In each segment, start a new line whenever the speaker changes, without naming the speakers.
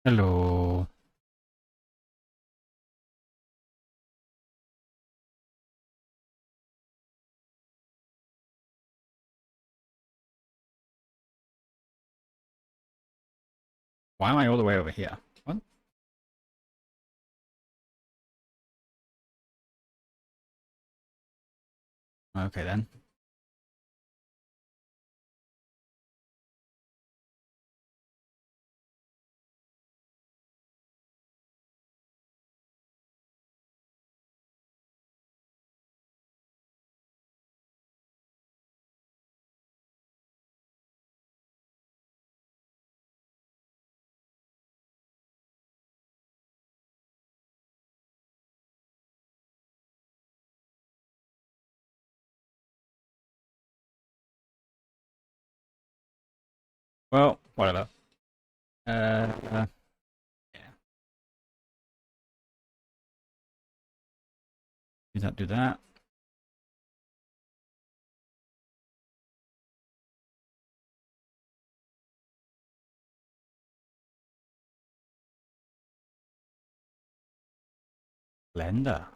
Hello. Why am I all the way over here? What? Okay then. Well, whatever. Yeah. Do that, do that. Blender.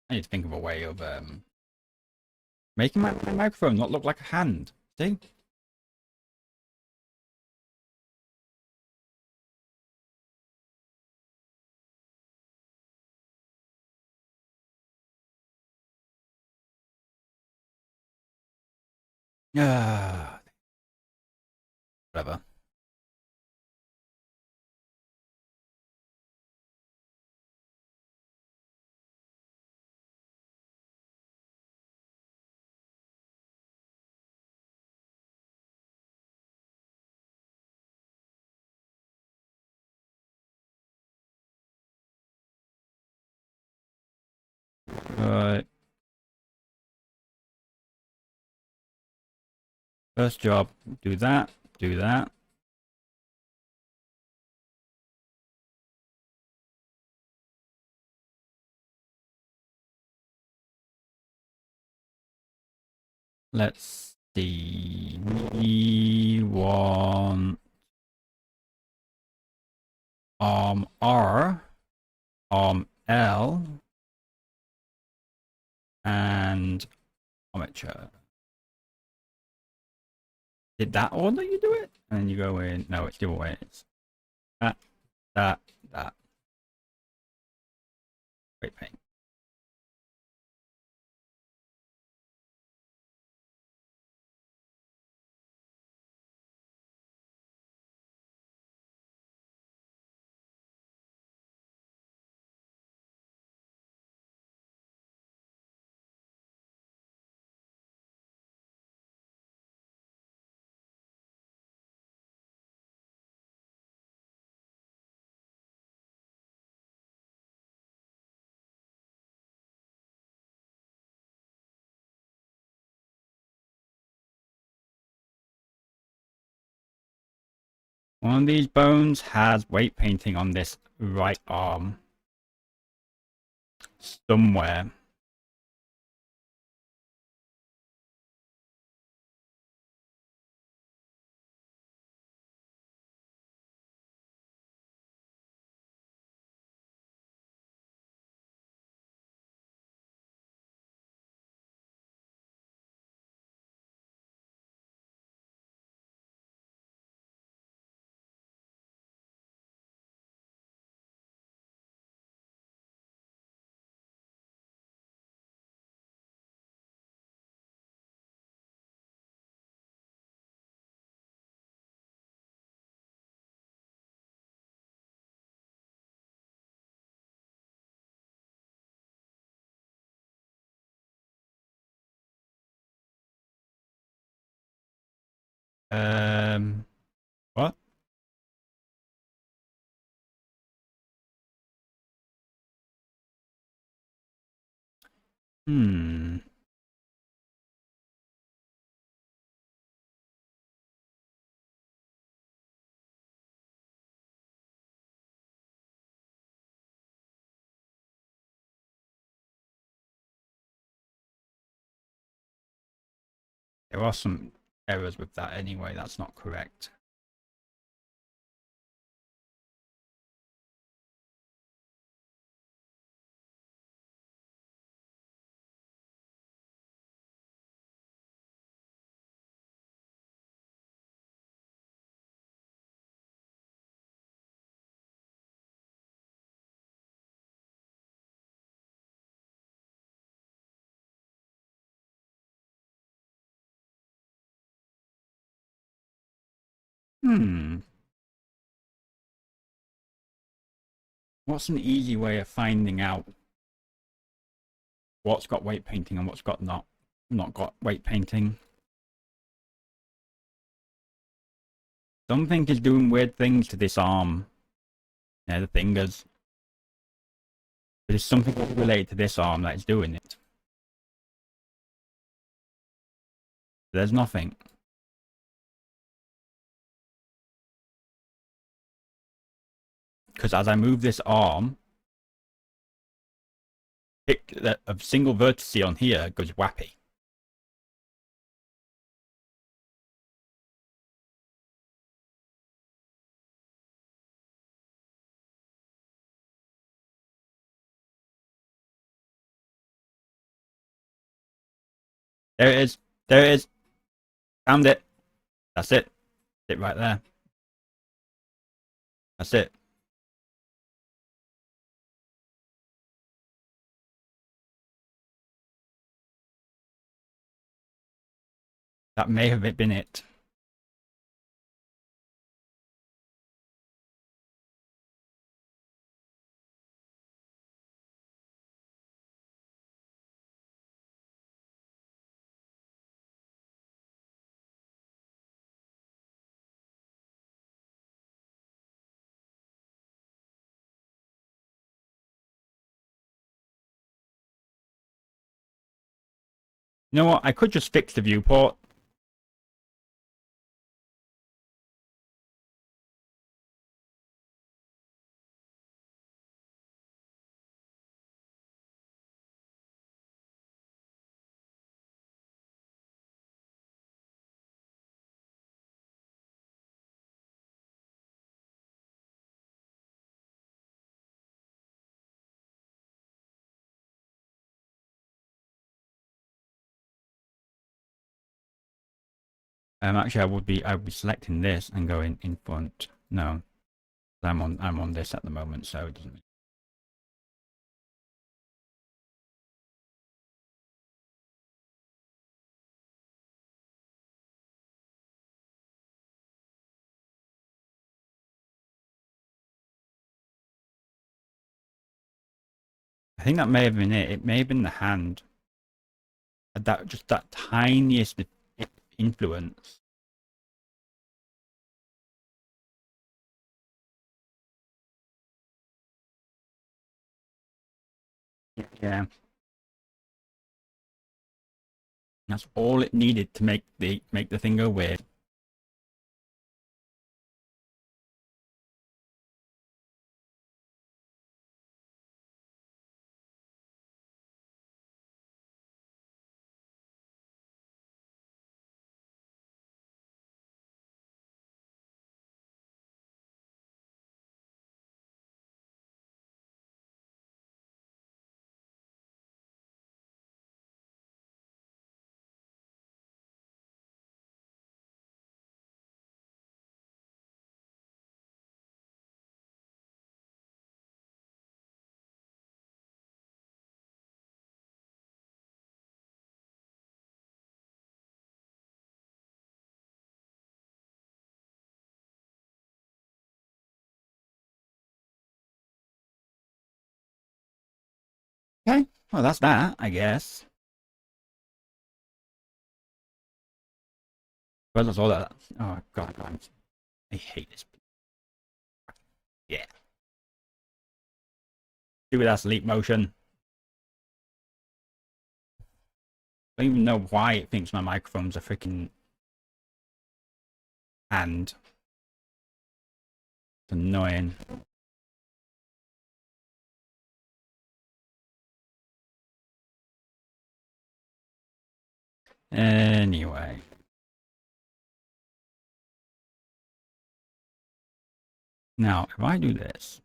I need to think of a way of making my microphone not look like a hand. See? Ah, whatever. Right. First job. Do that. Do that. Let's see. We want R, L, and armature. Did that order you do it? And then you go in. No, it's giveaways. That, that. Weight paint. One of these bones has weight painting on this right arm. Somewhere. What? Hmm. There are some errors with that anyway. That's not correct. What's an easy way of finding out what's got weight painting and what's got not got weight painting? Something is doing weird things to this arm. Yeah, the fingers. There's something related to this arm that is doing it. There's nothing. Because as I move this arm, a single vertex on here goes wappy. There it is. There it is. Found it. That's it. It right there. That's it. That may have been it. You know what? I could just fix the viewport. Actually, I would be selecting this and going in front. No, I'm on this at the moment, so it doesn't. I think that may have been it. It may have been the hand. That tiniest influence. Yeah. That's all it needed to make the thing go weird. Okay, well that's that, I guess. Well, that's all that. Oh God, I hate this. Yeah, do with that sleep motion. I don't even know why it thinks my microphone's a freaking hand. It's annoying. Anyway. Now, if I do this,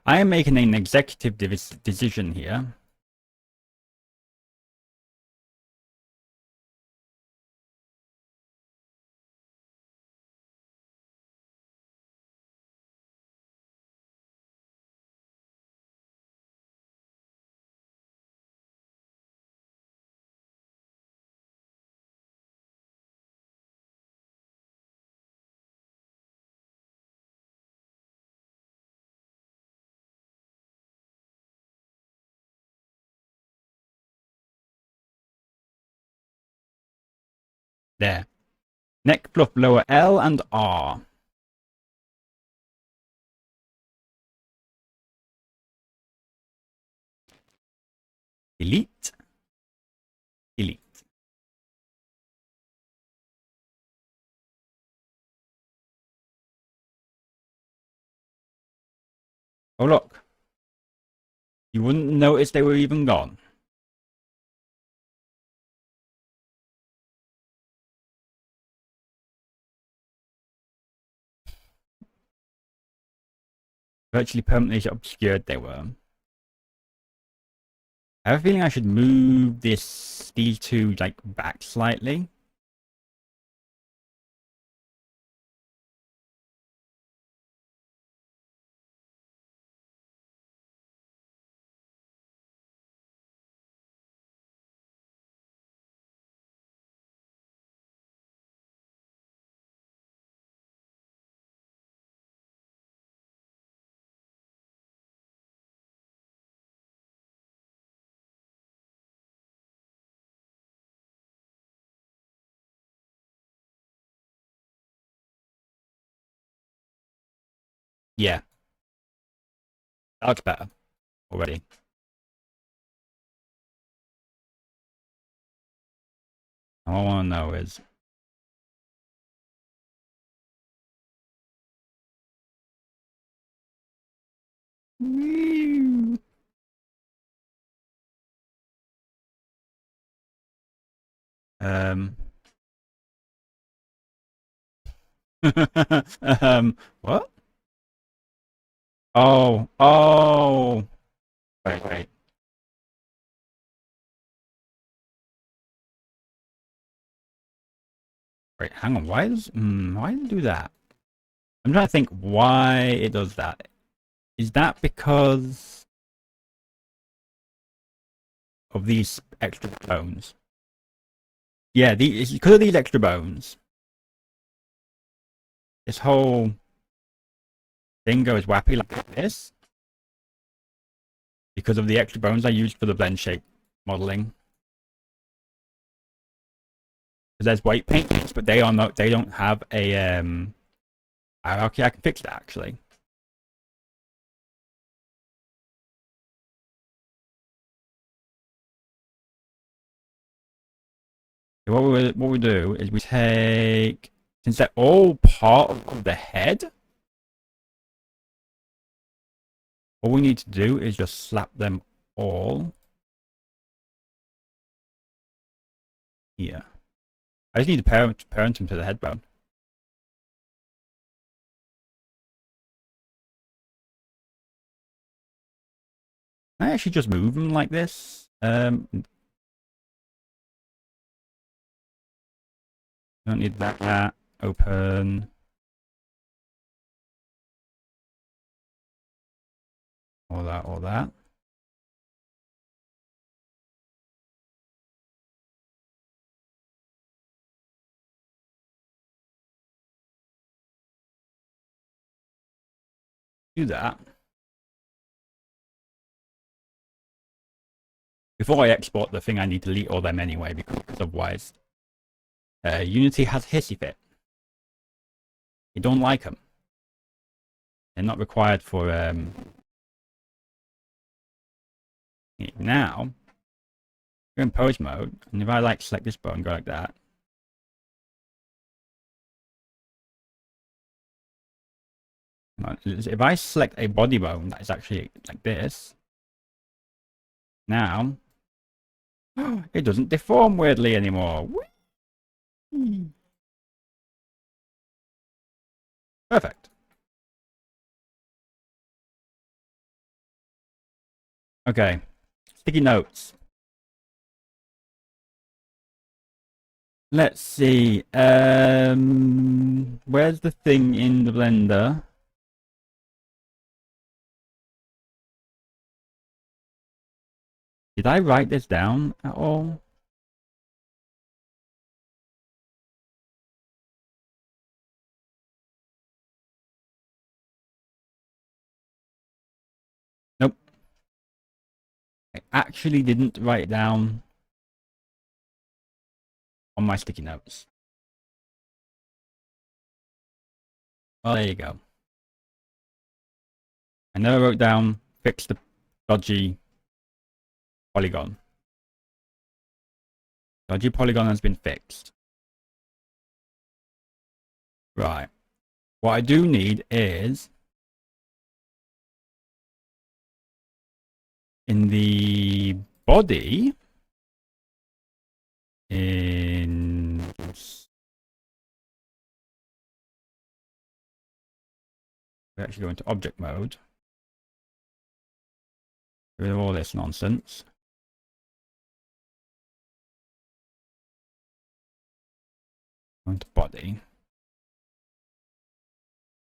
I am making an executive decision here. There. Neck fluff lower L and R. Delete. Delete. Oh look. You wouldn't notice they were even gone. Virtually permanently obscured they were. I have a feeling I should move these two like back slightly. Yeah. That looks better already. All I want to know is um what? Oh. Wait. Wait, hang on. Why does it do that? I'm trying to think why it does that. Is that because of these extra bones? Yeah, it's because of these extra bones. This whole thing goes wappy like this because of the extra bones I used for the blend shape modeling. Because there's white paints, but they don't have a hierarchy. I can fix that actually. So what we do is we take, since they're all part of the head, all we need to do is just slap them all here. I just need to parent them to the head bone. I actually just move them like this. Don't need that. Open. All that. Do that. Before I export the thing, I need to delete all them anyway, because otherwise, Unity has hissy fit. You don't like them. They're not required for now. You're in pose mode, and if I like select this bone, go like that. If I select a body bone that is actually like this, now it doesn't deform weirdly anymore. Whee! Perfect. Okay. Sticky notes. Let's see. Where's the thing in the blender? Did I write this down at all? Nope. I actually didn't write it down on my sticky notes. Well, there you go. I know I wrote down fix the dodgy polygon. Dodgy polygon has been fixed. Right. What I do need is in the body, we actually go into object mode. Get rid of all this nonsense. Go into body.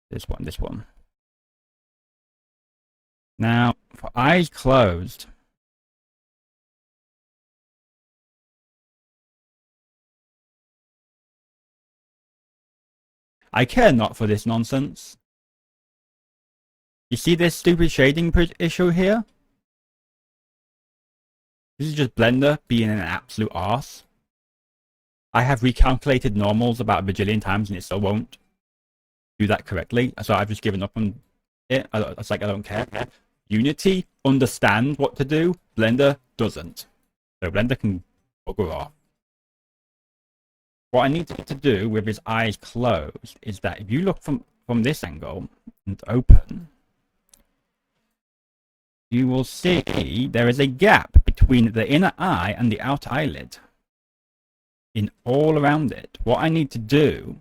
This one. Now, for eyes closed, I care not for this nonsense. You see this stupid shading issue here? This is just Blender being an absolute arse. I have recalculated normals about a bajillion times and it still won't do that correctly. So I've just given up on it. It's like I don't care. Unity understands what to do. Blender doesn't. So Blender can bugger off. What I need to do with his eyes closed is that if you look from this angle and open, you will see there is a gap between the inner eye and the outer eyelid in all around it. What I need to do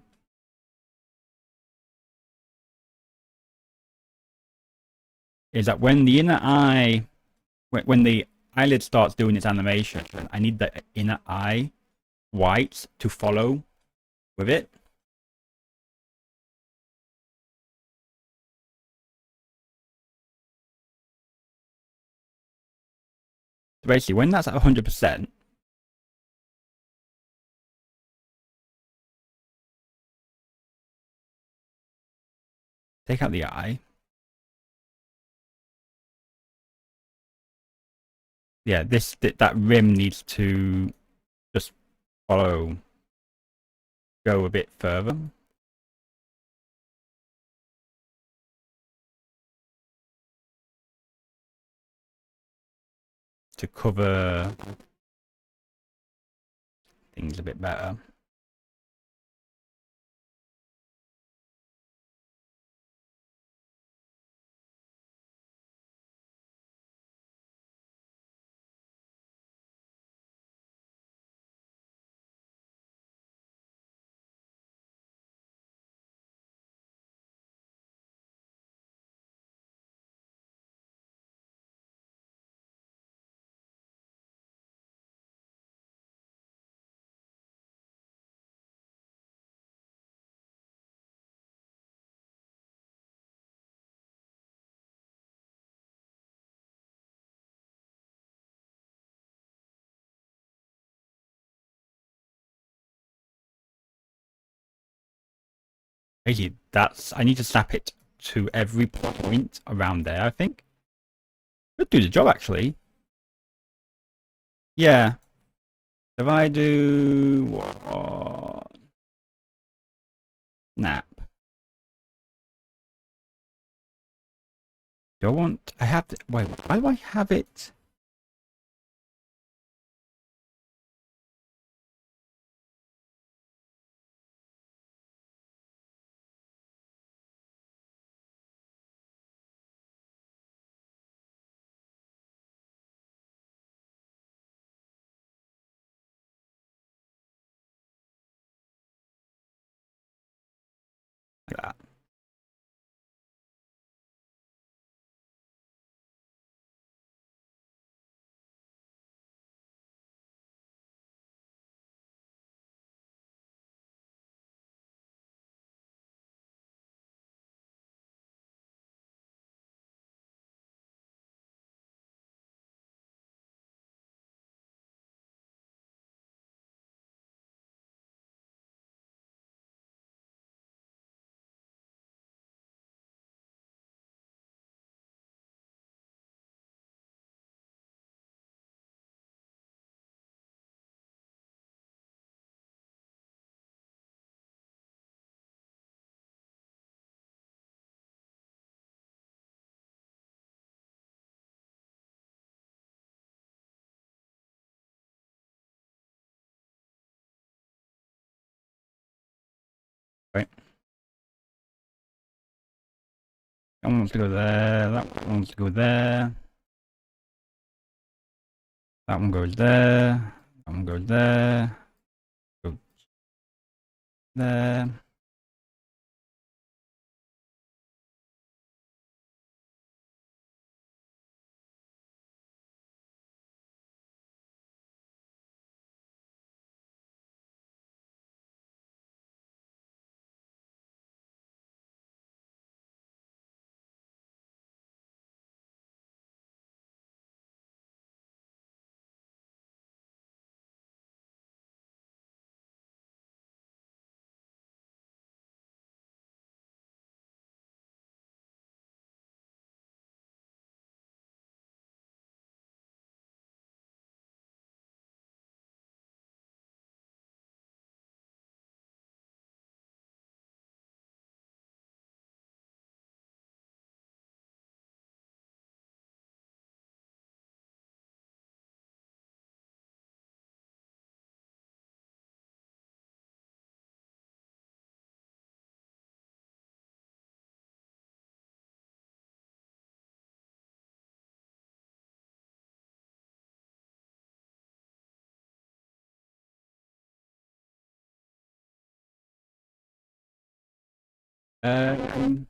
is that when the inner eye, when the eyelid starts doing its animation, I need the inner eye whites to follow with it. So basically, when that's at 100%, take out the eye. Yeah, that rim needs to just go a bit further. To cover things a bit better. Basically, I need to snap it to every point around there, I think. Could do the job, actually. Yeah. If I do what? Snap. Do I want? I have to. Wait, why do I have it? Like that. That one wants to go there. That one wants to go there. That one goes there. That one goes there. Goes there. Um,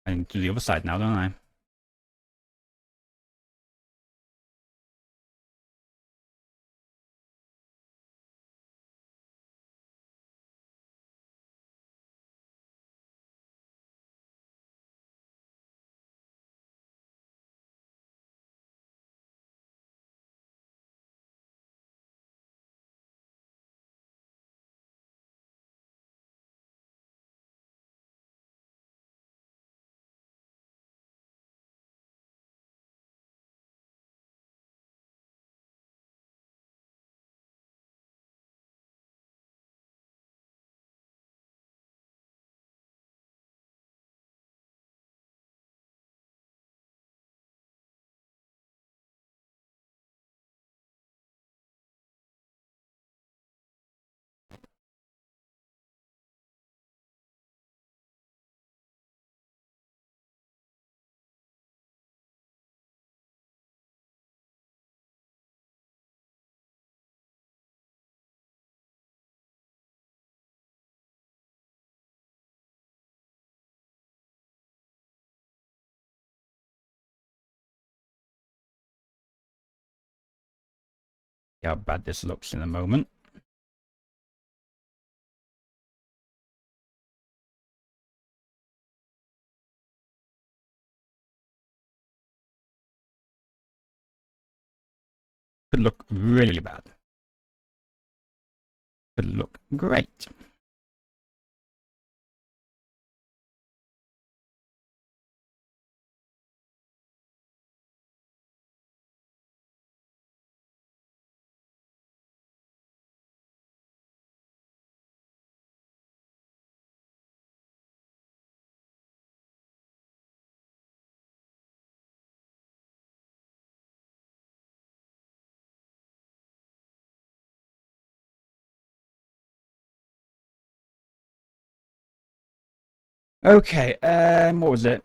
I need to do the other side now, don't I? See how bad this looks in a moment. Could look really bad. Could look great. Okay, what was it?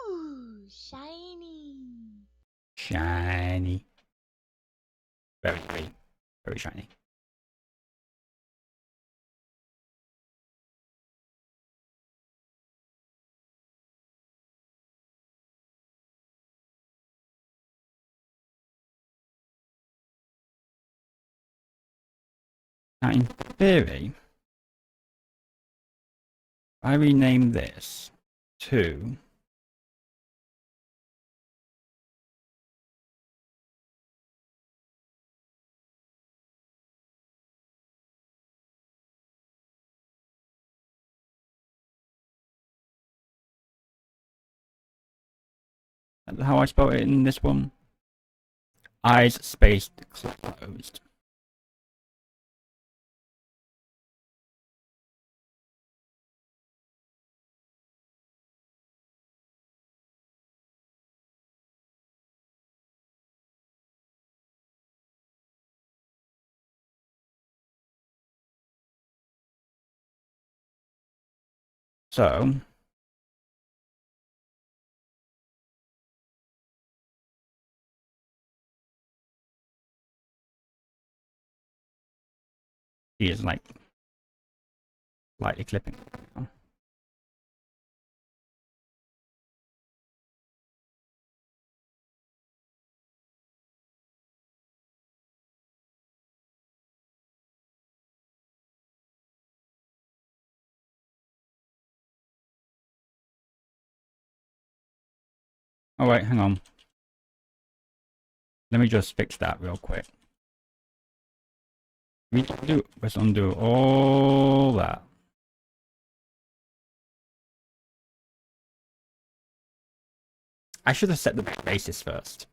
Ooh, shiny.
Shiny. Very, very, very shiny. Now, in theory, I rename this to how I spell it in this one. Eyes spaced closed. So he is like slightly clipping. Oh wait, hang on. Let me just fix that real quick. Let's undo all that. I should have set the basis first.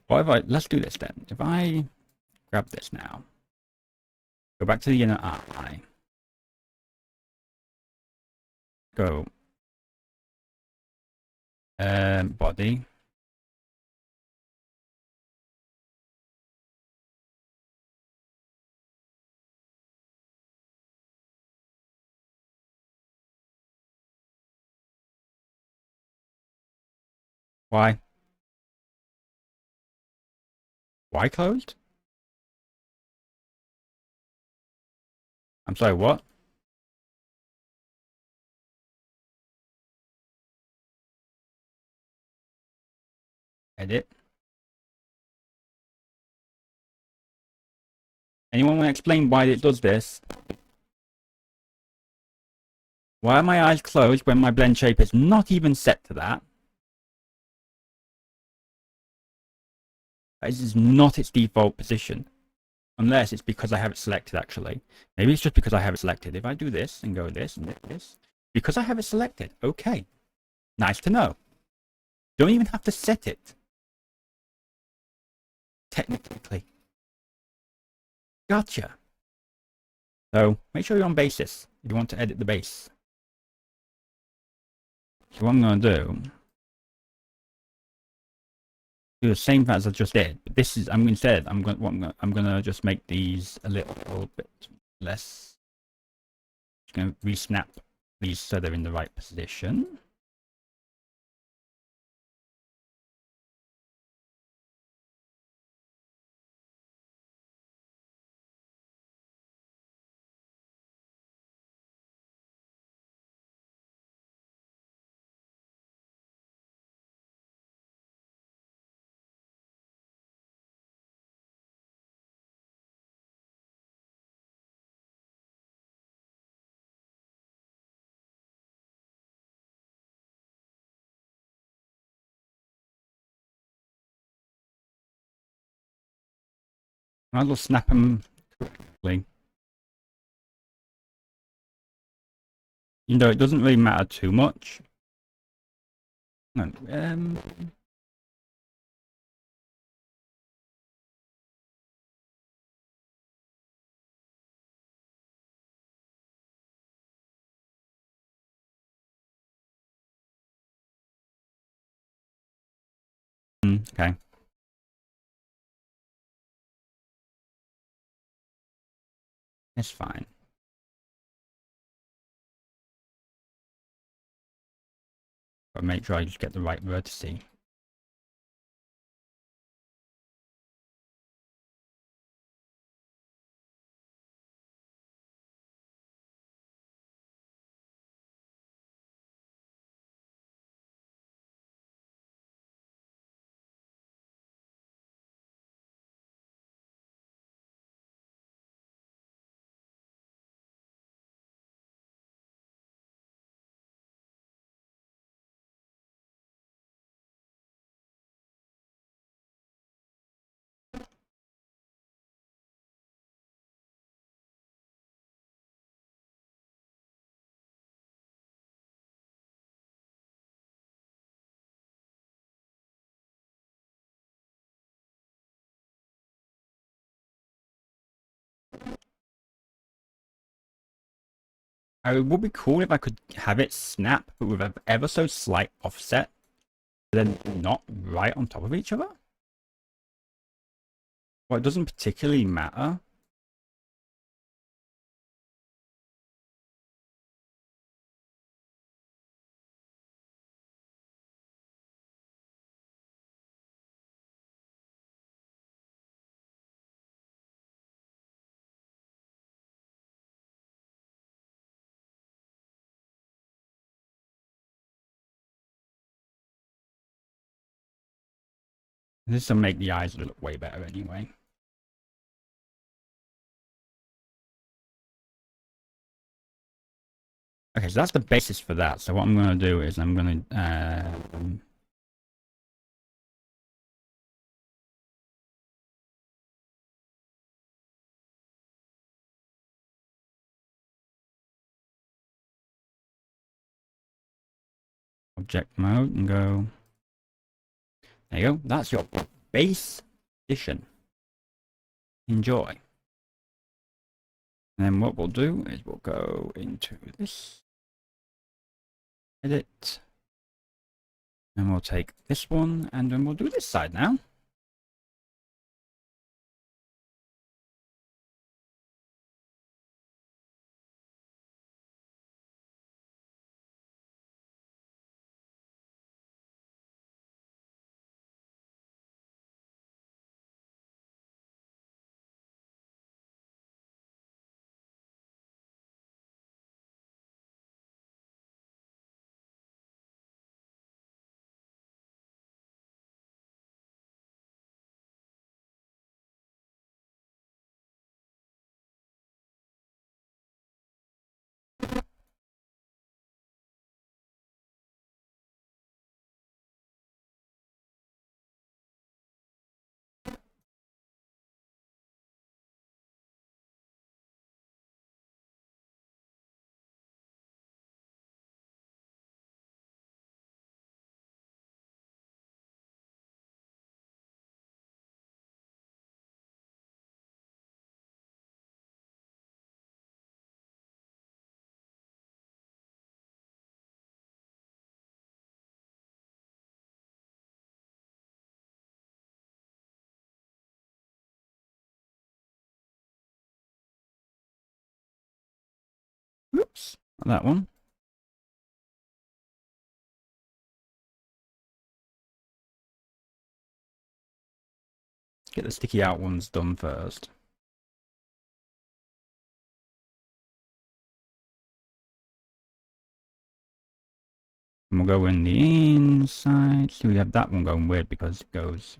What if I, let's do this then. If I grab this now, go back to the inner eye, go body, why? Why closed? I'm sorry, what? Edit. Anyone want to explain why it does this? Why are my eyes closed when my blend shape is not even set to that? This is not its default position. Unless it's because I have it selected, actually. Maybe it's just because I have it selected. If I do this and go this and this, because I have it selected. Okay. Nice to know. Don't even have to set it. Technically. Gotcha. So make sure you're on basis if you want to edit the base. So what I'm going to do the same thing as I just did. But this is, I'm going to just make these a little bit less. Just going to re-snap these so they're in the right position. Might as well snap them correctly. You know, it doesn't really matter too much. No, okay. It's fine. But make sure I just get the right vertice. It would be cool if I could have it snap, but with an ever so slight offset. They're not right on top of each other? Well, it doesn't particularly matter. This will make the eyes look way better anyway. Okay, so that's the basis for that. So what I'm going to do is I'm going to object mode and go. There you go. That's your base edition. Enjoy. And then what we'll do is we'll go into this, edit, and we'll take this one, and then we'll do this side now. Oops, not that one. Get the sticky out ones done first. And we'll go in the inside. See, we have that one going weird because it goes.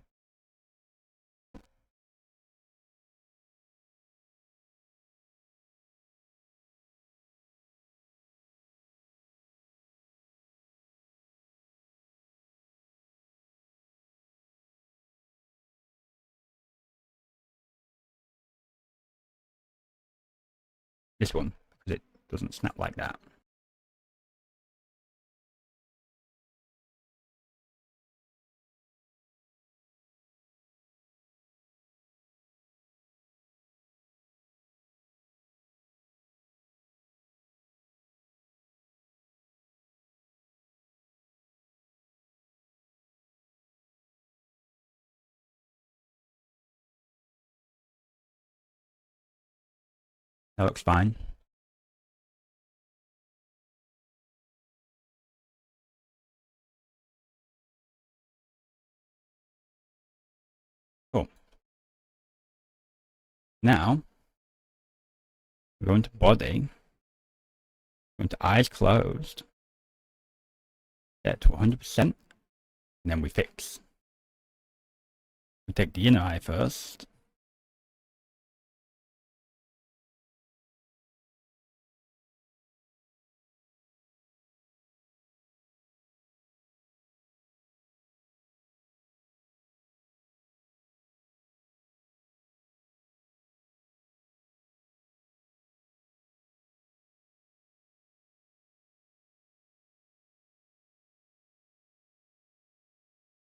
This one, because it doesn't snap like that. That looks fine. Cool. Now, we're going to body. Going to eyes closed. Set to 100%. And then we fix. We take the inner eye first.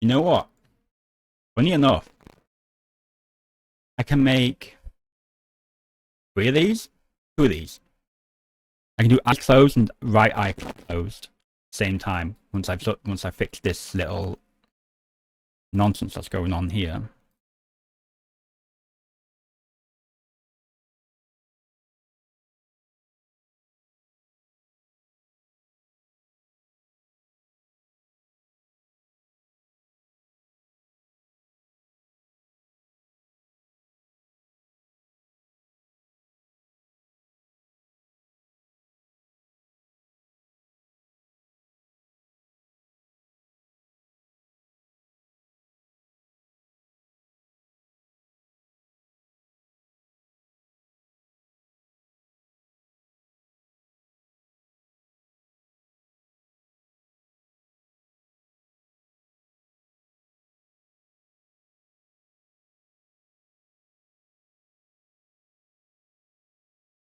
You know what? Funny enough, I can make 3 of these, 2 of these. I can do eyes closed and right eye closed same time once I've fixed this little nonsense that's going on here.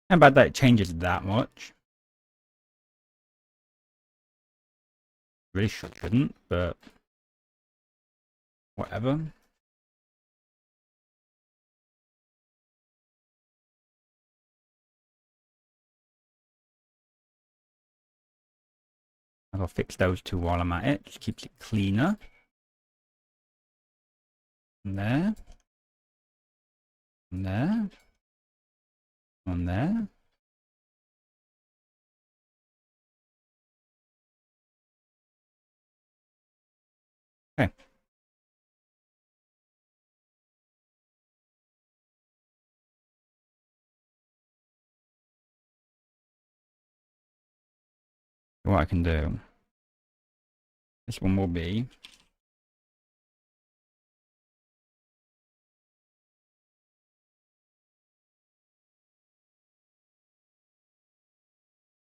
How about that it changes that much? Really shouldn't, but whatever. I'll fix those two while I'm at it. Just keeps it cleaner. And there. And there. And there. Okay. What I can do. This one will be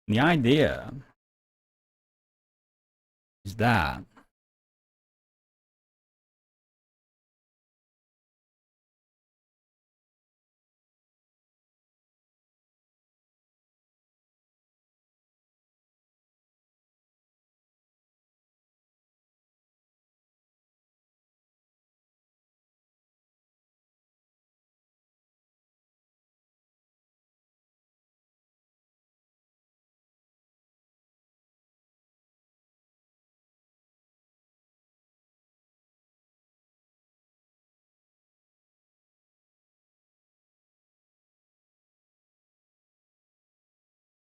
the idea is that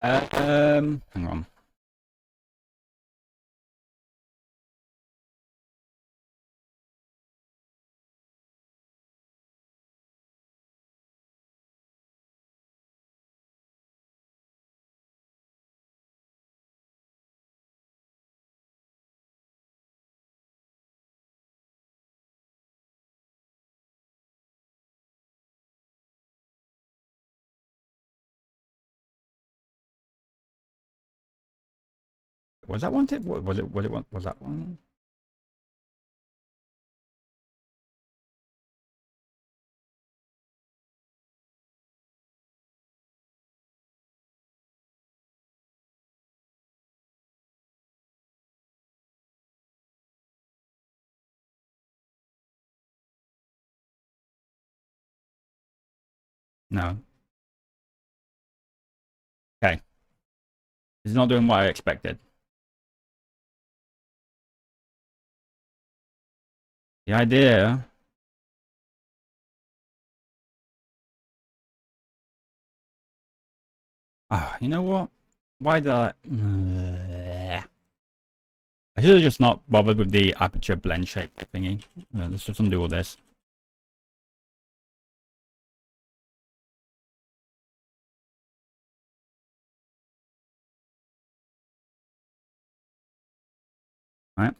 hang on. Was that one tip? Was it one? Was that one? No. Okay. It's not doing what I expected. The idea. Ah, you know what? Why did I? I should have just not bothered with the aperture blend shape thingy. Let's just undo all this. Right.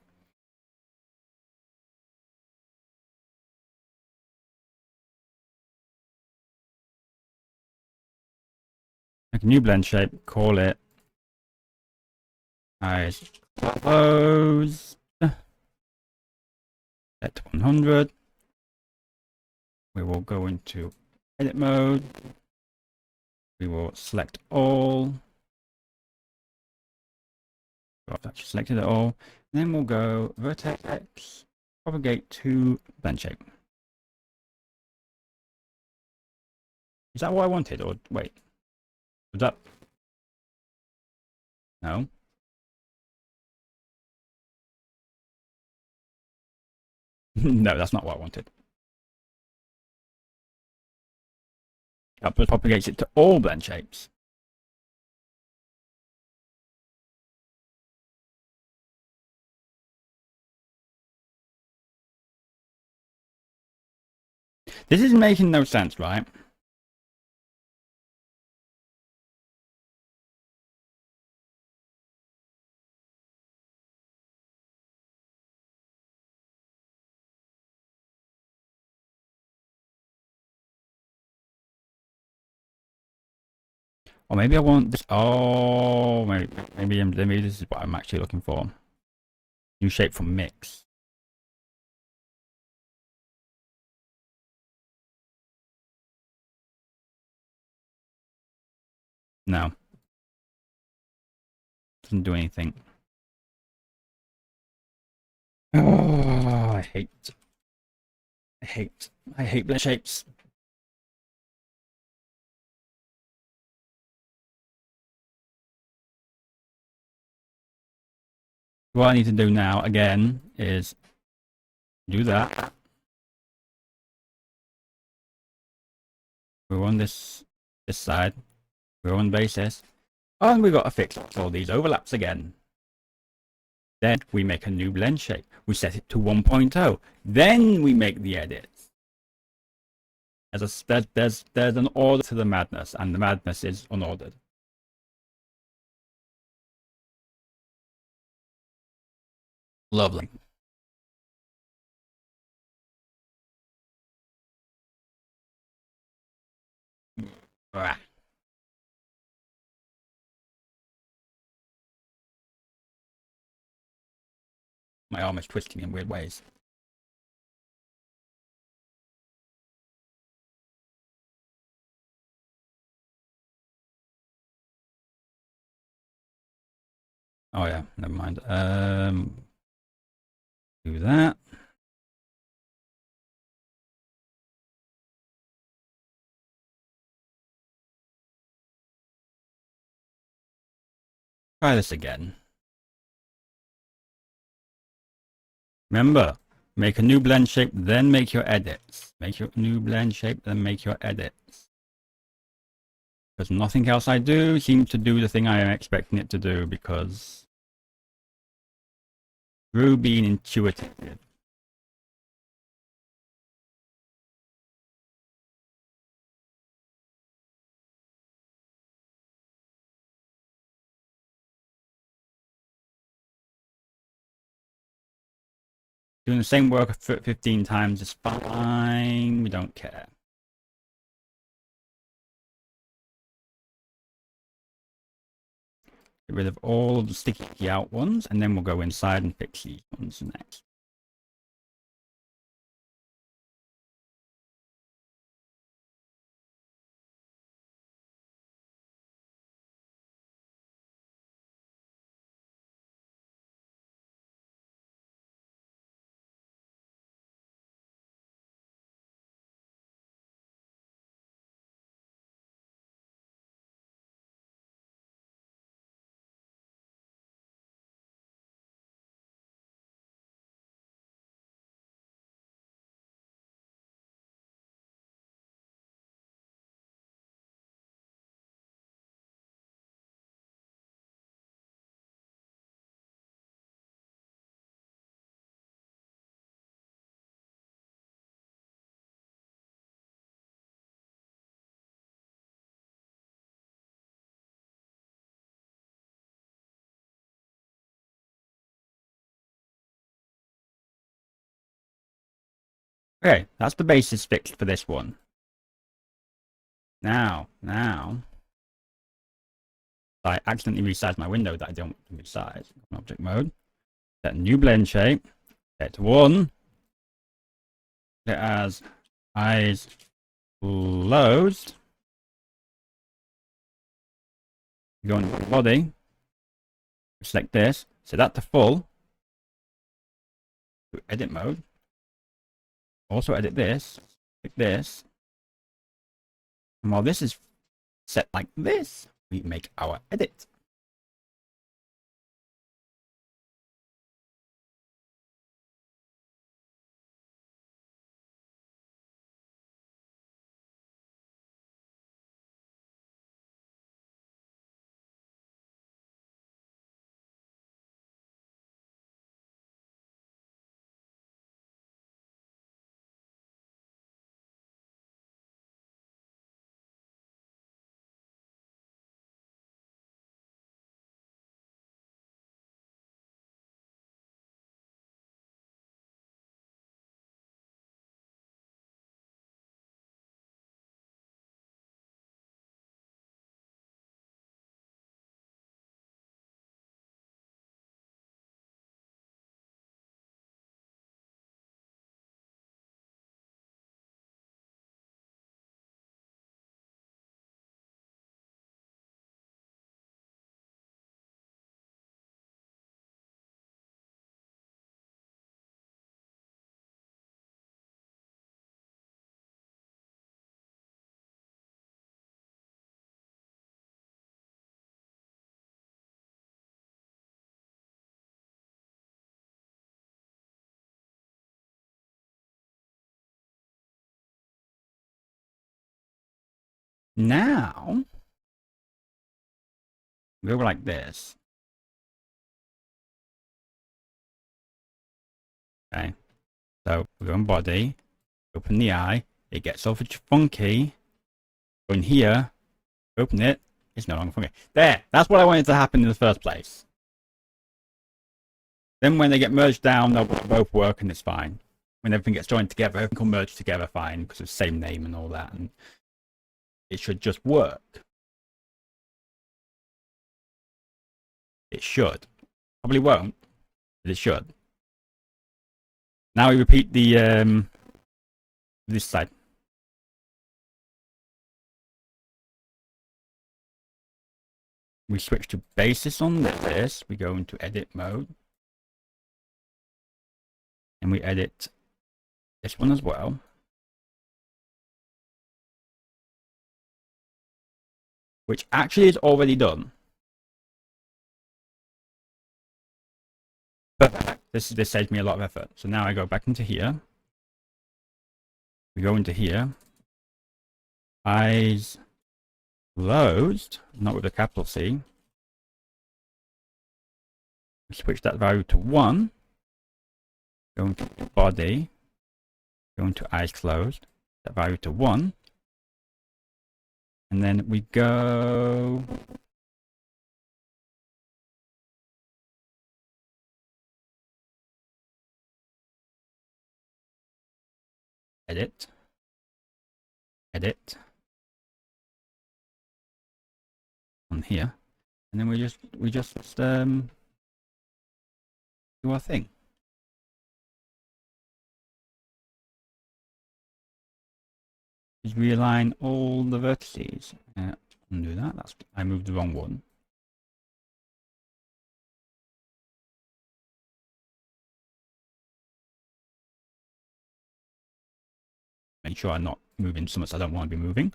Make a new blend shape. Call it eyes closed. Set to 100. We will go into edit mode. We will select all. I've actually selected it all. And then we'll go vertex X, propagate to blend shape. Is that what I wanted? Or wait, was that? No. No, that's not what I wanted. That propagates it to all blend shapes. This is making no sense, right? Or maybe I want this. Oh, maybe this is what I'm actually looking for. New shape from mix. No. Doesn't do anything. Oh, I hate blend shapes. What I need to do now again is do that. We're on this side. We're on basis. Oh, and we've got to fix all these overlaps again. Then we make a new blend shape. We set it to 1.0. Then we make the edits. There's an order to the madness, and the madness is unordered. Lovely. Ah. My arm is twisting in weird ways. Oh yeah, never mind. Do that. Try this again. Remember, make a new blend shape, then make your edits. Make your new blend shape, then make your edits. Because nothing else I do seems to do the thing I am expecting it to do, because through being intuitive. Doing the same work 15 times is fine. We don't care. Get rid of all of the sticky out ones, and then we'll go inside and fix these ones next. Okay, that's the basis fixed for this one. Now, I accidentally resized my window that I don't resize. Object mode. Set a new blend shape. Set to 1. Set it as eyes closed. Go into the body. Select this. Set that to full. Edit mode. Also edit this. Click this. And while this is set like this, we make our edit. Now, go like this. Okay. So we go on body, open the eye, it gets all funky. Go in here, open it, it's no longer funky. There, that's what I wanted to happen in the first place. Then when they get merged down, they'll both work and it's fine. When everything gets joined together, everything will merge together fine because it's the same name and all that. And it should just work. It should. Probably won't, but it should. Now we repeat the this side. We switch to basis on this. We go into edit mode. And we edit this one as well. Which actually is already done. Perfect. This saves me a lot of effort. So now I go back into here. We go into here. Eyes closed, not with a capital C. We switch that value to 1. Go into body. Go into eyes closed. That value to 1. And then we go edit. Edit. On here. And then we just do our thing. Just realign all the vertices. Undo that. I moved the wrong one. Make sure I'm not moving so much I don't want to be moving.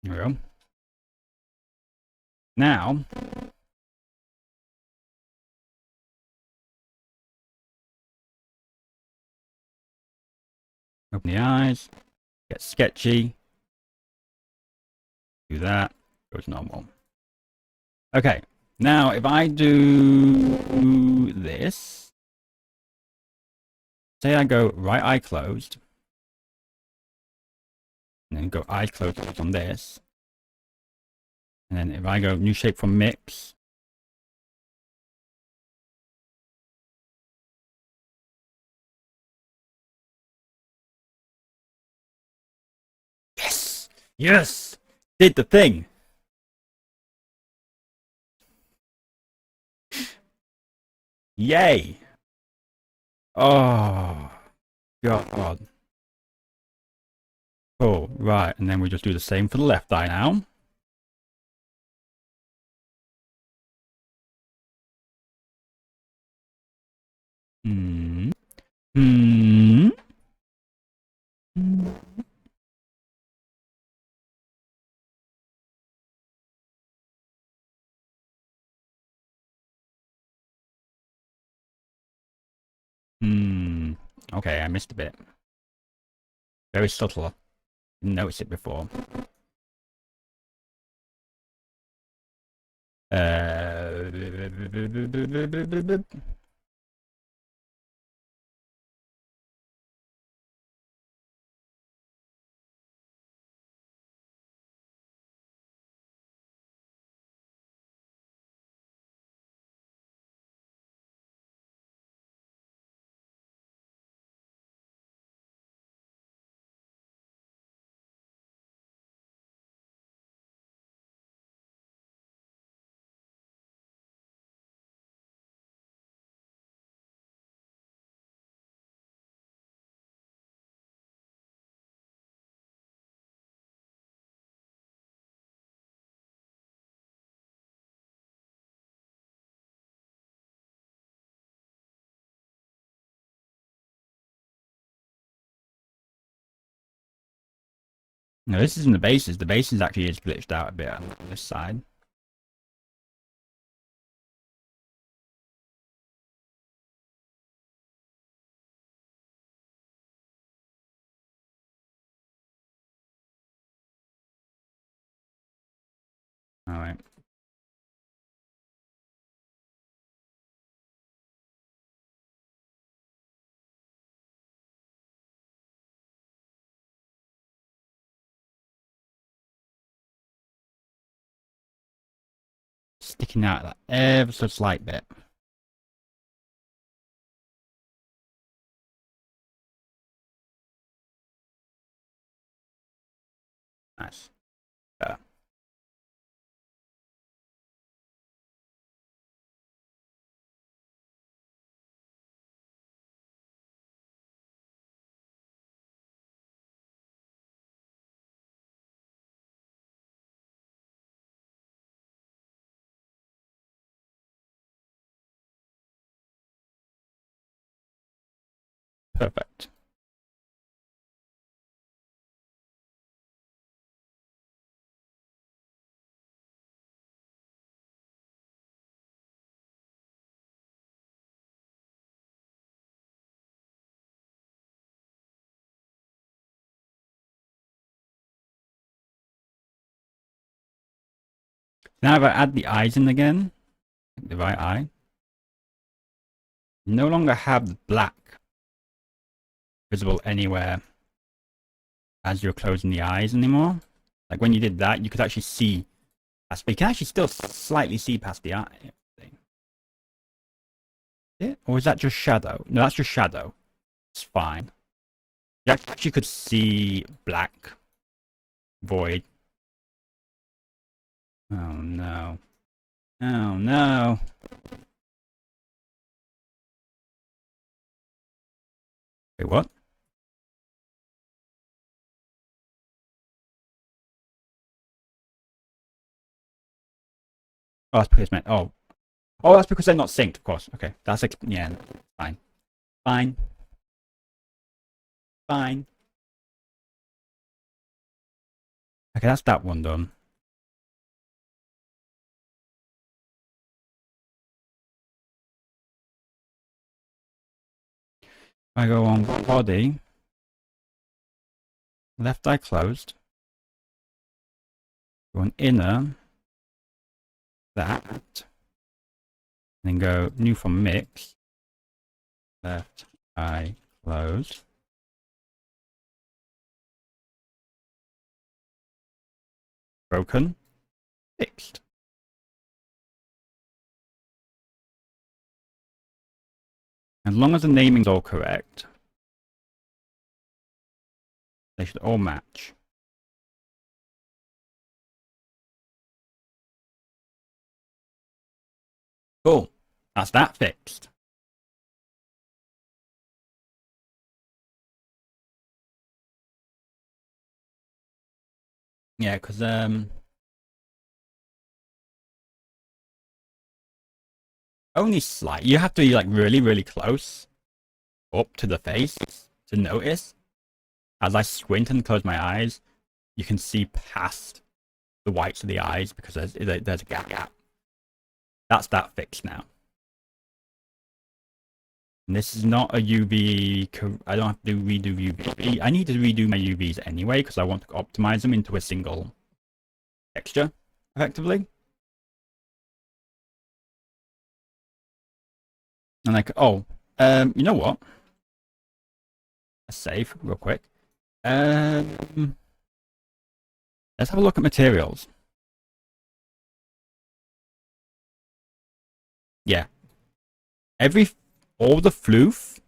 There we go. Now, open the eyes, get sketchy, do that, go to normal. Okay, now if I do this, say I go right eye closed, and then go eye closed on this, and then if I go new shape from mix, yes, yes, did the thing. Yay. Oh, God. Cool, right, and then we just do the same for the left eye now. Hmm. Hmm. Hmm. Okay, I missed a bit. Very subtle. Didn't notice it before. No, this isn't the bases. The bases actually is glitched out a bit on this side. Alright. Sticking out that ever so slight bit. Nice. Yeah. Perfect. Now if I add the eyes in again, the right eye, you no longer have the black visible anywhere as you're closing the eyes anymore. Like when you did that, you could actually see past, but you can actually still slightly see past the eye. Yeah? Or is that just shadow? No, that's just shadow. It's fine. You actually could see black void. Oh no. Oh no. Wait, what? Oh, that's because meant. Oh, that's because they're not synced, of course. Okay, that's yeah, fine, fine, fine. Okay, that's that one done. I go on body, left eye closed. Go on inner, that, then go new from mix, left eye closed. Broken, fixed. As long as the naming's all correct, they should all match. Cool. That's that fixed. Yeah, because only slight. You have to be like really, really close up to the face to notice. As I squint and close my eyes, you can see past the whites of the eyes because there's a gap. That's that fixed now. And this is not a UV. I don't have to redo UV. I need to redo my UVs anyway because I want to optimize them into a single texture, effectively. And like, oh, you know what? Let's save real quick. Let's have a look at materials. Yeah. All the floof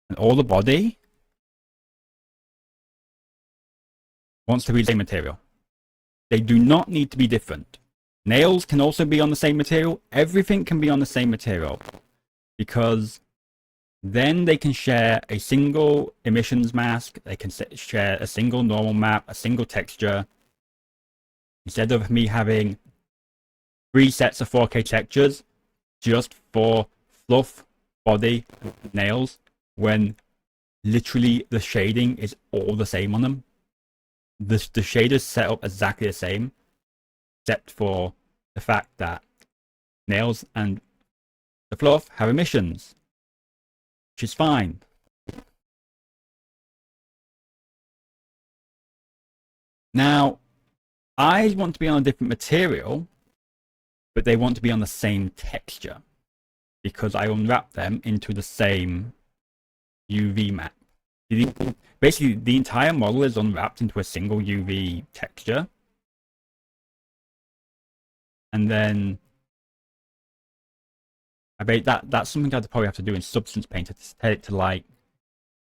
and all the body wants to be the same material. They do not need to be different. Nails can also be on the same material. Everything can be on the same material because then they can share a single emissions mask. They can share a single normal map, a single texture. Instead of me having 3 sets of 4K textures just for fluff, body, nails, when literally the shading is all the same on them. the shaders set up exactly the same, except for the fact that nails and the fluff have emissions, which is fine. Now, eyes want to be on a different material, but they want to be on the same texture because I unwrap them into the same UV map. Basically, the entire model is unwrapped into a single UV texture. And then I bet that's something I'd probably have to do in Substance Painter to set it to, like,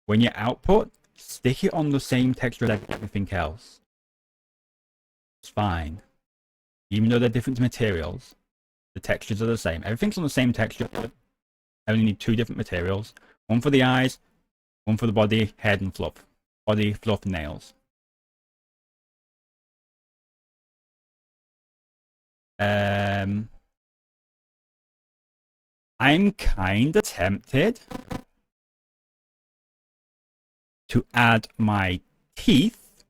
when you output, stick it on the same texture as everything else. It's fine. Even though they're different materials, the textures are the same. Everything's on the same texture. I only need 2 different materials. One for the eyes, one for the body, head, and fluff. Body, fluff, and nails. I'm kind of tempted to add my teeth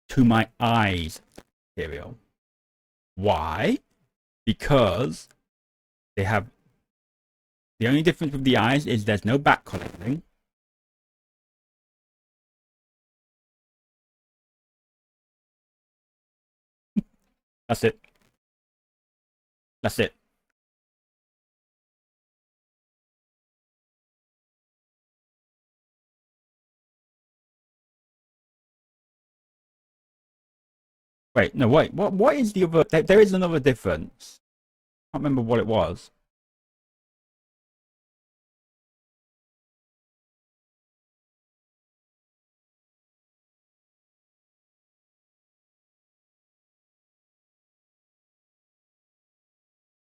to my eyes material. Why? Because they have, the only difference with the eyes is there's no back coloring. That's it. That's it. Wait, no, wait. What is the other? There is another difference. I can't remember what it was.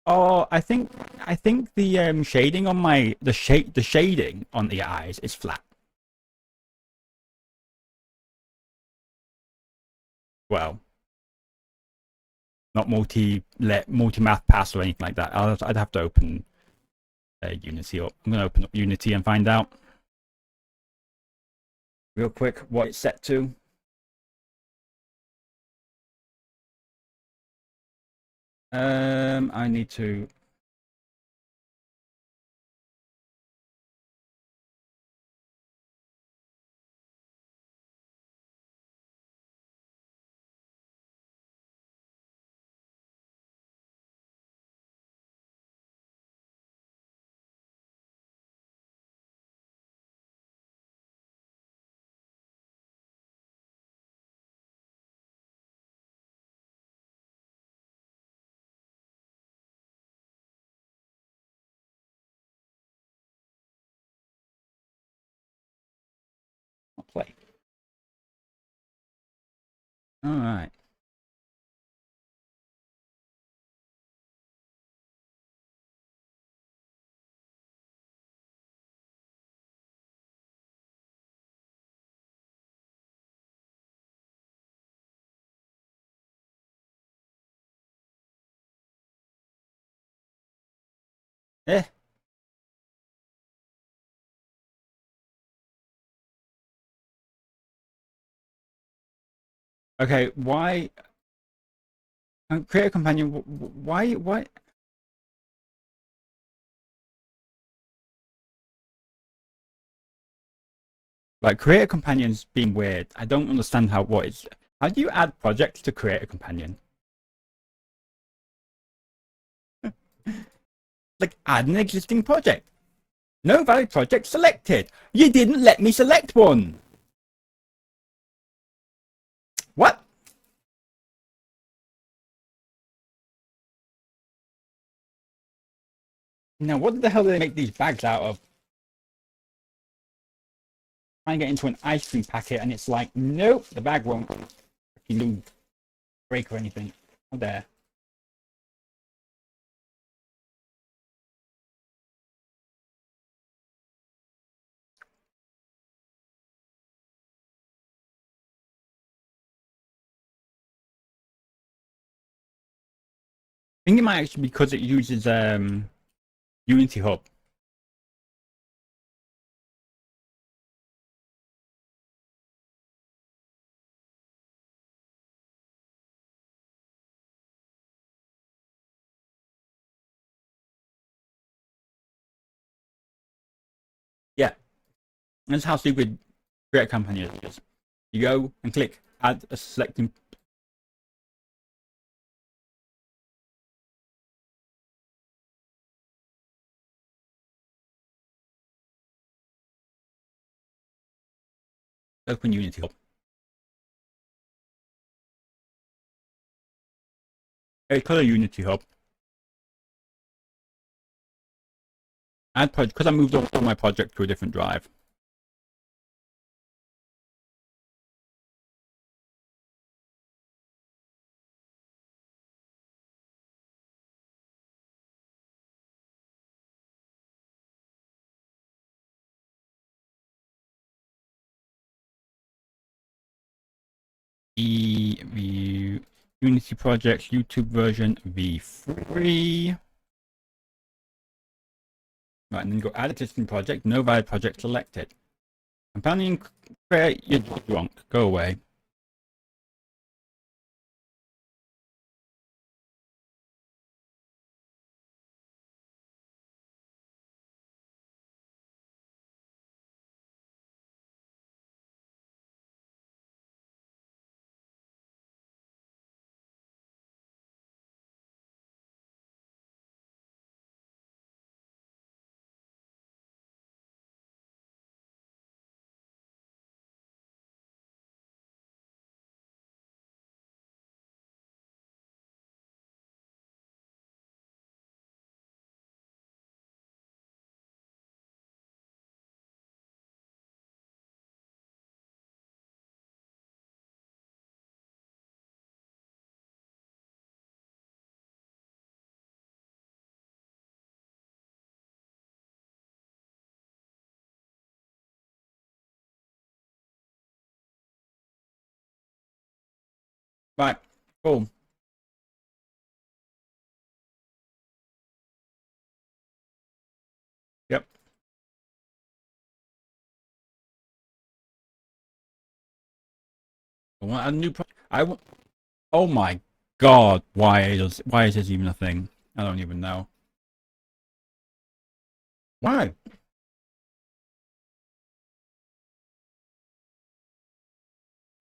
Oh, I think the shading on the shading on the eyes is flat. Well, not multi-math pass or anything like that. I'd have to open Unity up. I'm gonna open up Unity and find out real quick what it's set to. I need to. Play. All right. Eh. Okay. Why? Create a companion. Why? Why? Like, create a companion's being weird. I don't understand what is. How do you add projects to create a companion? Like, add an existing project. No valid project selected. You didn't let me select one. What? Now, what the hell do they make these bags out of? Try and get into an ice cream packet, and it's like, nope, the bag won't break or anything. Oh, there. I think it might actually be because it uses Unity Hub. That's how stupid Create Company is. You go and click add a selecting. Open Unity Hub. Hey, color Unity Hub. Add project because I moved all my project to a different drive. The Unity projects YouTube version v3. Right, and then go add existing project. No valid project selected. Companion create. You're drunk. Go away. Right. Cool. Yep. I want a new project. I want. Oh my god! Why is this even a thing? I don't even know. Why?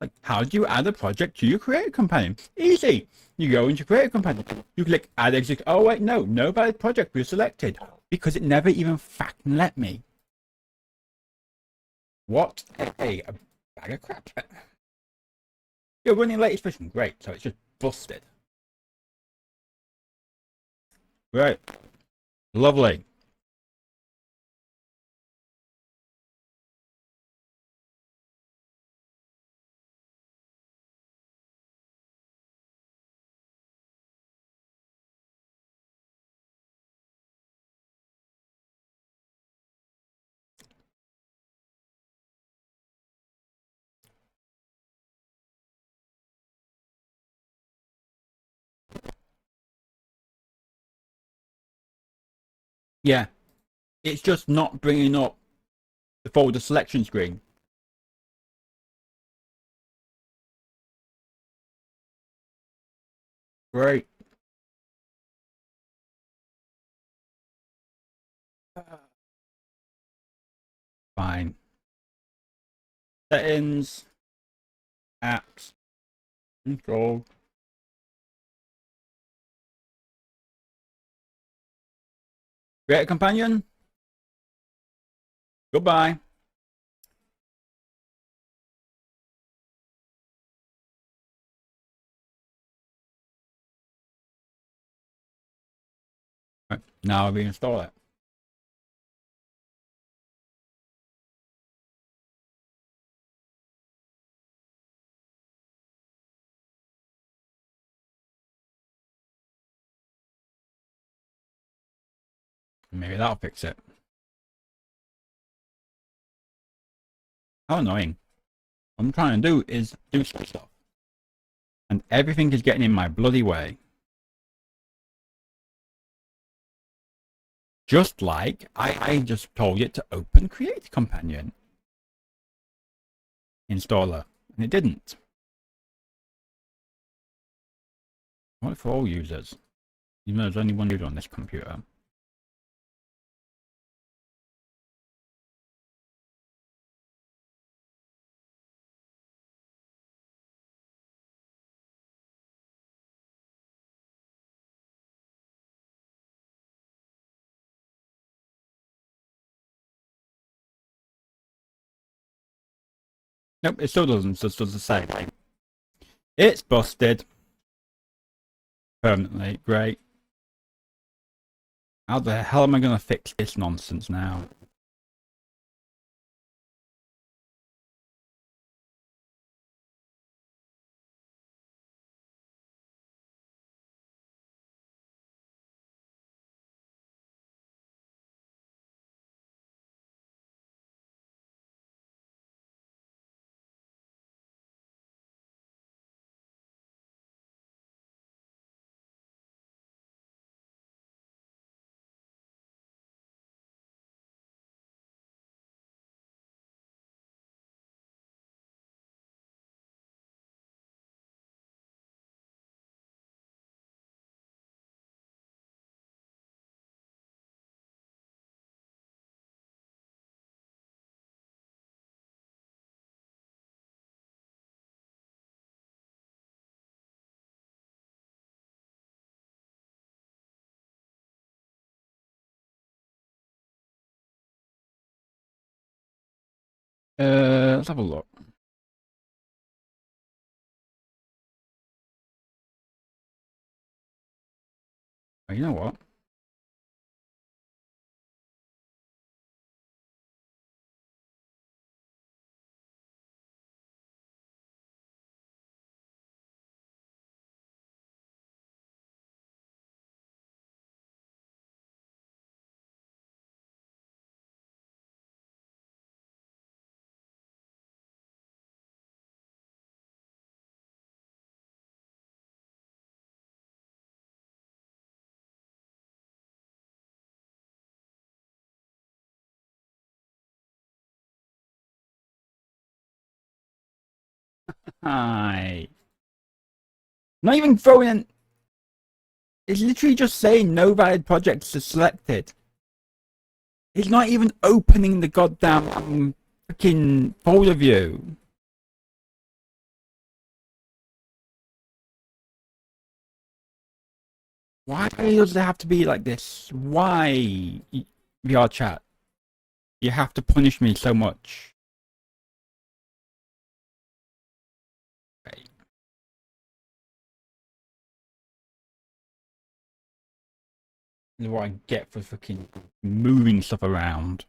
Like, how do you add a project to your Create Companion? Easy. You go into Create Companion. You click Add Exec. Oh wait, no valid project was selected because it never even fucking let me. What a bag of crap. You're running latest version. Great. So it's just busted. Right. Lovely. Yeah. It's just not bringing up the folder selection screen. Great. Fine. Settings. Apps. Control. Create a companion. Goodbye. Right. Now I'll reinstall it. Maybe that'll fix it. How annoying. What I'm trying to do is do stuff. And everything is getting in my bloody way. Just like I just told it to open Create Companion installer. And it didn't. What for all users? Even though there's only one user on this computer. Nope, it still doesn't. It just does the same thing. It's busted. Permanently. Great. How the hell am I going to fix this nonsense now? Let's have a look. Oh, you know what? Hi. Not even throwing in. It's literally just saying no valid projects are selected. It's not even opening the goddamn freaking folder view. Why does it have to be like this? Why, VR chat? You have to punish me so much. Right. This is what I get for fucking moving stuff around.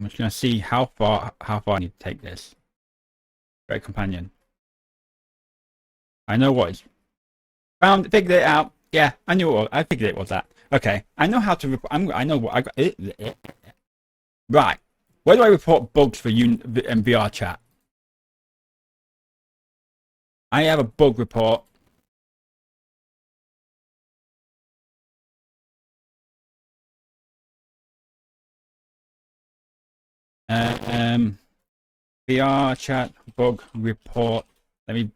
I'm just gonna see how far I need to take this. Great companion. I know what is figured it out. Yeah, I knew it. I figured it was that. Okay, I know how to. I know what I got. Right. Where do I report bugs for you and VR chat? I have a bug report. VR chat bug report. Let me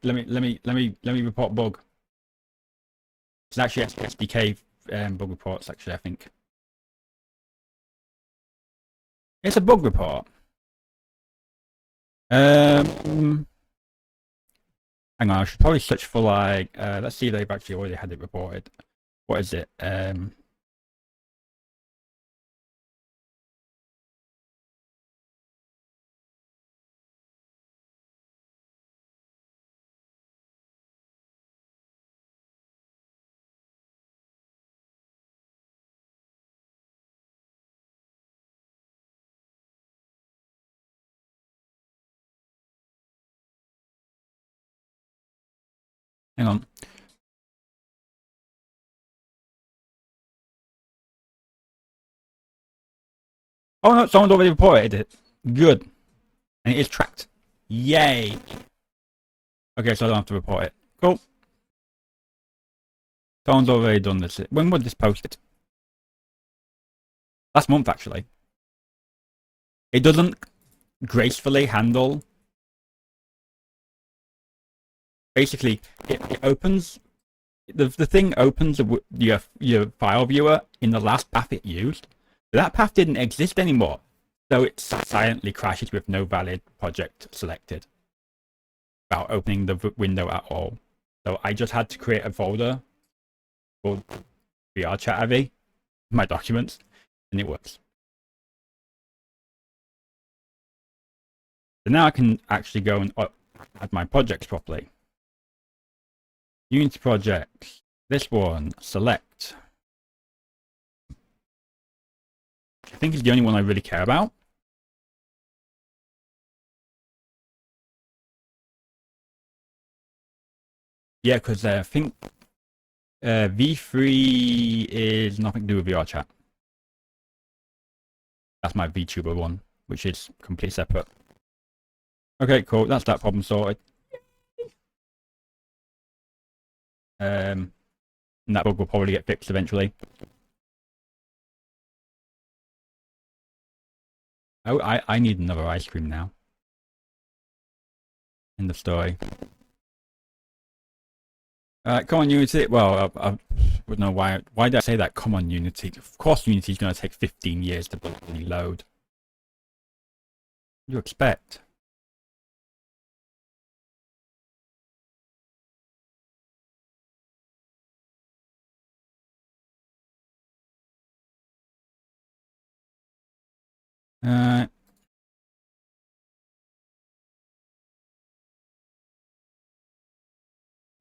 report bug. It's actually SDK bug reports. Actually, I think it's a bug report. Hang on, I should probably search for like. Let's see if they've actually already had it reported. What is it? Hang on. Oh no, someone's already reported it. Good. And it is tracked. Yay. Okay, so I don't have to report it. Cool. Someone's already done this. When was this posted? Last month, actually. It doesn't gracefully handle. Basically, it opens. The thing opens your file viewer in the last path it used. But that path didn't exist anymore. So it silently crashes with no valid project selected without opening the window at all. So I just had to create a folder called VR Chat AV, my documents, and it works. So now I can actually go and add my projects properly. Unity projects. This one, select. I think is the only one I really care about. Yeah, because I think V3 is nothing to do with VR chat. That's my VTuber one, which is completely separate. Okay, cool. That's that problem sorted. And that bug will probably get fixed eventually. Oh, I need another ice cream now. End of story. Come on, Unity. Well, I wouldn't know why. Why did I say that? Come on, Unity. Of course, Unity is going to take 15 years to load. What do you expect?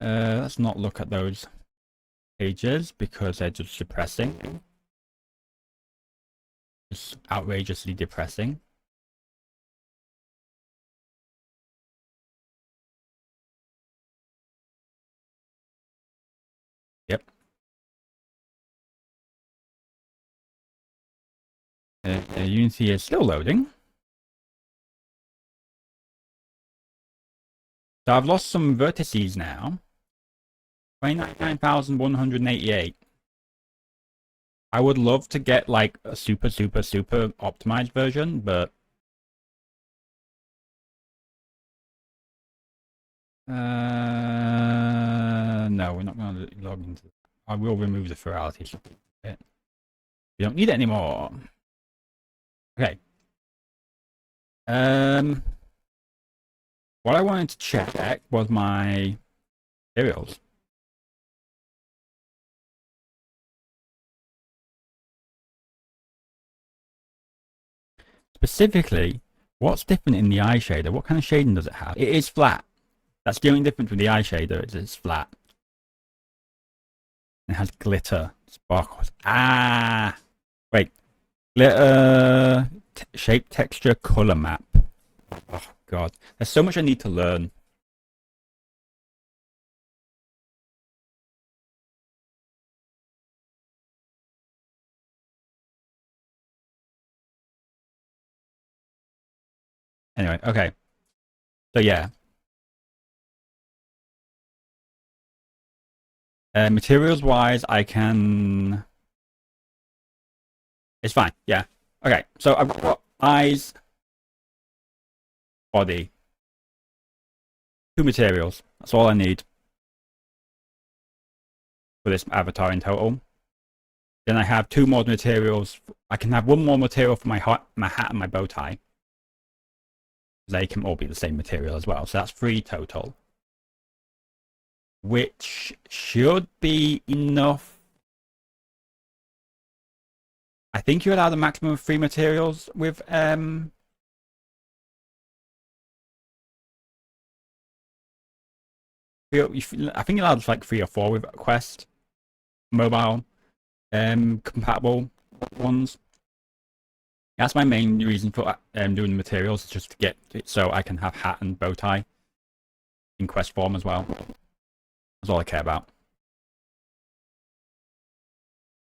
Let's not look at those pages because they're just depressing. Just outrageously depressing. Yep. Unity is still loading. So I've lost some vertices now. 29,188. I would love to get like a super optimized version, but no, we're not going to log into. I will remove the virality. We don't need it anymore. Okay. What I wanted to check was my materials. Specifically, what's different in the eye shader? What kind of shading does it have? It is flat. That's the only difference with the eye shader, is it's flat. It has glitter, sparkles. Ah! Wait. Glitter, shape, texture, color map. Oh, God. There's so much I need to learn. Anyway, okay. So, yeah. Materials wise, I can. It's fine. Yeah. Okay. So I've got eyes, body, 2 materials. That's all I need for this avatar in total. Then I have 2 more materials. I can have 1 more material for my hat and my bow tie. They can all be the same material as well. So that's 3 total. Which should be enough. I think you're allowed a maximum of 3 materials with I think you're allowed like 3 or 4 with Quest mobile compatible ones. That's my main reason for doing the materials, just to get it so I can have hat and bow tie in Quest form as well. That's all I care about.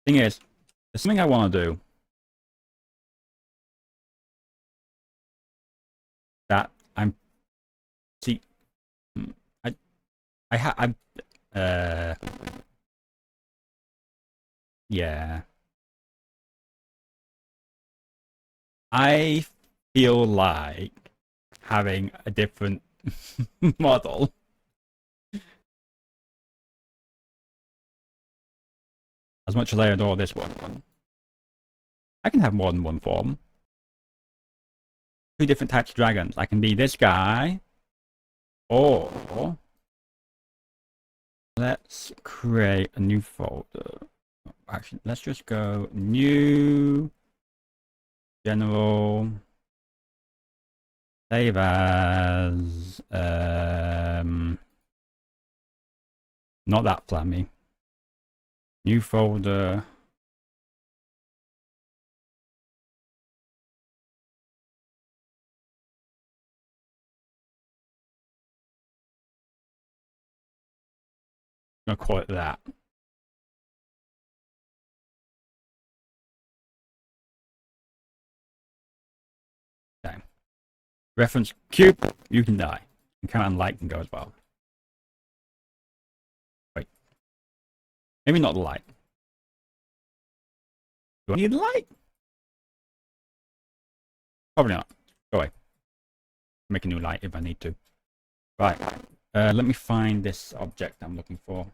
Thing is, there's something I want to do that I'm. See, yeah. I feel like having a different model. As much as I adore this one, I can have more than one form. two different types of dragons. I can be this guy, or let's create a new folder. Actually, let's just go new, general, save as, not that flammy. New folder. I'm gonna call it that. Okay. Reference cube, you can die. And command light can go as well. Wait. Maybe not the light. Do I need the light? Probably not. Go away. Make a new light if I need to. Right. Let me find this object I'm looking for.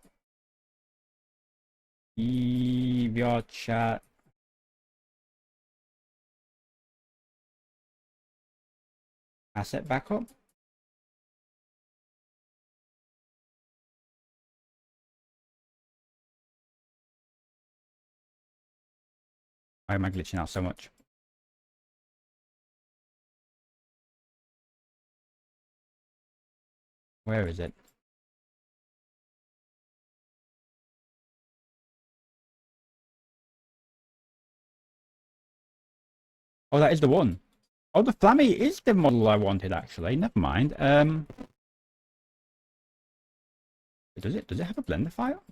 VR chat. Asset backup. Why am I glitching out so much? Where is it? Oh, that is the one. Oh, the Flammy is the model I wanted, actually. Never mind. Does it? Does it have a Blender file?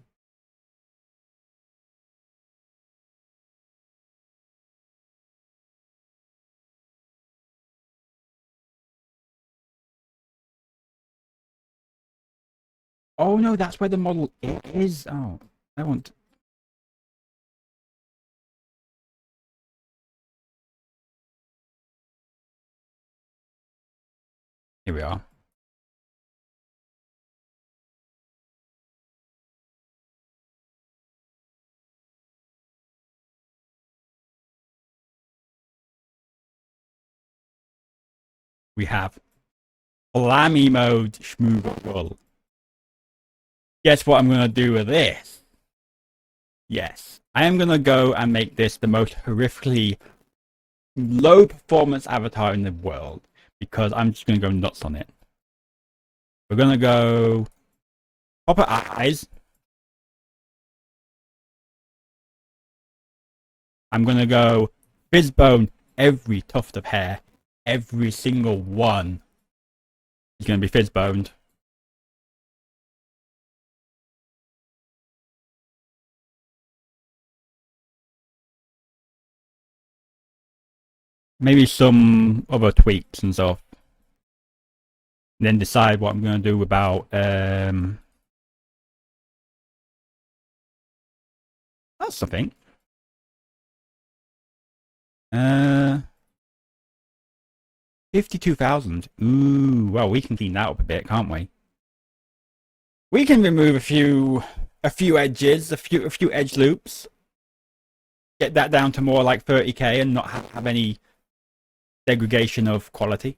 Oh no, that's where the model is. Oh, I want. Here we are. We have Flammy mode schmoogle. Guess what I'm gonna do with this? Yes, I am gonna go and make this the most horrifically low performance avatar in the world because I'm just gonna go nuts on it. We're gonna go proper eyes. I'm gonna go Fizzbone every tuft of hair, every single one is gonna be Fizzboned. Maybe some other tweaks and stuff. And then decide what I'm gonna do about that's something. 52,000. Ooh, well, we can clean that up a bit, can't we? We can remove a few edges, a few edge loops. Get that down to more like 30k and not have any degradation of quality.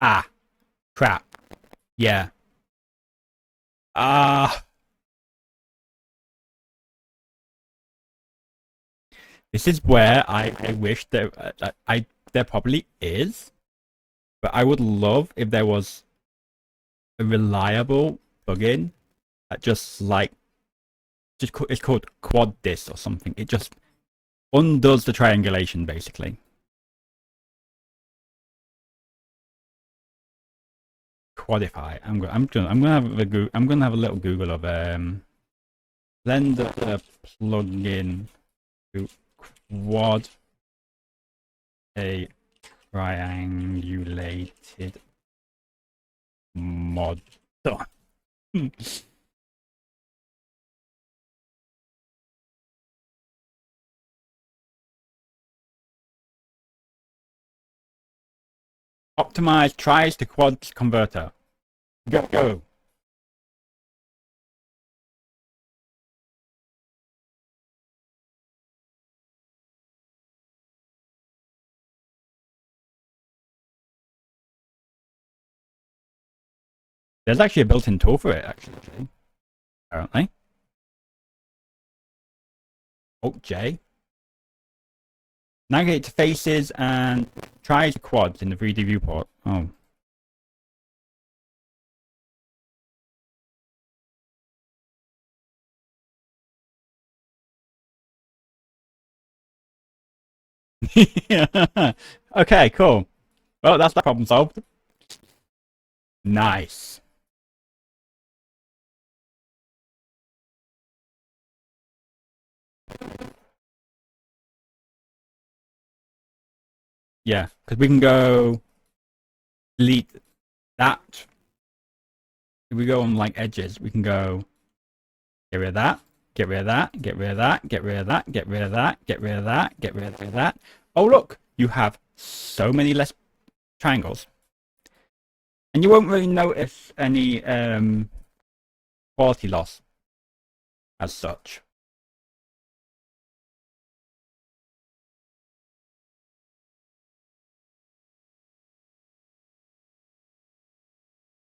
Ah, crap. Yeah. Ah. This is where I wish there there probably is, but I would love if there was a reliable plugin that just like it's called Quad Dis or something. It just undoes the triangulation basically. Quadify. I'm gonna have a little Google of Blender plugin to quad a triangulated mod. Optimize tries to quads converter. Go. There's actually a built-in tool for it, actually. Apparently. Alt J. Navigate to faces and try to quads in the 3D viewport. Oh. Okay, cool. Well, that's that problem solved. Nice. Yeah, because we can go delete that. If we go on like edges, we can go get rid of that, get rid of that, get rid of that, get rid of that, get rid of that, get rid of that, get rid of that. Oh look, you have so many less triangles. And you won't really notice any quality loss as such.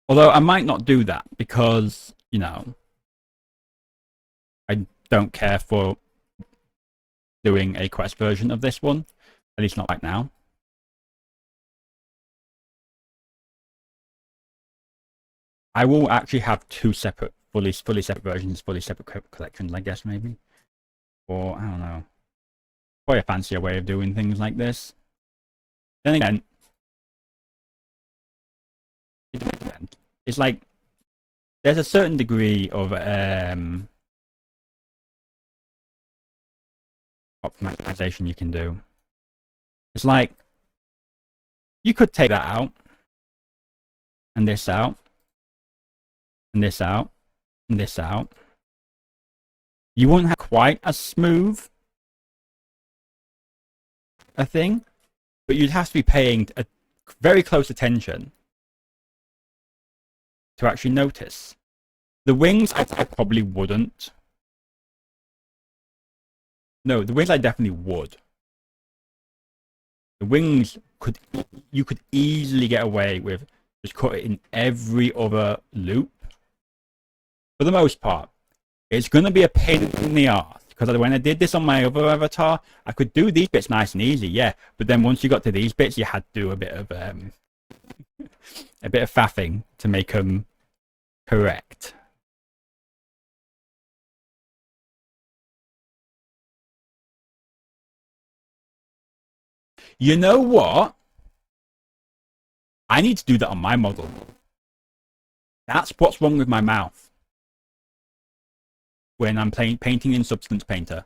Although I might not do that because, you know, I don't care for doing a quest version of this one, at least not right now. I will actually have two separate, fully separate versions, fully separate collections, I guess, maybe. Or, I don't know. Probably a fancier way of doing things like this. Then again, it's like, there's a certain degree of optimization you can do. It's like, you could take that out, and this out, and this out, and this out. You wouldn't have quite as smooth a thing, but you'd have to be paying a very close attention to actually notice. The wings, I probably wouldn't. No, the wings I definitely would. The wings you could easily get away with just cut it in every other loop. For the most part, it's going to be a pain in the ass because when I did this on my other avatar, I could do these bits nice and easy, yeah. But then once you got to these bits, you had to do a bit of faffing to make them correct. You know what? I need to do that on my model. That's what's wrong with my mouth when I'm painting in Substance Painter.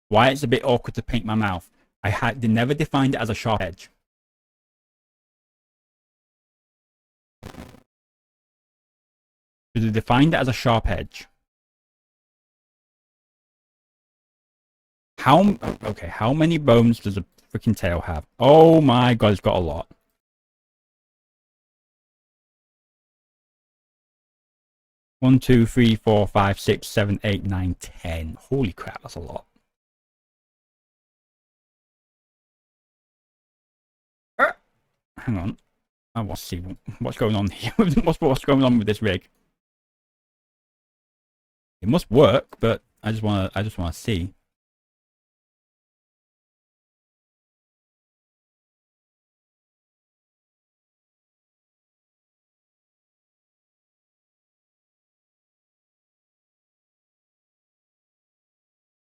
Why it's a bit awkward to paint my mouth. They never defined it as a sharp edge. They defined it as a sharp edge. How many bones does a freaking tail have? Oh my god, it's got a lot. One, two, three, four, five, six, seven, eight, nine, 10. Holy crap, that's a lot. Hang on. I want to see what's going on here. what's going on with this rig. It must work, but I just want to see.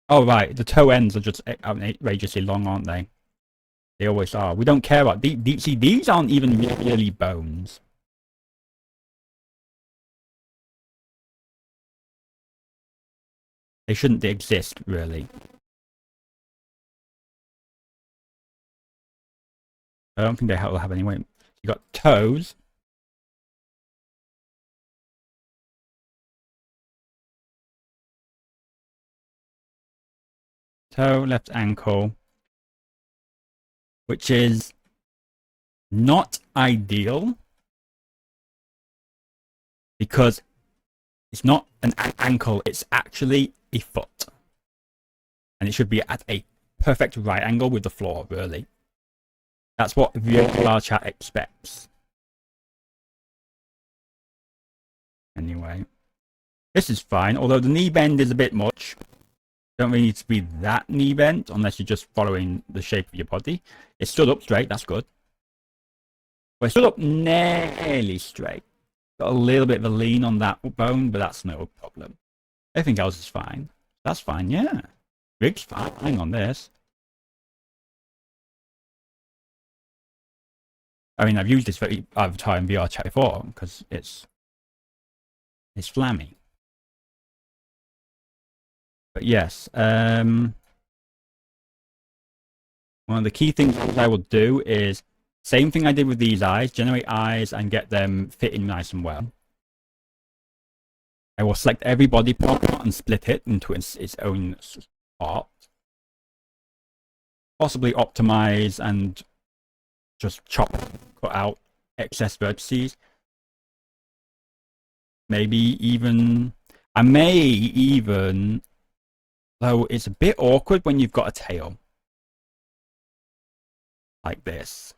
Oh right, the toe ends are just outrageously long, aren't they? They always are. We don't care about see, these aren't even really bones. They shouldn't exist, really. I don't think they will have any weight. You got toes. Toe, left ankle. Which is not ideal because it's not an ankle, it's actually a foot. And it should be at a perfect right angle with the floor, really. That's what VR chat expects. Anyway, this is fine, although the knee bend is a bit much. Don't really need to be that knee bent unless you're just following the shape of your body. It stood up straight, that's good. Well, it stood up nearly straight. Got a little bit of a lean on that bone, but that's no problem. Everything else is fine. That's fine, yeah. Rig's fine on this. I mean, I've used this avatar in VR chat before because it's flammy. But yes, one of the key things I will do is same thing I did with these eyes, generate eyes and get them fitting nice and well. I will select every body part and split it into its own part. Possibly optimize and just cut out excess vertices. Maybe even, I may even, though it's a bit awkward when you've got a tail. Like this.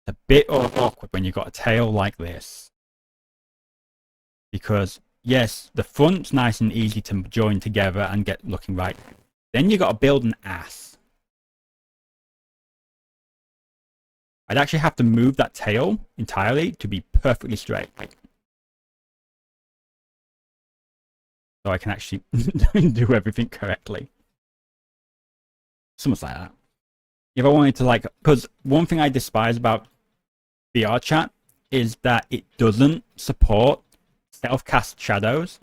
It's a bit awkward when you've got a tail like this. Because, yes, the front's nice and easy to join together and get looking right. Then you got to build an ass. I'd actually have to move that tail entirely to be perfectly straight. So I can actually do everything correctly. Something like that. If I wanted to, like, because one thing I despise about VR chat is that it doesn't support self-cast shadows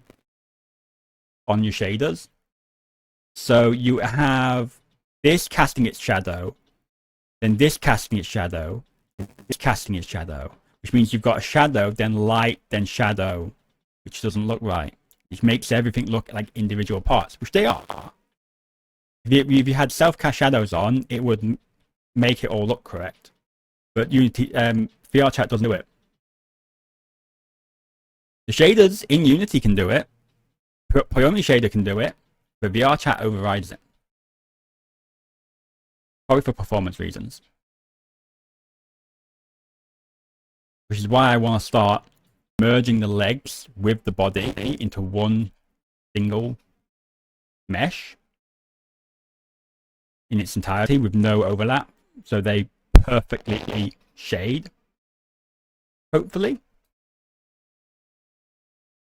on your shaders. So you have this casting its shadow, then this casting its shadow, this casting its shadow, which means you've got a shadow, then light, then shadow, which doesn't look right. Which makes everything look like individual parts, which they are. If you had self-cast shadows on, it would make it all look correct. But Unity, VR chat doesn't do it. The shaders in Unity can do it. Poyomi shader can do it, but VR chat overrides it. Probably for performance reasons. Which is why I want to start merging the legs with the body into one single mesh in its entirety with no overlap, so they perfectly shade. Hopefully.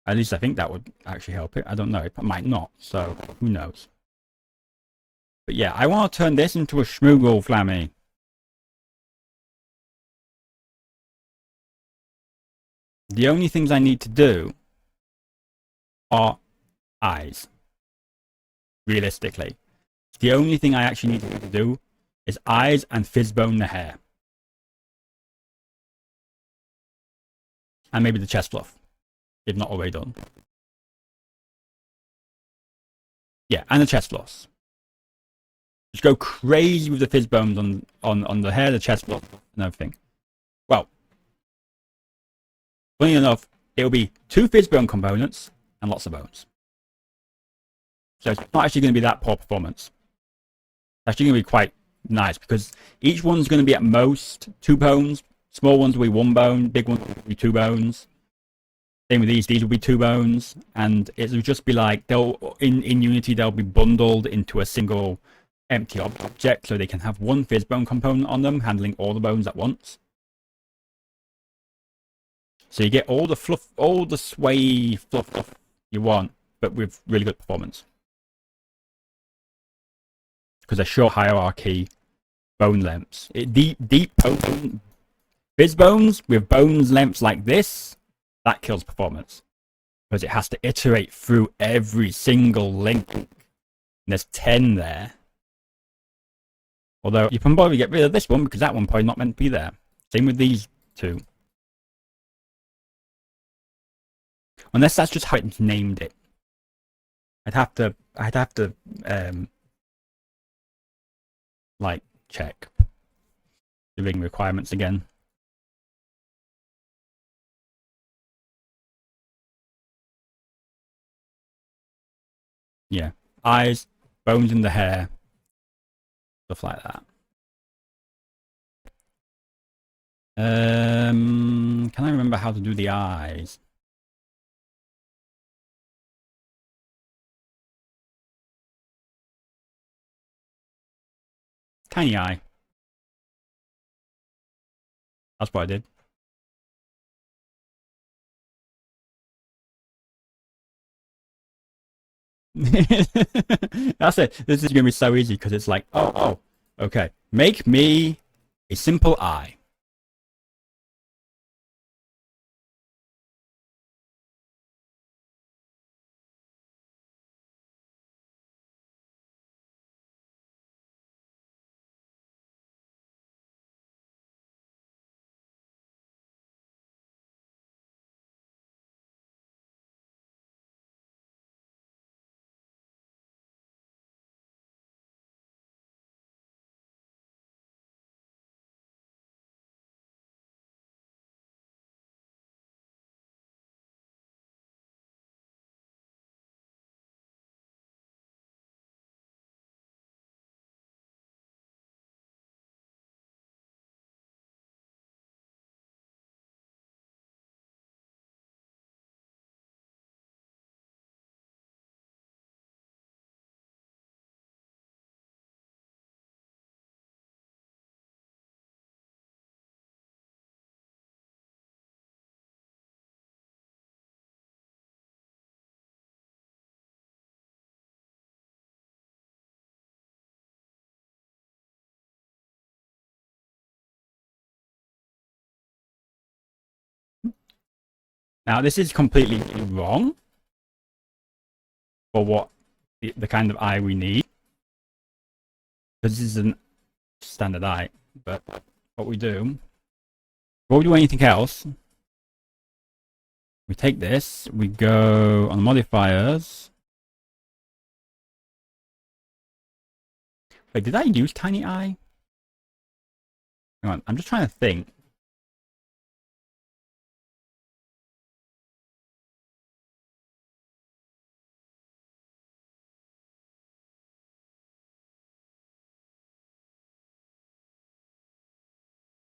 At least I think that would actually help it. I don't know. It might not, so who knows. But yeah, I want to turn this into a schmoogle flammy. The only things I need to do are eyes. Realistically. The only thing I actually need to do is eyes and fizzbone the hair. And maybe the chest fluff, if not already done. Yeah, and the chest floss. Just go crazy with the fizz bones on the hair, the chest fluff, and everything. Well, funny enough, it'll be 2 fizz bone components and lots of bones. So it's not actually going to be that poor performance. It's actually going to be quite nice because each one's going to be at most 2 bones. Small ones will be 1 bone, big ones will be 2 bones. Same with these will be 2 bones, and it will just be like they'll in Unity they'll be bundled into a single empty object, so they can have 1 fizz bone component on them, handling all the bones at once. So you get all the fluff, all the sway fluff you want, but with really good performance. Because they're short hierarchy bone lengths. Deep potent fizz bones with bones lengths like this, that kills performance. Because it has to iterate through every single link. And there's 10 there. Although you can probably get rid of this one because that one probably not meant to be there. Same with these 2. Unless that's just how it's named it. I'd have to like check. Doing requirements again. Yeah. Eyes, bones in the hair, stuff like that. Can I remember how to do the eyes? Tiny eye. That's what I did. That's it. This is gonna be so easy because it's like, okay. Make me a simple eye. Now this is completely wrong for what the kind of eye we need. Because this isn't standard eye, but what we do, before we do anything else, we take this, we go on modifiers. Wait, did I use tiny eye? Hang on, I'm just trying to think.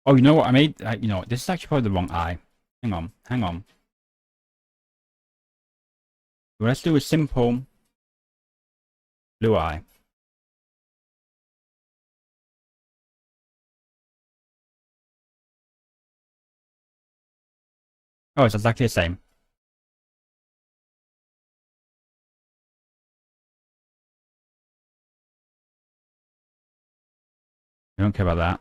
Oh, you know what I made? You know what? This is actually probably the wrong eye. Hang on, hang on. Let's do a simple blue eye. Oh, it's exactly the same. I don't care about that.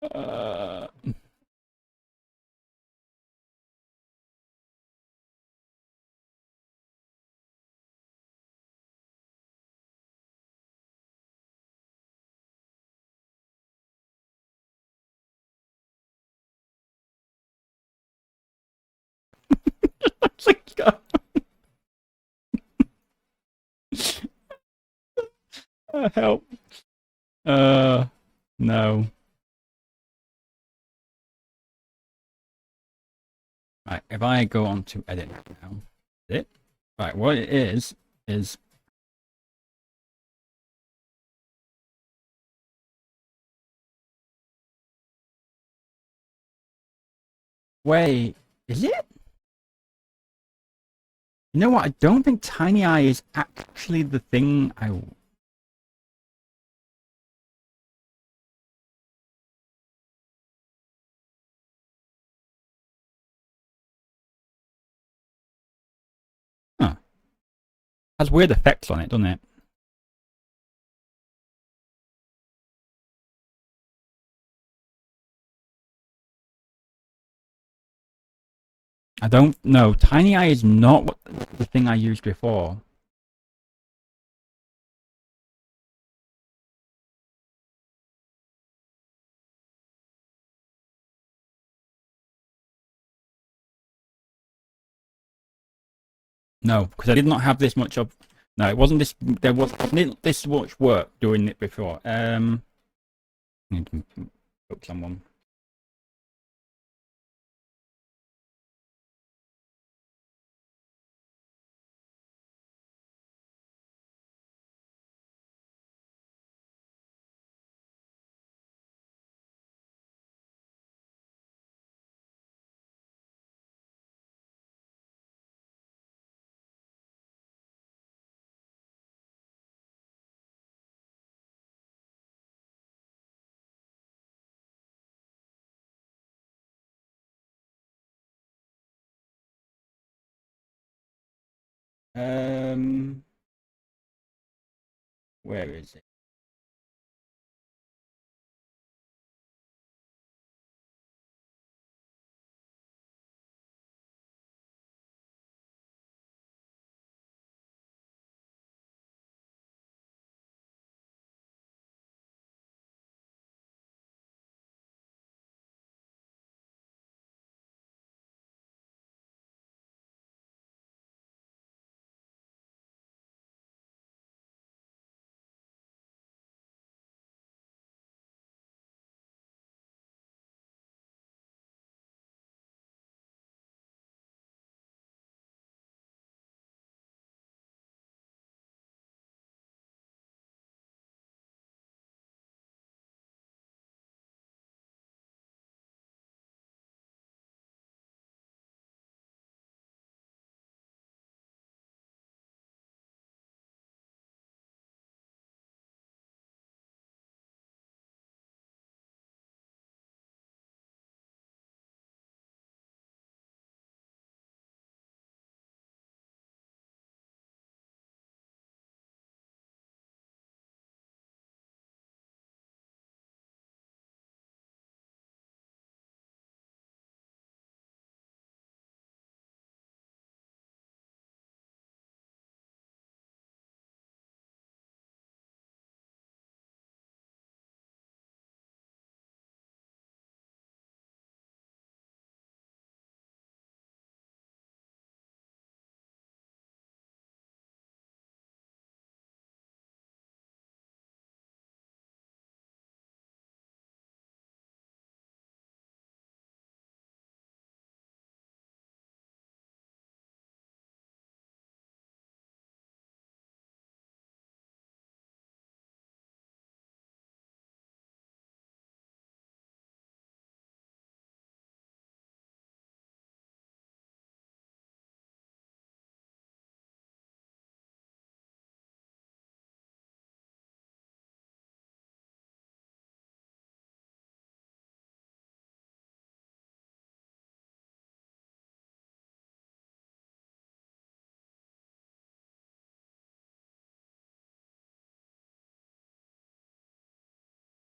Uh, help. No. Right, if I go on to edit now, right, what it is wait, is it? You know what? I don't think Tiny Eye is actually the thing I. Huh. Has weird effects on it, doesn't it? I don't know. Tiny Eye is not what the thing I used before. No, because I did not have this much of. No, it wasn't this. There wasn't this much work doing it before. Need to book someone. Um, where is it?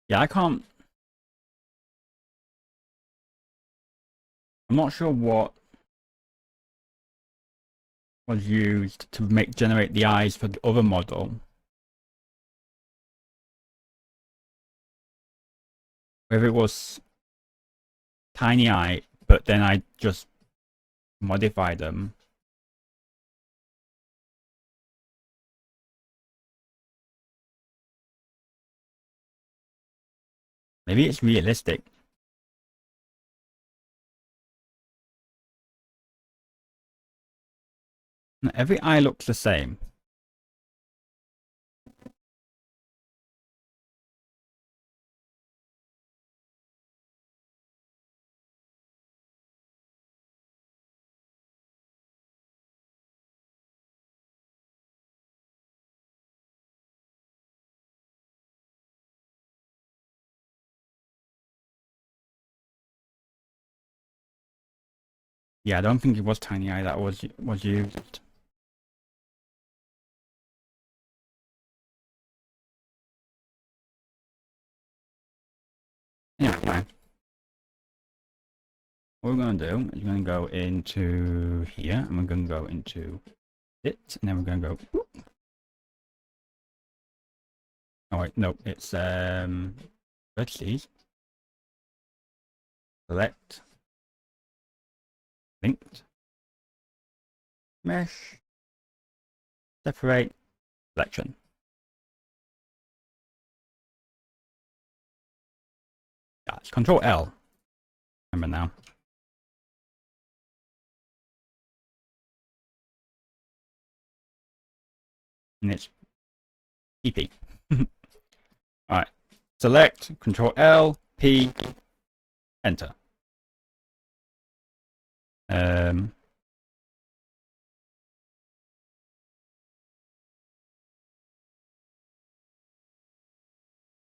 Yeah, I can't. I'm not sure what was used to generate the eyes for the other model. Whether it was tiny eye, but then I just modify them. Maybe it's realistic. Every eye looks the same. Yeah, I don't think it was tiny eye that was used. Yeah, fine. What we're gonna do is we're gonna go into here, and we're gonna go into it, and then we're gonna go. Whoop. Oh wait, no, it's vertices. Select, linked, mesh. separate selection. Yeah, it's Control L. Remember now. And it's PP. Alright. Select, Control L, P, enter.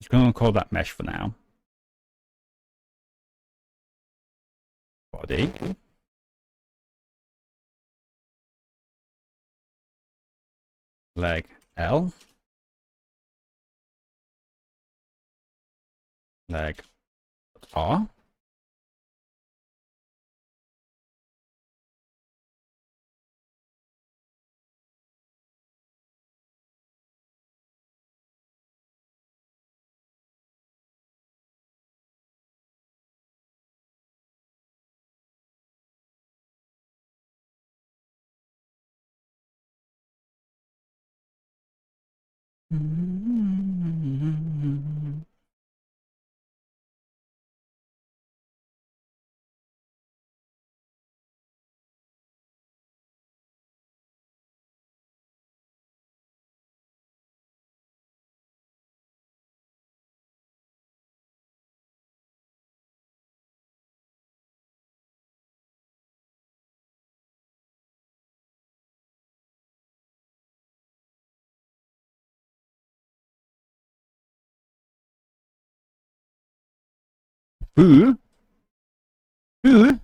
Just going to call that mesh for now. Body. Leg L. Leg R. Ooh. Ooh.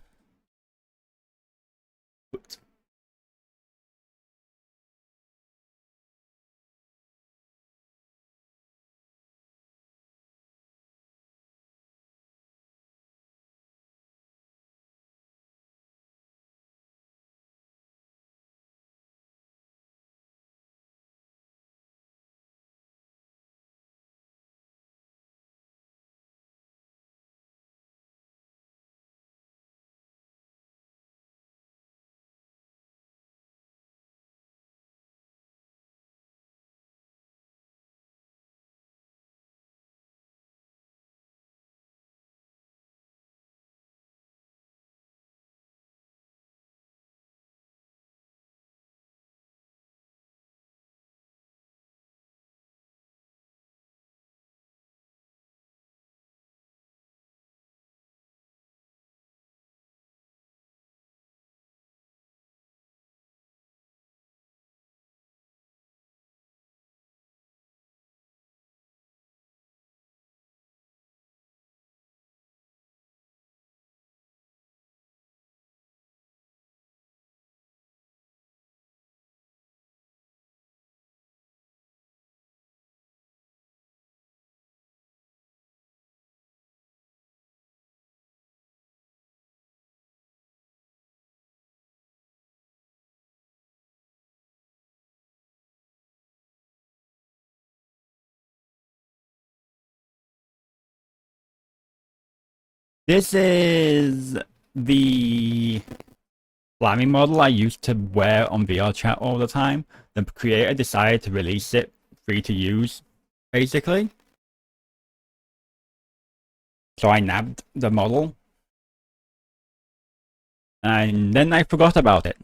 This is the Flaming model I used to wear on VR chat all the time. The creator decided to release it free to use, basically. So I nabbed the model. And then I forgot about it.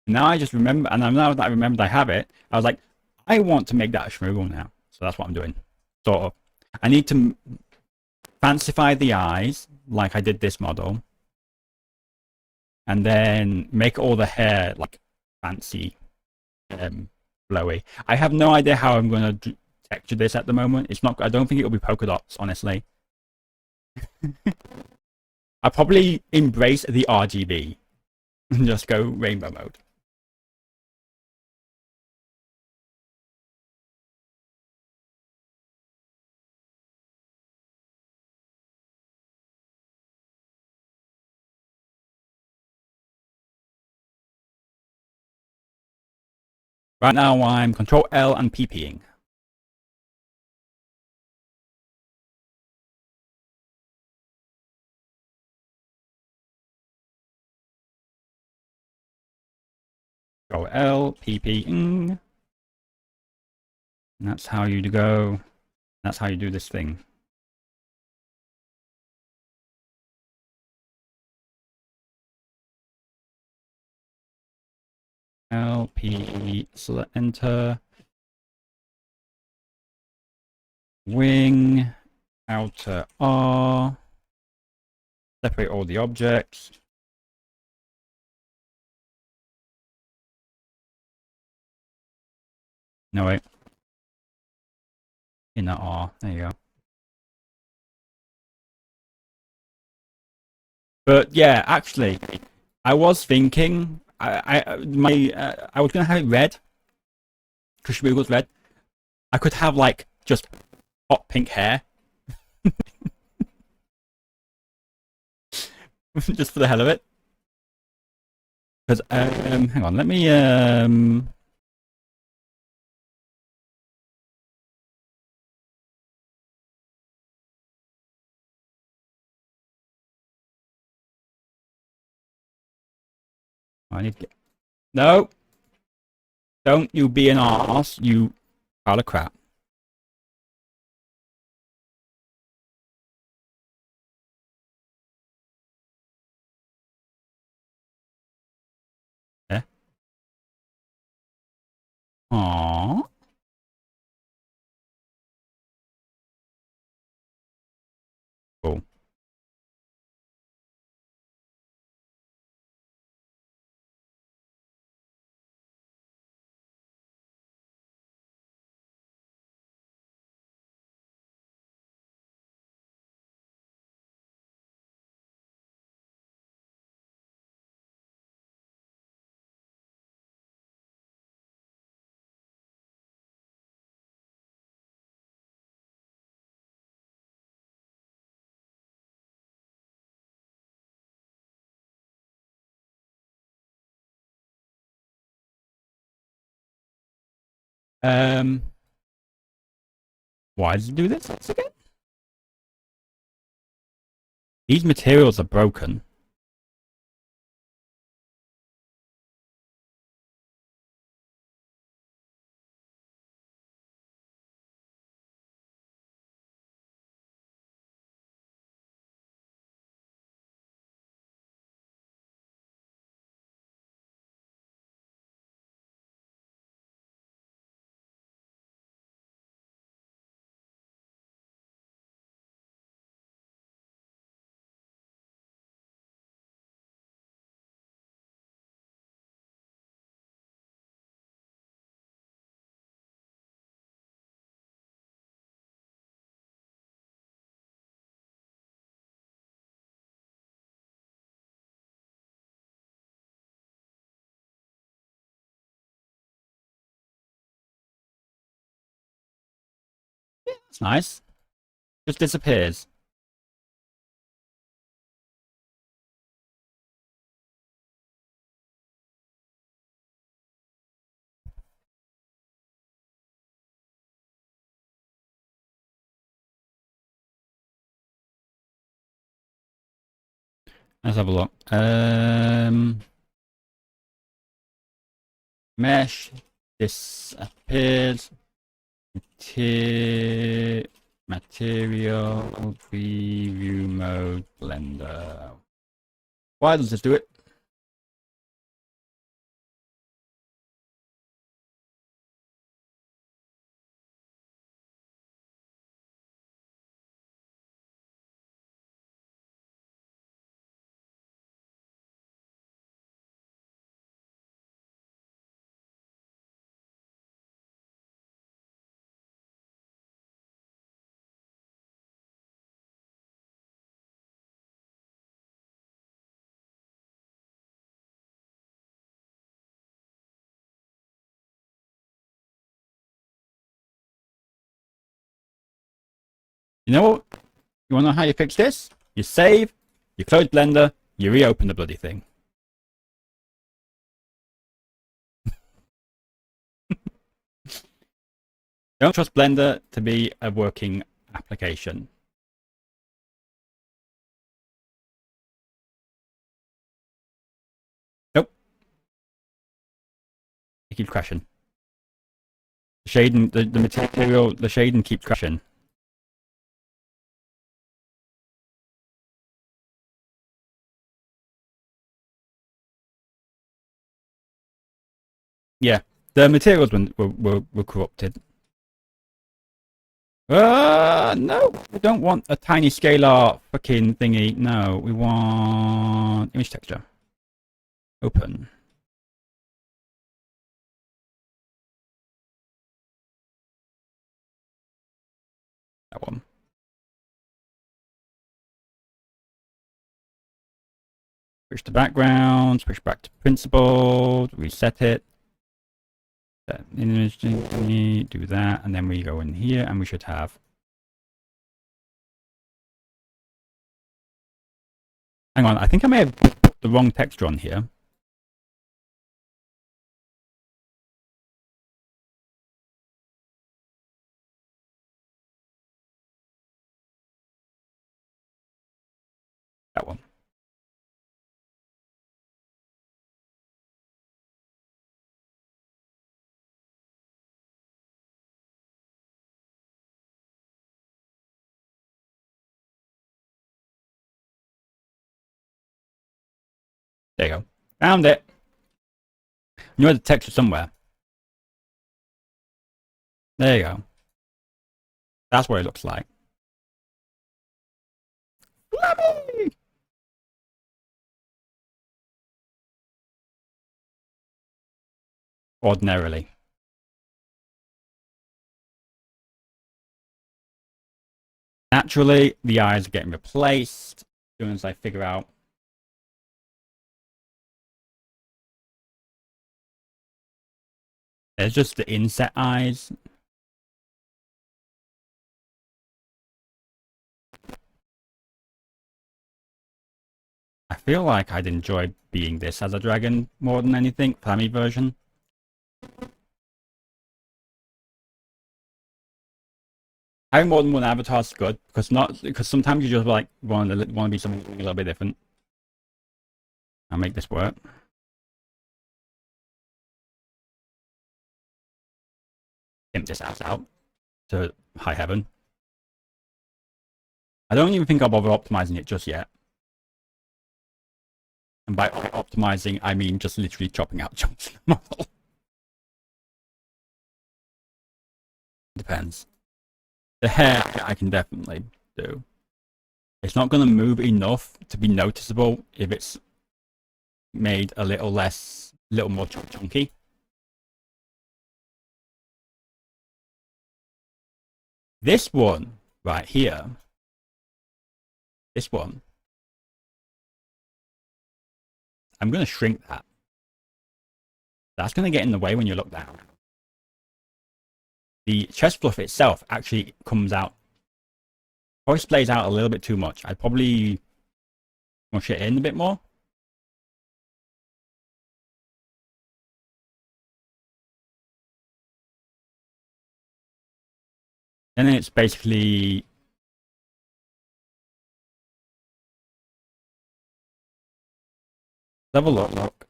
Now I just remember, and now that I remembered I have it, I was like, I want to make that a shmoogle now. So that's what I'm doing. Sort of. I need to fancify the eyes, like I did this model. And then make all the hair, like, fancy, flowy. I have no idea how I'm going to texture this at the moment. It's not, I don't think it'll be polka dots, honestly. I'll probably embrace the RGB and just go rainbow mode. Right now I'm Control L and PPing. Control Control L, PP, and that's how you go. That's how you do this thing. L, P, select enter. Wing, outer R. Separate all the objects. No, wait. Inner R. There you go. But yeah, actually, I was thinking I was gonna have it red because Shmuel was red. I could have like just hot pink hair, just for the hell of it. Because hang on, let me I need to get... No, don't you be an arse, you pile of crap. Yeah. Aww. Cool. Um, why does it do this again? These materials are broken. It's nice. Just disappears. Let's have a look. Mesh disappears. Material preview mode blender. Why does this do it? You know what? You wanna know how you fix this? You save, you close Blender, you reopen the bloody thing. Don't trust Blender to be a working application. Nope. keeps crashing. The shading, the material, the shading keeps crashing. Yeah, the materials were corrupted. No, we don't want a tiny scalar fucking thingy. No, we want image texture. Open. That one. Switch to background, switch back to principled, reset it. Image thingy, do that, and then we go in here and we should have. Hang on, I think I may have put the wrong texture on here. That one. There you go. Found it. You had the texture somewhere. There you go. That's what it looks like. Flabby! Ordinarily. Naturally, the eyes are getting replaced as soon as I figure out. There's just the inset eyes. I feel like I'd enjoy being this as a dragon more than anything, family version. Having more than one avatar is good because sometimes you just like want to be something a little bit different. I'll make this work. Imp this ass out to high heaven. I don't even think I'll bother optimizing it just yet. And by optimizing, I mean just literally chopping out chunks of the model. Depends. The hair I can definitely do. It's not going to move enough to be noticeable if it's made a little more chunky. This one right here, this one, I'm going to shrink that. That's going to get in the way when you look down. The chest fluff itself actually comes out, probably splays out a little bit too much. I'd probably mush it in a bit more. And then it's basically level look.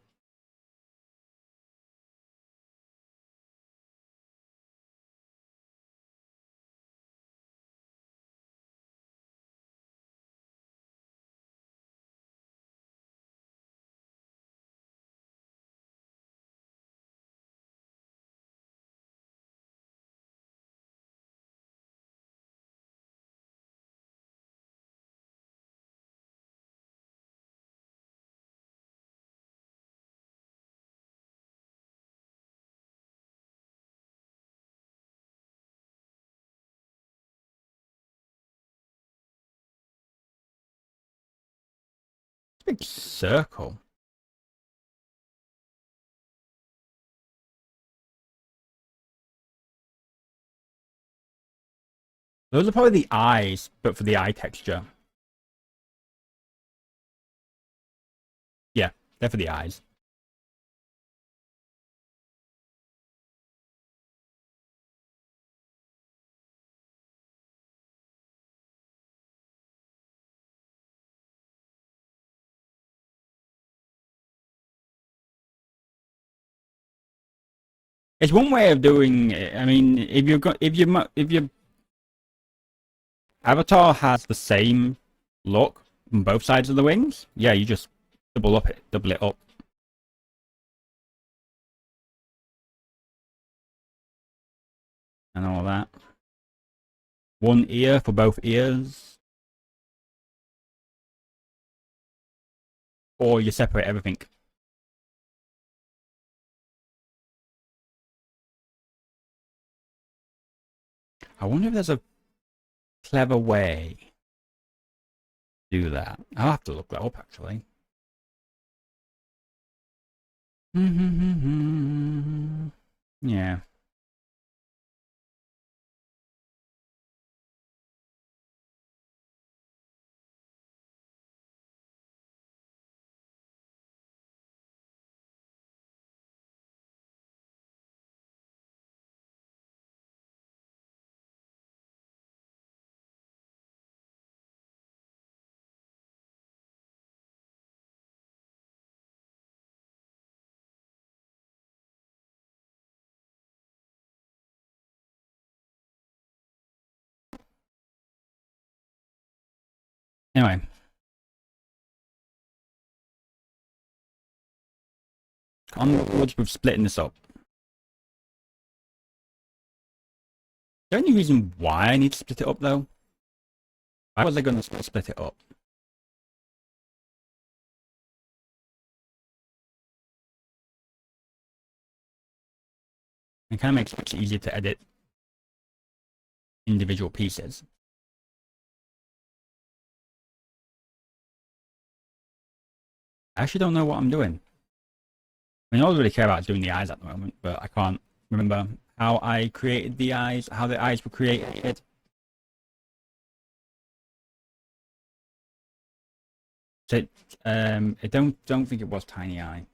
Big circle. Those are probably the eyes, but for the eye texture. Yeah, they're for the eyes. It's one way of doing it. I mean, if your avatar has the same look on both sides of the wings, yeah, you just double it up. And all that. One ear for both ears. Or you separate everything. I wonder if there's a clever way to do that. I'll have to look that up actually. Yeah. Anyway. Onwards with splitting this up. The only reason why I need to split it up though? Why was I going to split it up? It kind of makes it easier to edit individual pieces. I actually don't know what I'm doing. I mean, all I really care about is doing the eyes at the moment, but I can't remember how I created the eyes, how the eyes were created. So, I don't think it was Tiny Eye.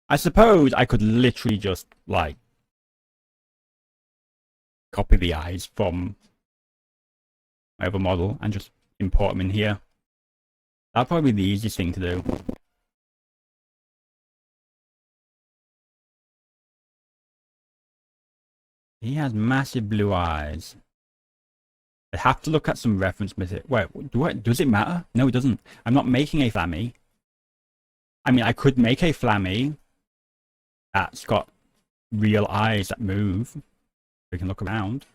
I suppose I could literally just like copy the eyes from my other model and just import them in here. That'd probably be the easiest thing to do. He has massive blue eyes. I have to look at some reference material. Wait, does it matter? No, it doesn't. I'm not making a Flammy. I mean, I could make a Flammy that's got real eyes that move. We can look around.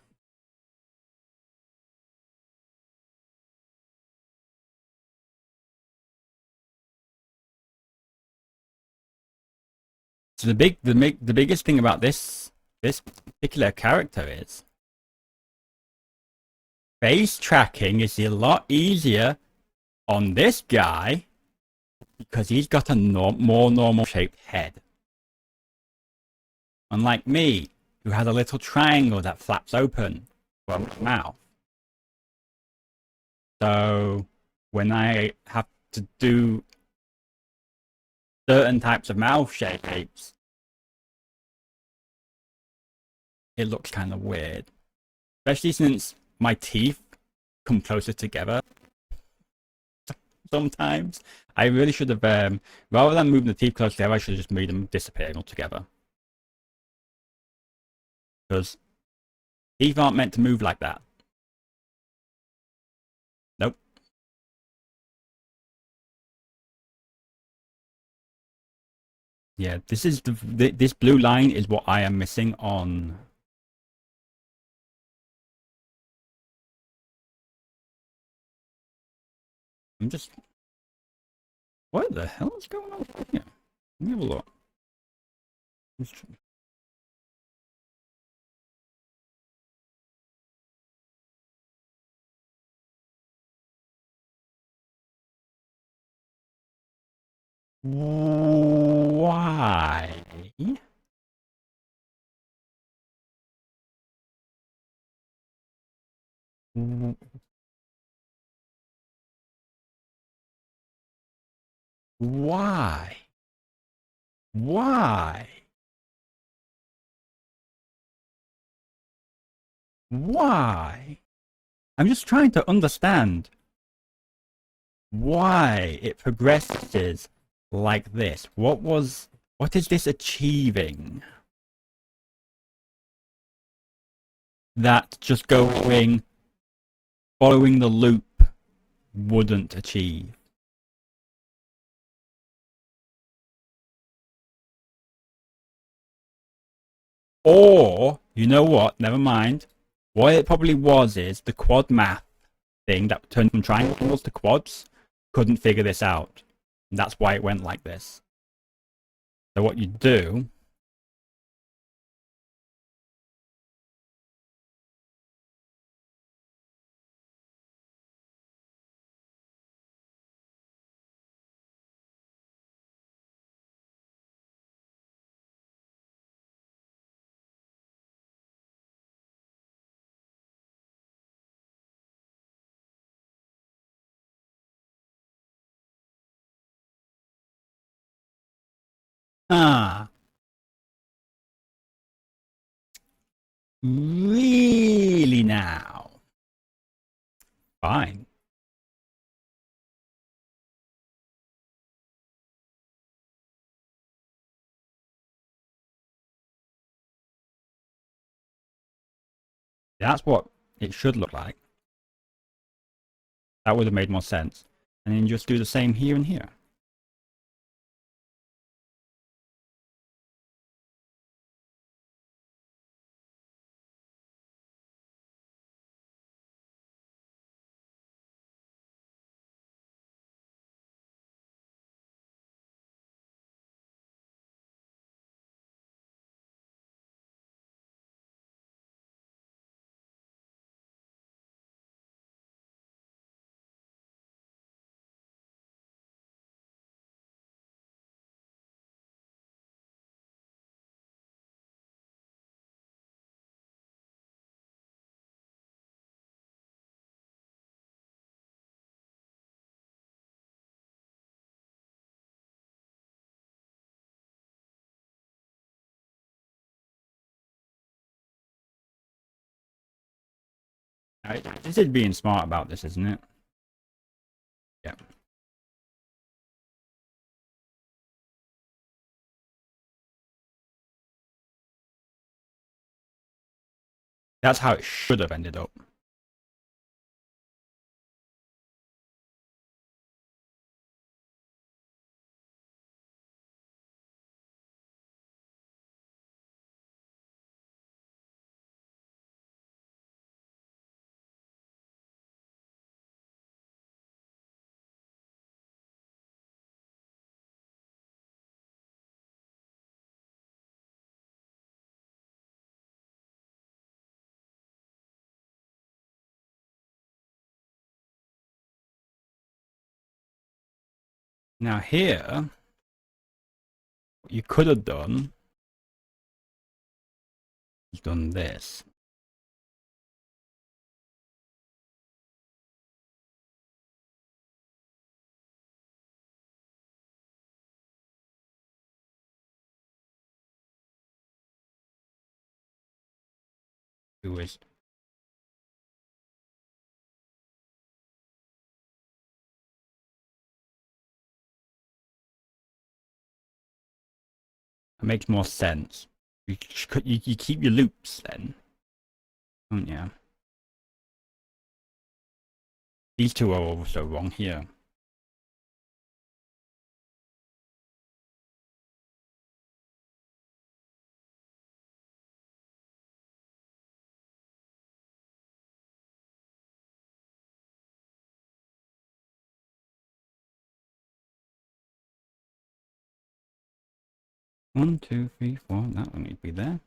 So the biggest thing about this particular character is face tracking is a lot easier on this guy because he's got a more normal shaped head. Unlike me, who has a little triangle that flaps open from his mouth. So when I have to do certain types of mouth shapes, it looks kind of weird. Especially since my teeth come closer together sometimes. I really should have, rather than moving the teeth closer together, I should have just made them disappear altogether. Because teeth aren't meant to move like that. Nope. Yeah, this is this blue line is what I am missing on. I'm just. What the hell is going on here? Let me have a look. Why? Why? Why? Why? I'm just trying to understand why it progresses like this. What is this achieving that just following the loop wouldn't achieve? Or, you know what, never mind. What it probably was is the quad math thing that turned from triangles to quads couldn't figure this out. And that's why it went like this. So what you do... Ah, really now? Fine. That's what it should look like. That would have made more sense. And then just do the same here and here. This is being smart about this, isn't it? Yeah. That's how it should have ended up. Now here, what you could have done is done this. Do is it makes more sense. You keep your loops then, don't you? These two are also wrong here. One, two, three, four. That one need to be there.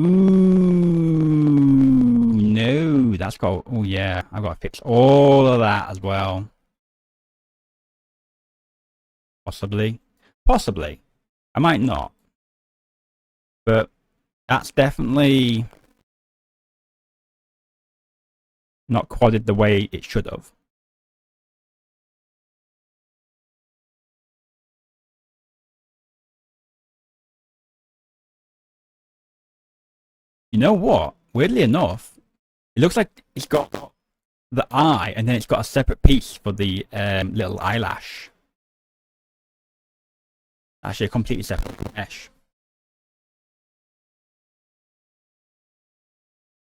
Ooh, no, that's got. Oh yeah, I've got to fix all of that as well. Possibly, possibly. I might not, but that's definitely not quadded the way it should have. You know what? Weirdly enough, it looks like it's got the eye, and then it's got a separate piece for the little eyelash. Actually, a completely separate mesh.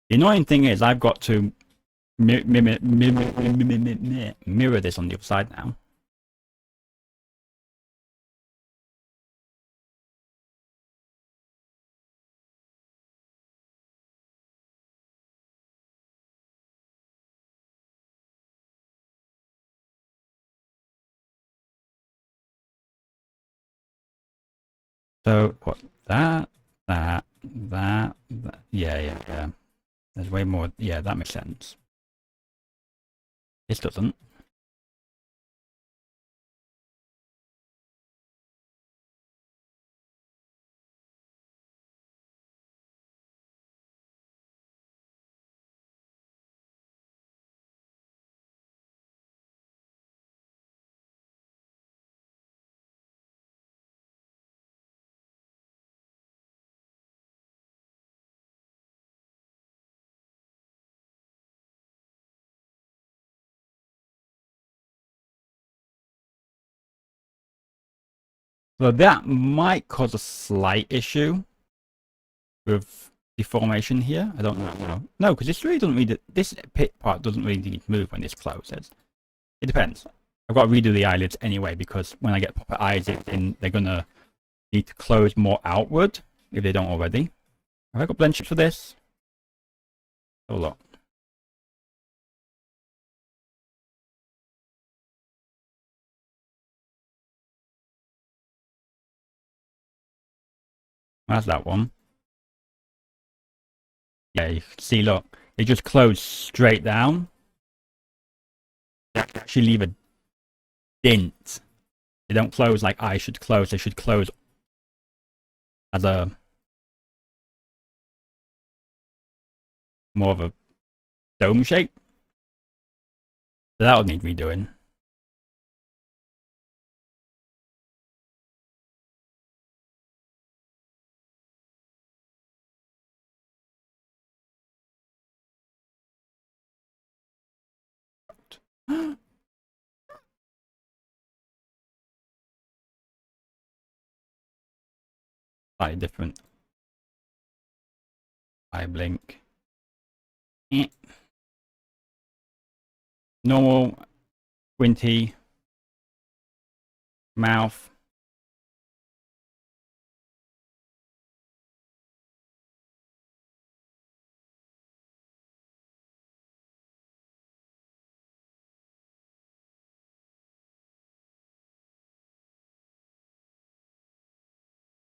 The annoying thing is, I've got to mirror this on the other side now. So what? That. Yeah. There's way more. Yeah, that makes sense. This doesn't. So that might cause a slight issue with deformation here. I don't know. No, because this really doesn't really. This pit part doesn't really need to move when this closes. It depends. I've got to redo the eyelids anyway because when I get proper eyes in, they're gonna need to close more outward if they don't already. Have I got blend chips for this? Oh look. That's that one. Yeah, you can see, look, they just close straight down. They actually leave a dent. They don't close like I should close. They should close as a more of a dome shape. So that'll need redoing. Slightly different. Eye blink. Normal, squinty, mouth.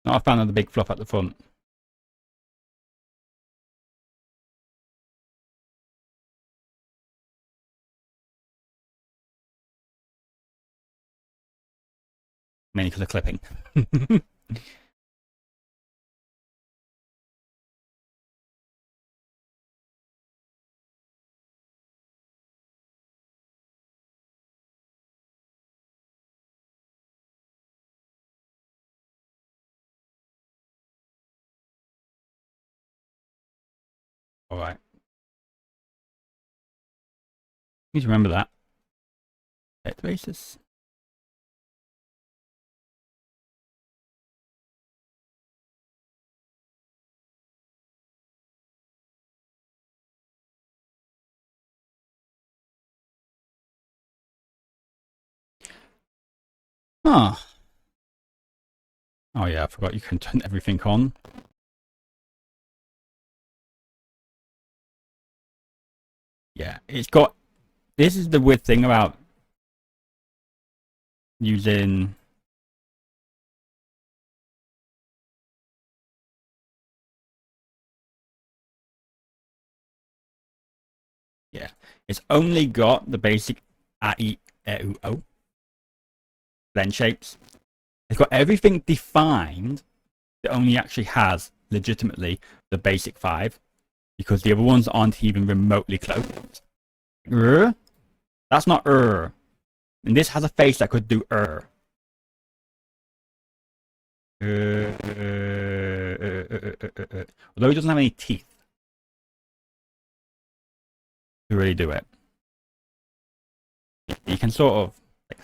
Not a fan of the big fluff at the front. Mainly because of clipping. Alright. Need to remember that. Set basis. Huh. Oh yeah, I forgot you can turn everything on. Yeah, it's got. This is the weird thing about using. It's only got the basic A, E, U, O blend shapes. It's got everything defined. It only actually has legitimately the basic 5 because the other ones aren't even remotely close. That's not And this has a face that could do Although he doesn't have any teeth to really do it. He can sort of like,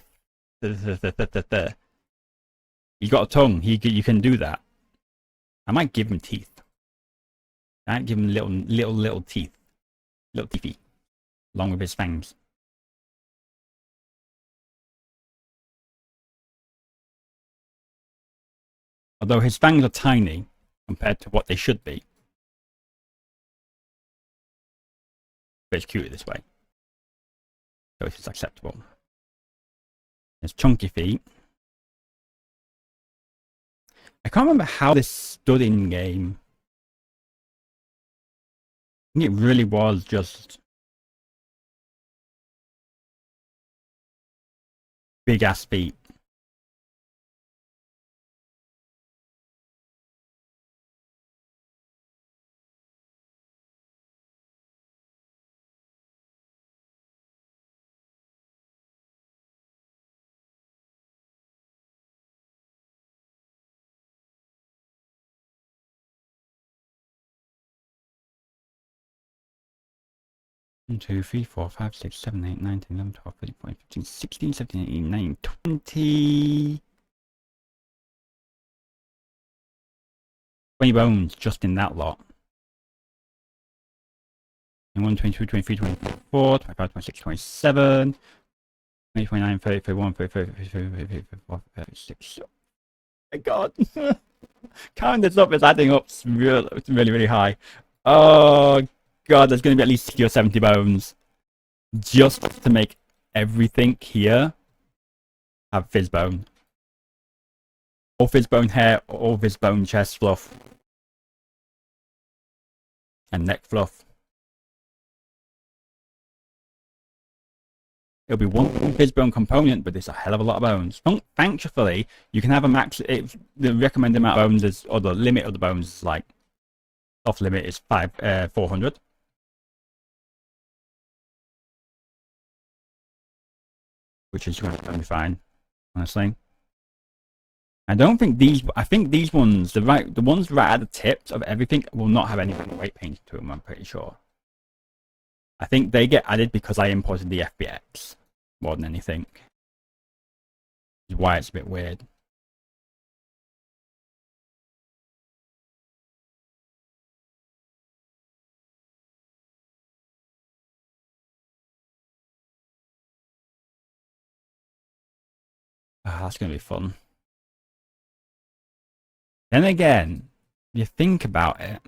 he's got a tongue. You can do that. I might give him teeth. I might give him little teeth, little teethy, along with his fangs. Although his fangs are tiny compared to what they should be. But it's cuter this way. So it's acceptable. His chunky feet. I can't remember how this stood in game. I think it really was just big ass feet. One, 2, 3, 4, 5, 6, 7, 8, 9, 10, 11, 12, 13, 14, 15, 16, 17, 18, 19, 20. 20 bones just in that lot. 21, 22, 23, 24, 25, 26, 27, 20, 29, 30, 31, 30, 30, 30, 30, 34, 36. Oh my god. Counting this up is adding up really high. Oh god, there's going to be at least 60 or 70 bones. Just to make everything here have fizzbone. Or fizzbone hair, or fizzbone chest fluff. And neck fluff. It'll be one fizzbone component, but it's a hell of a lot of bones. Thankfully, you can have a max. The recommended amount of bones is, or the limit of the bones is like, off limit is 400. Which is going to be fine, honestly. I don't think these. I think these ones, the ones right at the tips of everything, will not have any weight painted to them. I'm pretty sure. I think they get added because I imported the FBX more than anything. Which is why it's a bit weird. That's going to be fun. Then again, you think about it.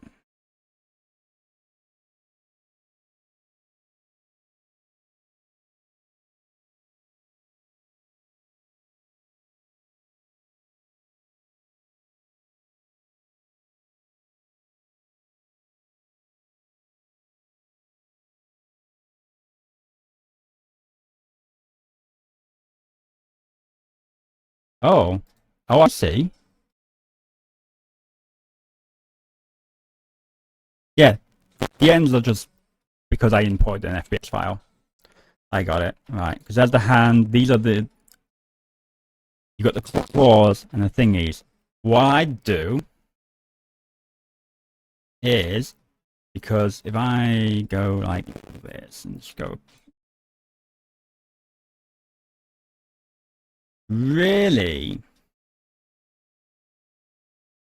Oh, I see. Yeah, the ends are just because I imported an FBX file. I got it right because there's the hand. These are the. You got the claws and the thingies. What I do is because if I go like this and just go really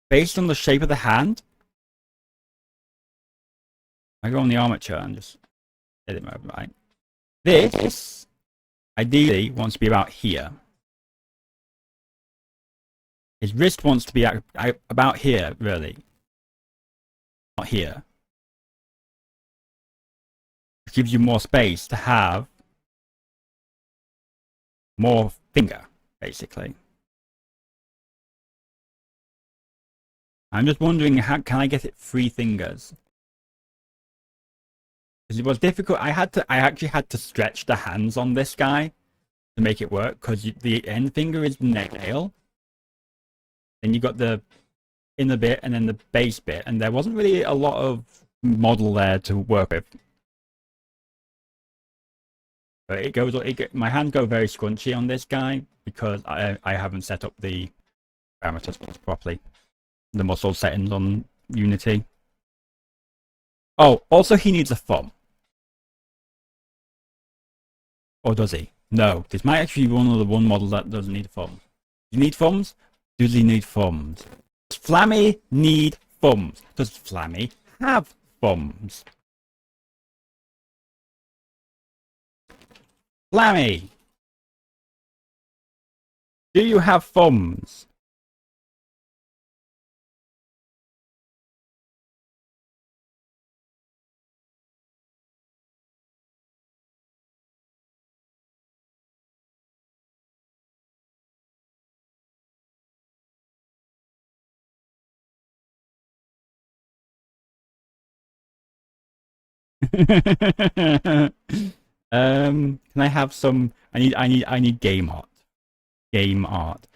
based on the shape of the hand, I go on the armature and just edit mode, right? This ideally wants to be about here. His wrist wants to be about here, really. Not here. It gives you more space to have more finger, basically. I'm just wondering, how can I get it 3 fingers? because it was difficult. I actually had to stretch the hands on this guy to make it work, because the end finger is the nail, then you got the inner bit and then the base bit, and there wasn't really a lot of model there to work with. But my hands go very scrunchy on this guy because I haven't set up the parameters properly, the muscle settings on Unity. Oh, also he needs a thumb. Or does he? No, this might actually be one model that doesn't need a thumb. Do you need thumbs? Does he need thumbs? Does Flammy need thumbs? Does Flammy have thumbs? Flammy! Do you have thumbs? Can I have some? I need game art. Game art.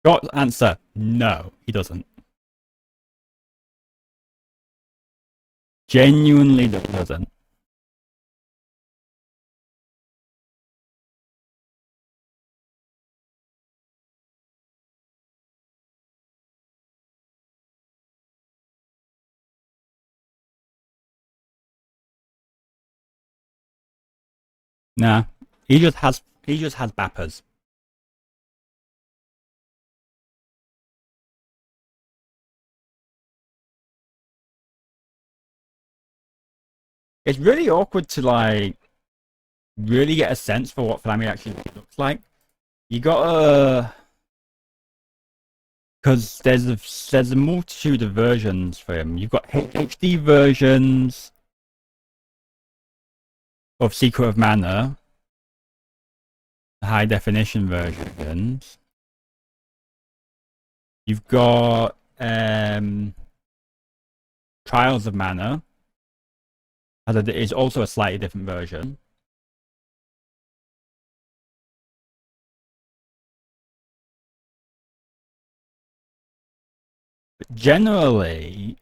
Short answer: no, he doesn't. Genuinely doesn't. Nah, he just has bappers. It's really awkward to like really get a sense for what Flammy actually looks like. You gotta, because there's a multitude of versions for him. You've got HD versions of Secret of Mana, high definition versions. You've got Trials of Mana. It's also a slightly different version. But generally,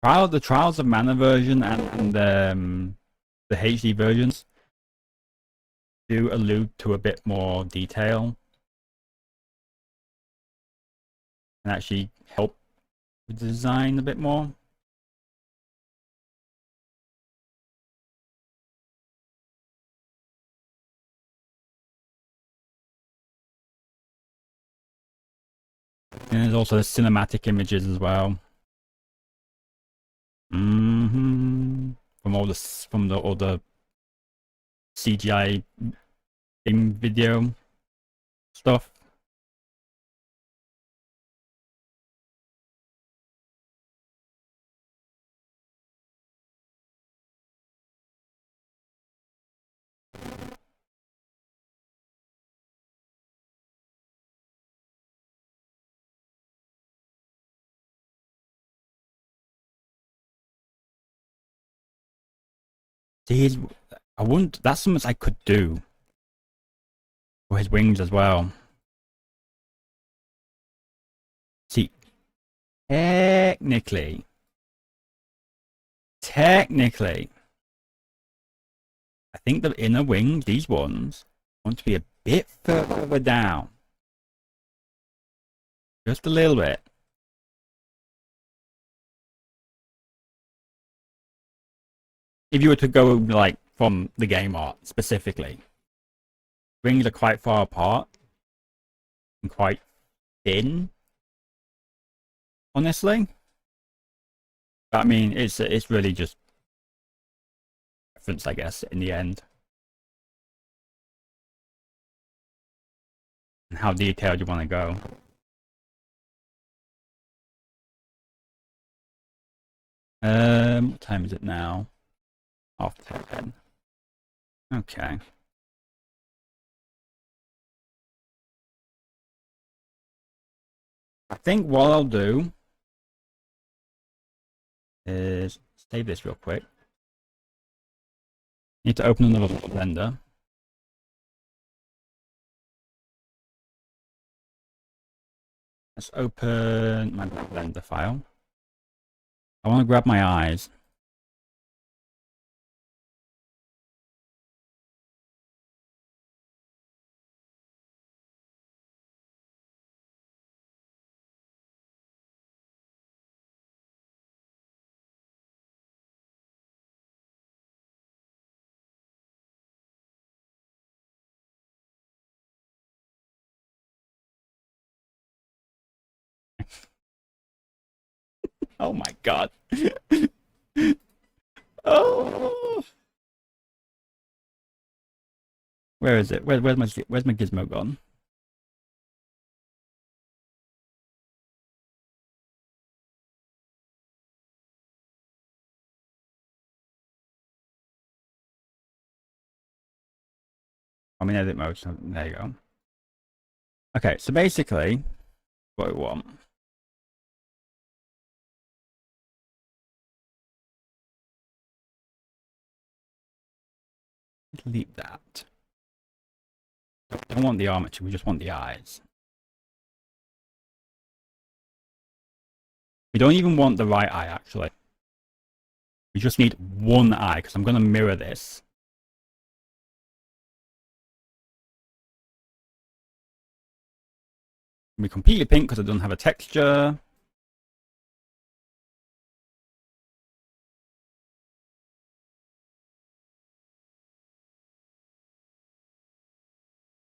the Trials of Mana version and the HD versions do allude to a bit more detail and actually help with the design a bit more. And there's also the cinematic images as well. From all the other CGI game video stuff. See, I wouldn't. That's something I could do for his wings as well. See, technically, I think the inner wings, these ones, want to be a bit further down. Just a little bit. If you were to go like from the game art specifically, wings are quite far apart and quite thin. Honestly, but I mean, it's really just preference, I guess, in the end, and how detailed you want to go. What time is it now? After 10. Okay. I think what I'll do is save this real quick. Need to open another Blender. Let's open my Blender file. I want to grab my eyes. Oh my god. Oh. Where is it? Where's my gizmo gone? I'm in edit mode, so there you go. Okay, so basically, what we want. Delete that. We don't want the armature, we just want the eyes. We don't even want the right eye, actually. We just need one eye, because I'm going to mirror this. It'll be completely pink because it doesn't have a texture.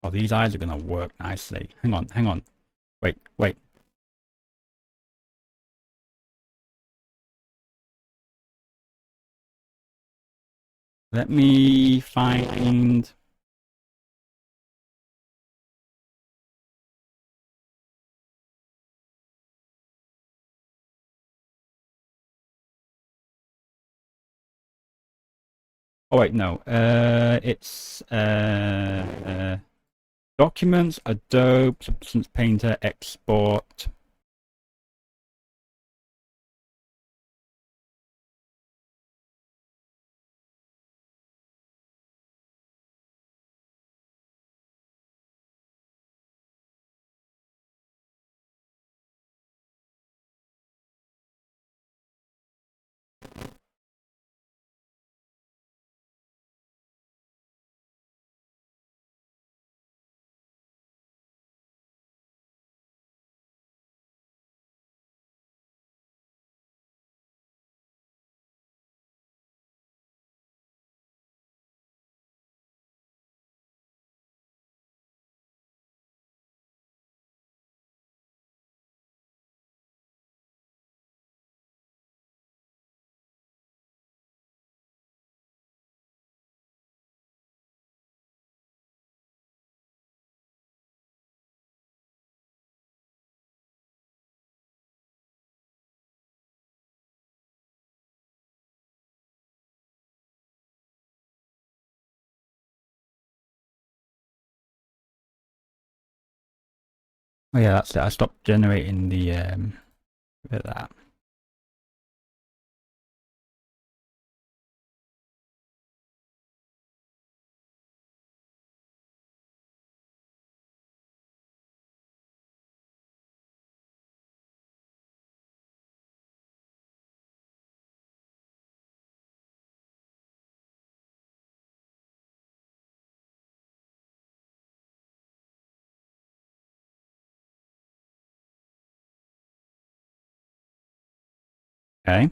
Oh, these eyes are going to work nicely. Hang on. Wait. Let me find... Oh, wait, no. It's Documents, Adobe, Substance Painter, Export. Oh yeah, that's it. I stopped generating the bit of that. Okay.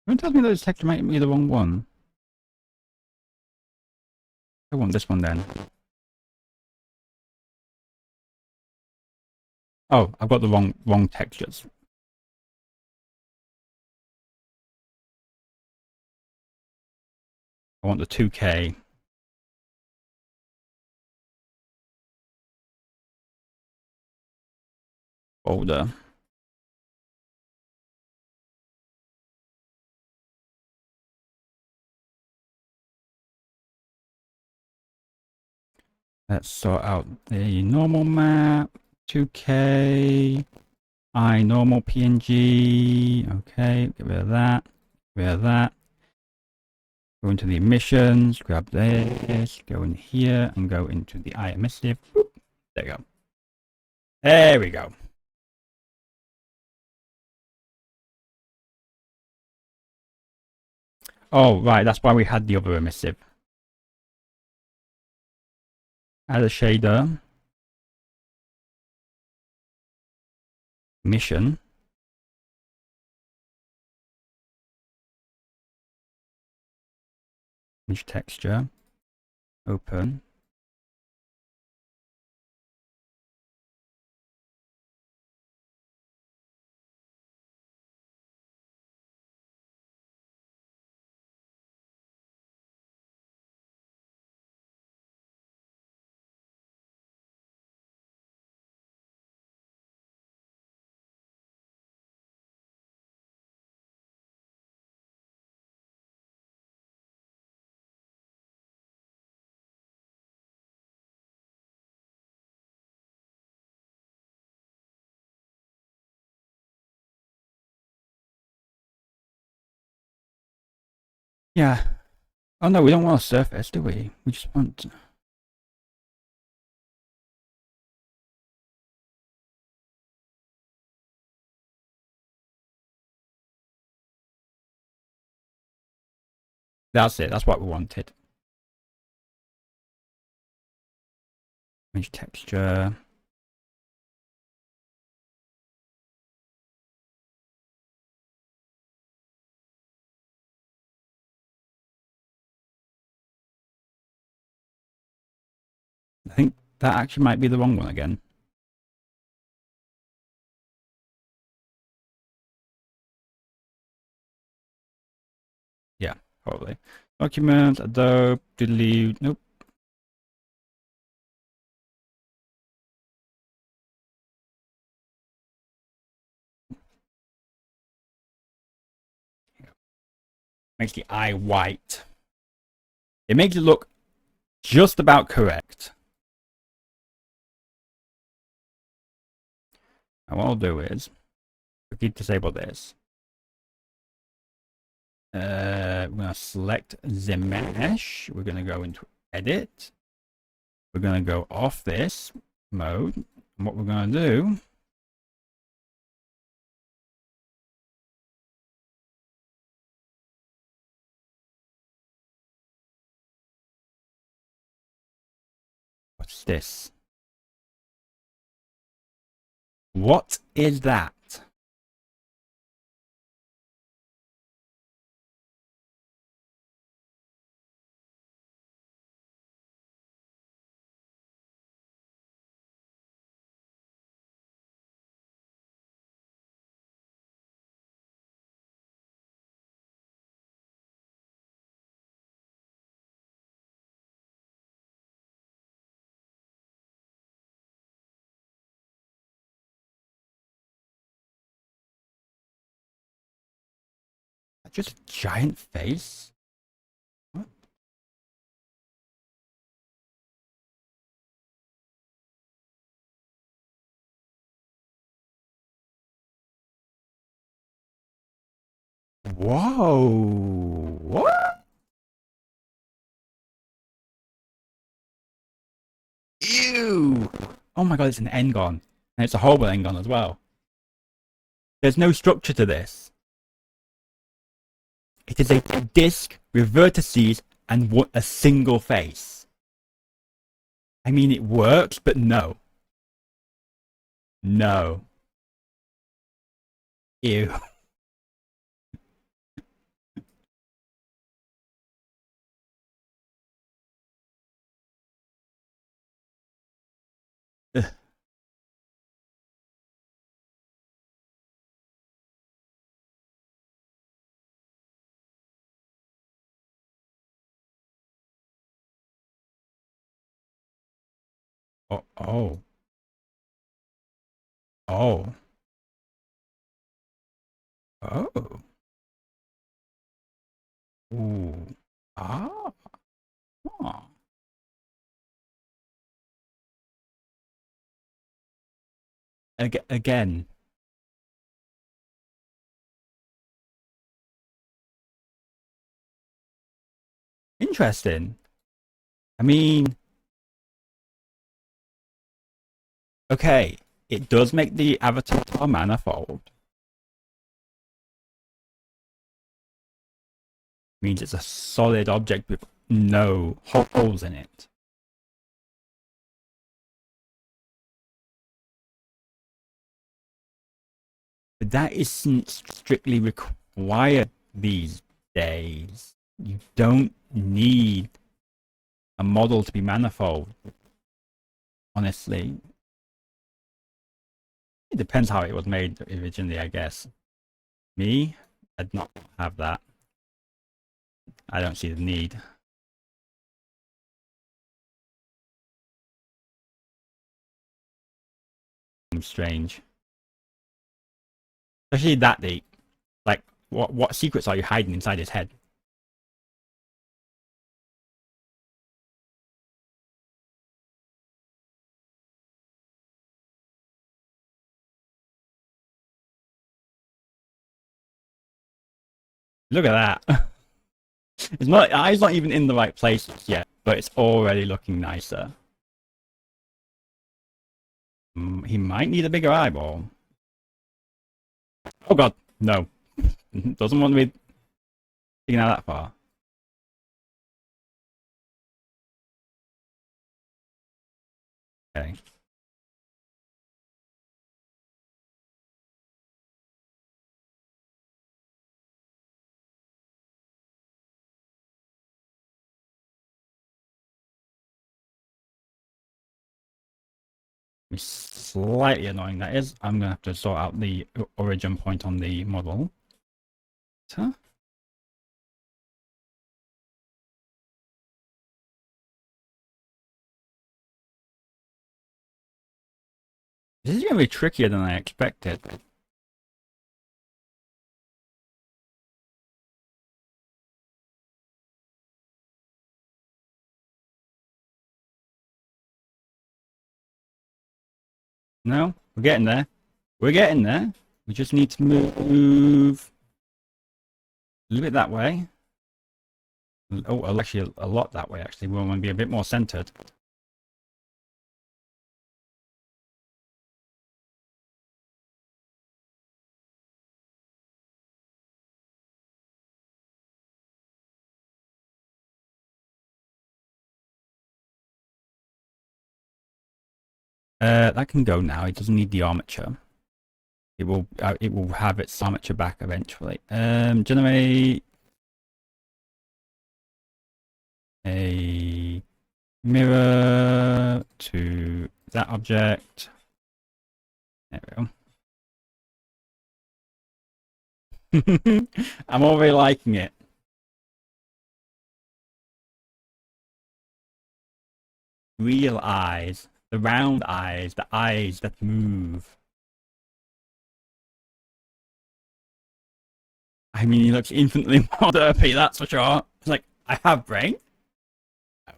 Don't tell me those texture might be the wrong one. I want this one then. Oh, I've got the wrong textures. I want the 2K. Folder. Let's sort out the normal map. 2K. Normal PNG. Okay, get rid of that. Get rid of that. Go into the emissions, grab this, go in here, and go into the emissive. Boop. There you go. There we go. Oh, right, that's why we had the other emissive. Add a shader. Emission. Image texture. Open. Yeah. Oh no, we don't want a surface, do we? We just want... That's it, that's what we wanted. Image texture. I think that actually might be the wrong one again. Yeah, probably. Documents, Adobe, delete, nope. Makes the eye white. It makes it look just about correct. And what I'll do is, we need to disable this. We're going to select the mesh. We're going to go into edit. We're going to go off this mode. And what we're going to do what's this? What is that? Just a giant face? What? Whoa! What? Ew! Oh my god, it's an Engon. And it's a horrible Engon as well. There's no structure to this. It is a disc with vertices and a single face. I mean, it works, but no. No. Ew. Oh, oh, oh, oh. Ooh. Ah. Huh. Again, interesting. I mean, okay, it does make the avatar manifold. Means it's a solid object with no holes in it. But that isn't strictly required these days. You don't need a model to be manifold, honestly. It depends how it was made originally, I guess. Me, I'd not have that. I don't see the need. Strange. Especially that deep. Like, what secrets are you hiding inside his head? Look at that. It's not. Eye's not even in the right places yet, but it's already looking nicer. He might need a bigger eyeball. Oh god, no. Doesn't want to be thinking out that far. Okay. Slightly annoying that is. I'm gonna have to sort out the origin point on the model. Huh? This is gonna be trickier than I expected. No, we're getting there. We're getting there. We just need to move a little bit that way. Oh, actually, a lot that way, actually. We want to be a bit more centered. That can go now. It doesn't need the armature. It will have its armature back eventually. Generate a mirror to that object. There we go. I'm already liking it. Real eyes, the round eyes, the eyes that move. I mean, he looks infinitely more derpy, that's for sure. It's like, I have brain? No,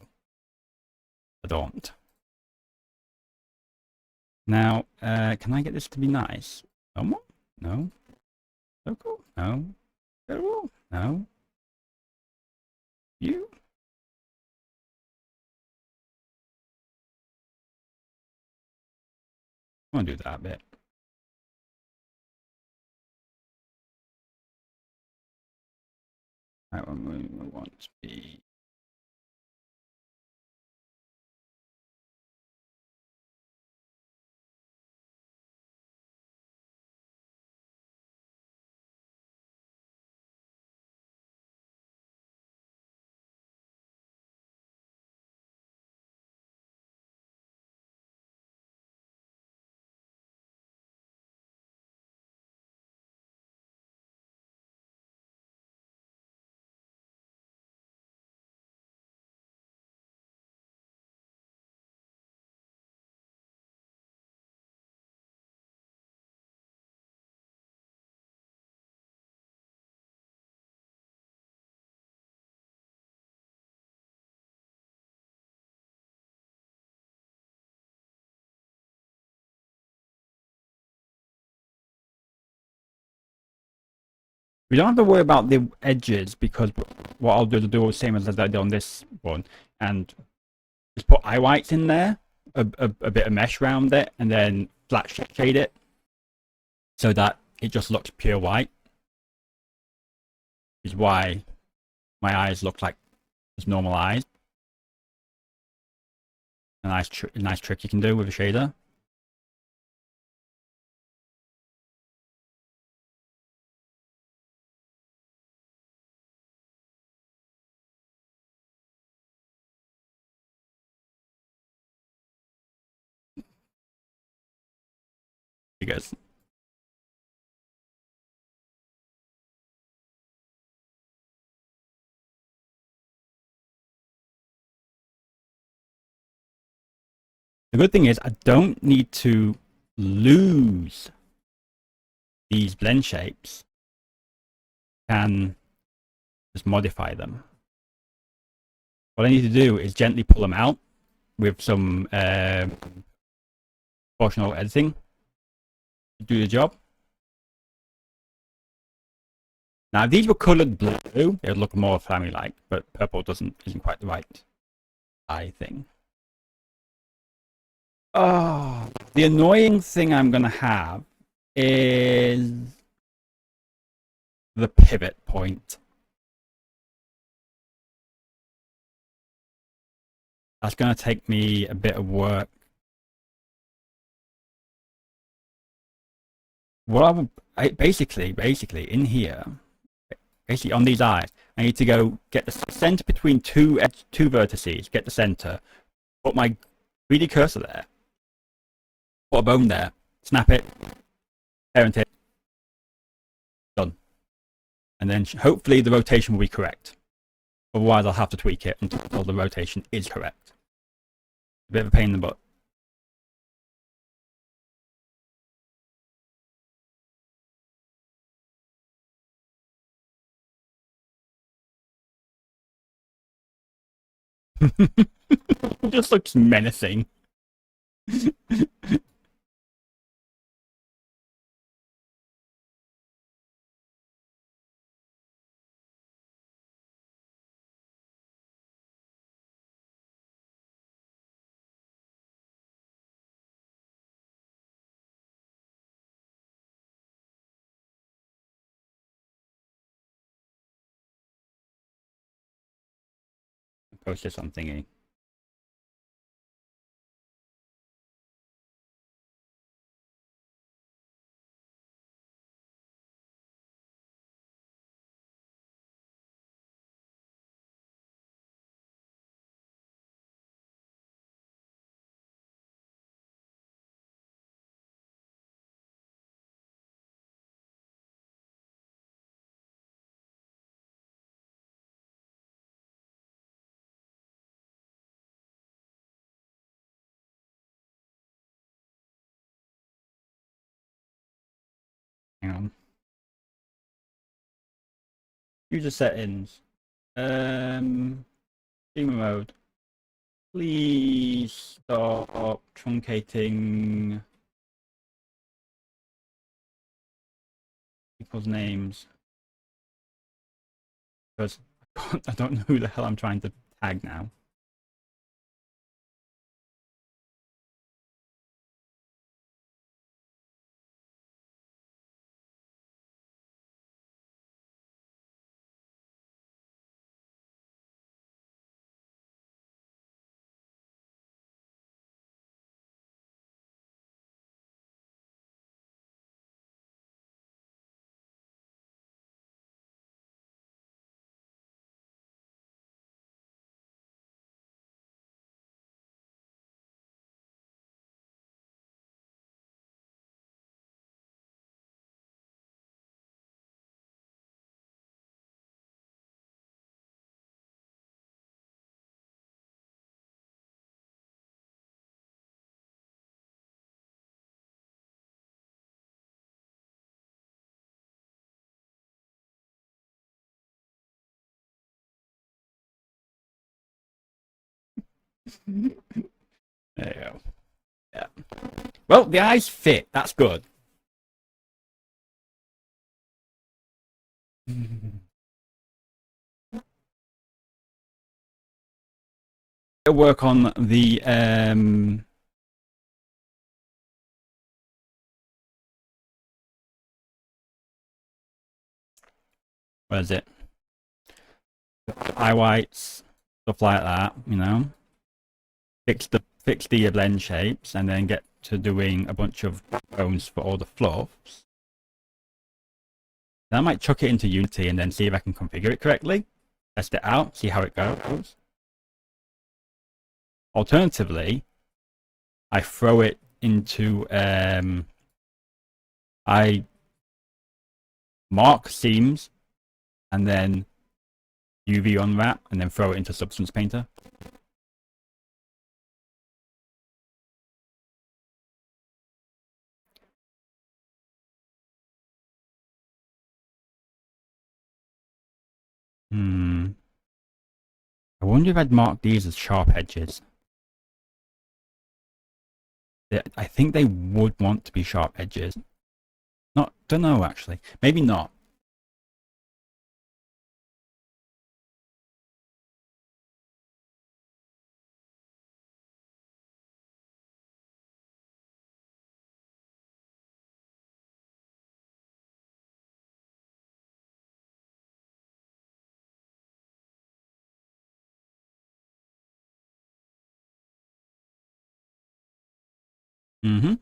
I don't. Now, can I get this to be nice? Someone? No. Circle? No. Circle? No. You? I want to do that bit. That one we want to be. We don't have to worry about the edges because what I'll do is I'll do the same as I did on this one and just put eye whites in there, a bit of mesh around it, and then flat shade it so that it just looks pure white. Which is why my eyes look like just normal eyes. A nice trick you can do with a shader. Because the good thing is I don't need to lose these blend shapes. I can just modify them. What I need to do is gently pull them out with some proportional editing to do the job. Now, if these were coloured blue, it would look more family-like, but purple isn't quite the right eye thing. Oh, the annoying thing I'm going to have is the pivot point. That's going to take me a bit of work. What basically in here, basically on these eyes, I need to go get the center between two vertices, get the center, put my 3D cursor there, put a bone there, snap it, parent it, done. And then hopefully the rotation will be correct. Otherwise I'll have to tweak it until the rotation is correct. A bit of a pain in the butt. It just looks menacing. Post this on thingy. Hang on. User settings. Streamer mode. Please stop truncating people's names. Because I don't know who the hell I'm trying to tag now. There you go. Yeah. Well, the eyes fit. That's good. Work on the what is it? Eye whites, stuff like that, you know. Fix the blend shapes, and then get to doing a bunch of bones for all the fluffs. Then I might chuck it into Unity and then see if I can configure it correctly. Test it out, see how it goes. Alternatively, I throw it into I mark seams and then UV unwrap and then throw it into Substance Painter. I wonder if I'd mark these as sharp edges. I think they would want to be sharp edges. Don't know actually. Maybe not. Mm-hmm.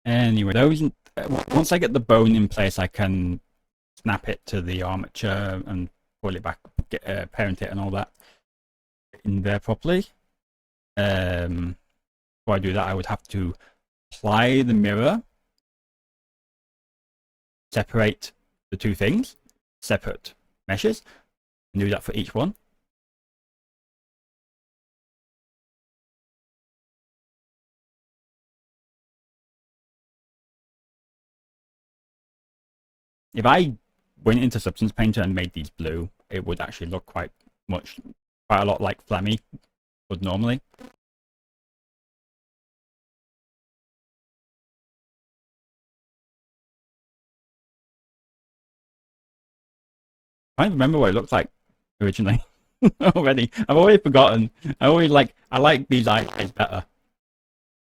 Anyway, once I get the bone in place, I can snap it to the armature and pull it back, parent it and all that in there properly. Before I do that, I would have to apply the mirror, separate the two things, separate meshes, and do that for each one. If I went into Substance Painter and made these blue, it would actually look quite a lot like Flammy would normally. I don't remember what it looked like originally. Already, I've already forgotten. I like these eyes better.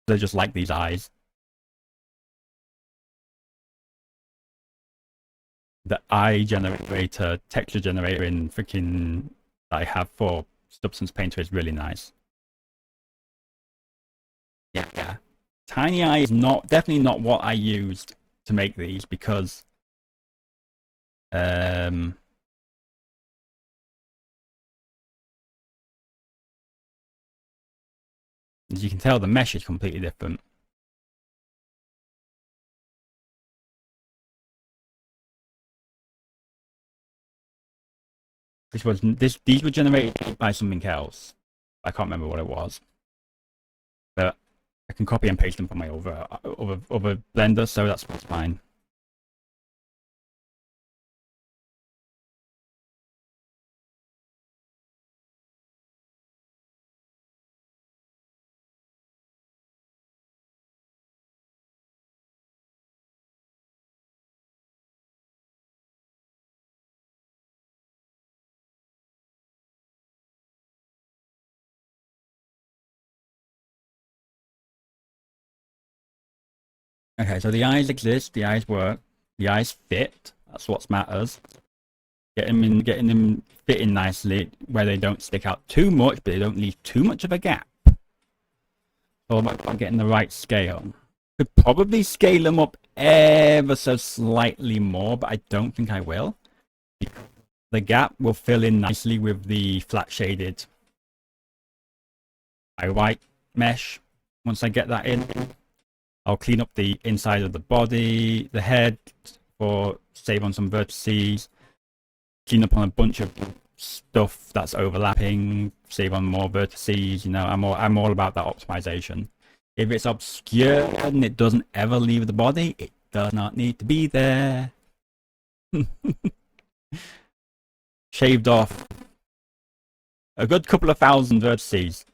They're just like these eyes. The eye generator, texture generator in freaking that I have for Substance Painter is really nice. Yeah. Tiny eye is definitely not what I used to make these because as you can tell, the mesh is completely different. These were generated by something else. I can't remember what it was, but I can copy and paste them from my other blender, so that's fine. Okay, so the eyes exist, the eyes work, the eyes fit. That's what matters. Getting them fitting nicely where they don't stick out too much, but they don't leave too much of a gap. All about getting the right scale. Could probably scale them up ever so slightly more, but I don't think I will. The gap will fill in nicely with the flat shaded eye white mesh. Once I get that in, I'll clean up the inside of the body, the head, for save on some vertices, clean up on a bunch of stuff that's overlapping, save on more vertices. You know, I'm all about that optimization. If it's obscure and it doesn't ever leave the body, it does not need to be there. Shaved off A good couple of thousand vertices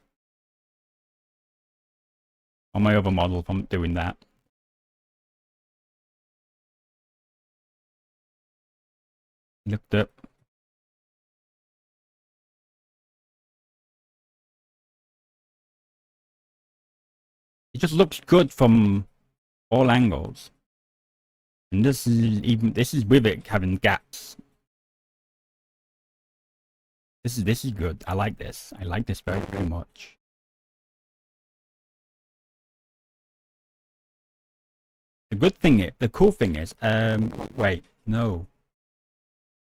on my other model if I'm doing that. Looked up. It just looks good from all angles. And this is with it having gaps. This is good. I like this. I like this very, very much. The cool thing is, wait, no.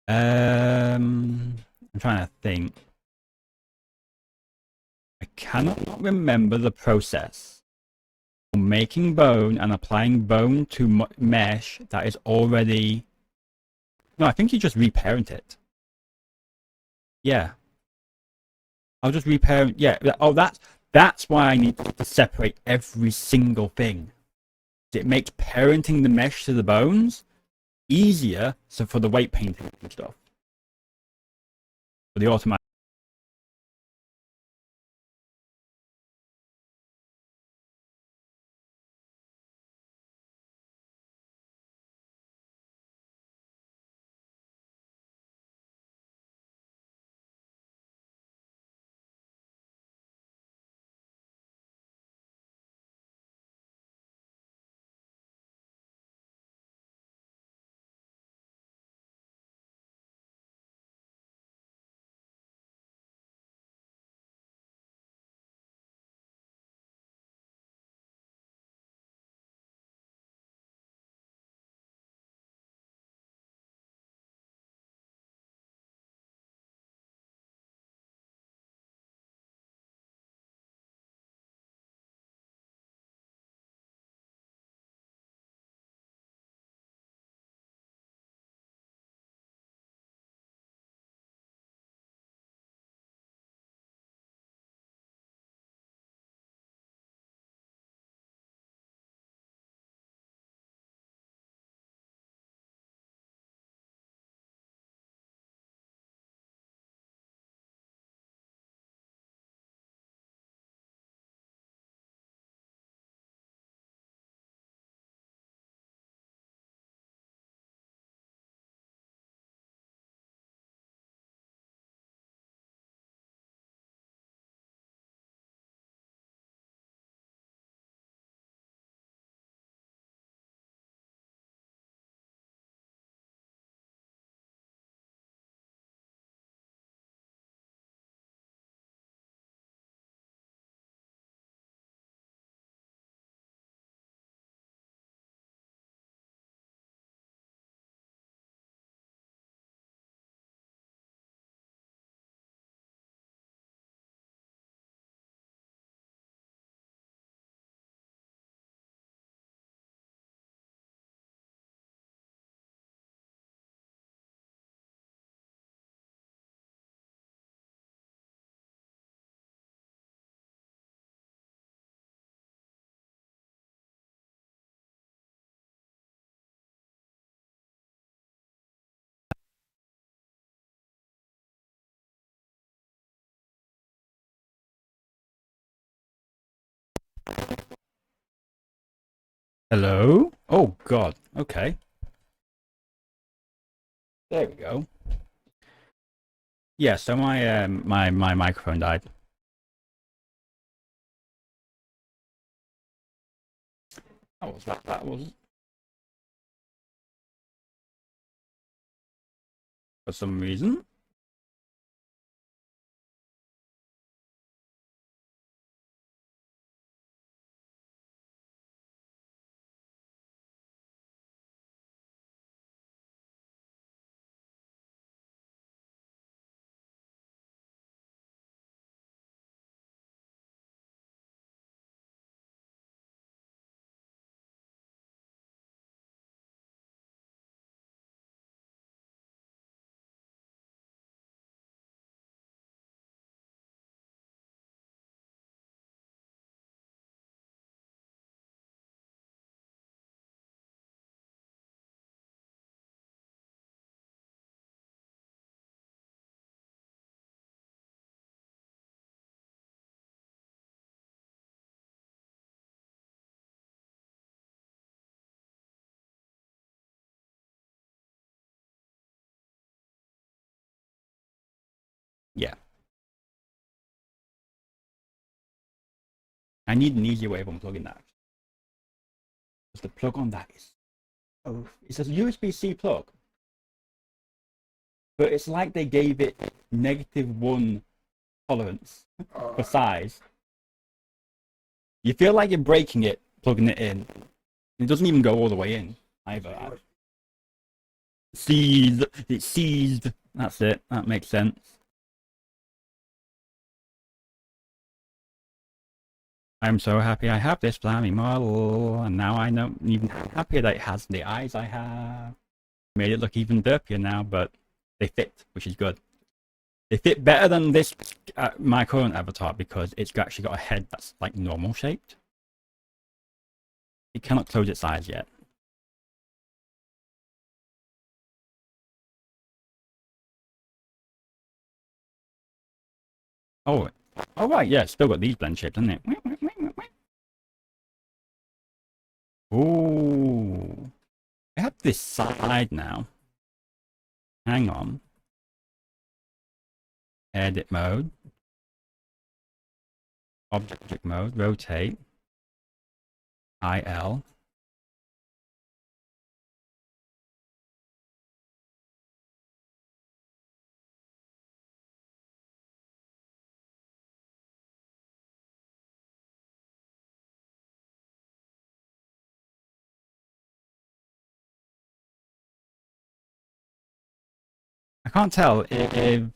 I'm trying to think. I cannot remember the process for making bone and applying bone to mesh that is already. No, I think you just reparent it. Yeah. I'll just reparent. Yeah. Oh, that's why I need to separate every single thing. It makes parenting the mesh to the bones easier, so for the weight painting and stuff. For the automatic. Hello? Oh God. Okay. There we go. Yeah. So my microphone died. That was for some reason. Yeah. I need an easier way of unplugging that. Because the plug on that is... Oh, it's a USB-C plug. But it's like they gave it -1 tolerance for size. You feel like you're breaking it, plugging it in. It doesn't even go all the way in either. Seized. It's seized. That's it. That makes sense. I'm so happy I have this Flammy model, and now I know even happier that it has the eyes I have. Made it look even derpier now, but they fit, which is good. They fit better than this my current avatar because it's actually got a head that's like normal shaped. It cannot close its eyes yet. Oh, oh right, yeah, it's still got these blend shapes, hasn't it? Ooh, I have this side now. Hang on. Edit mode. Object mode. Rotate. IL. I can't tell if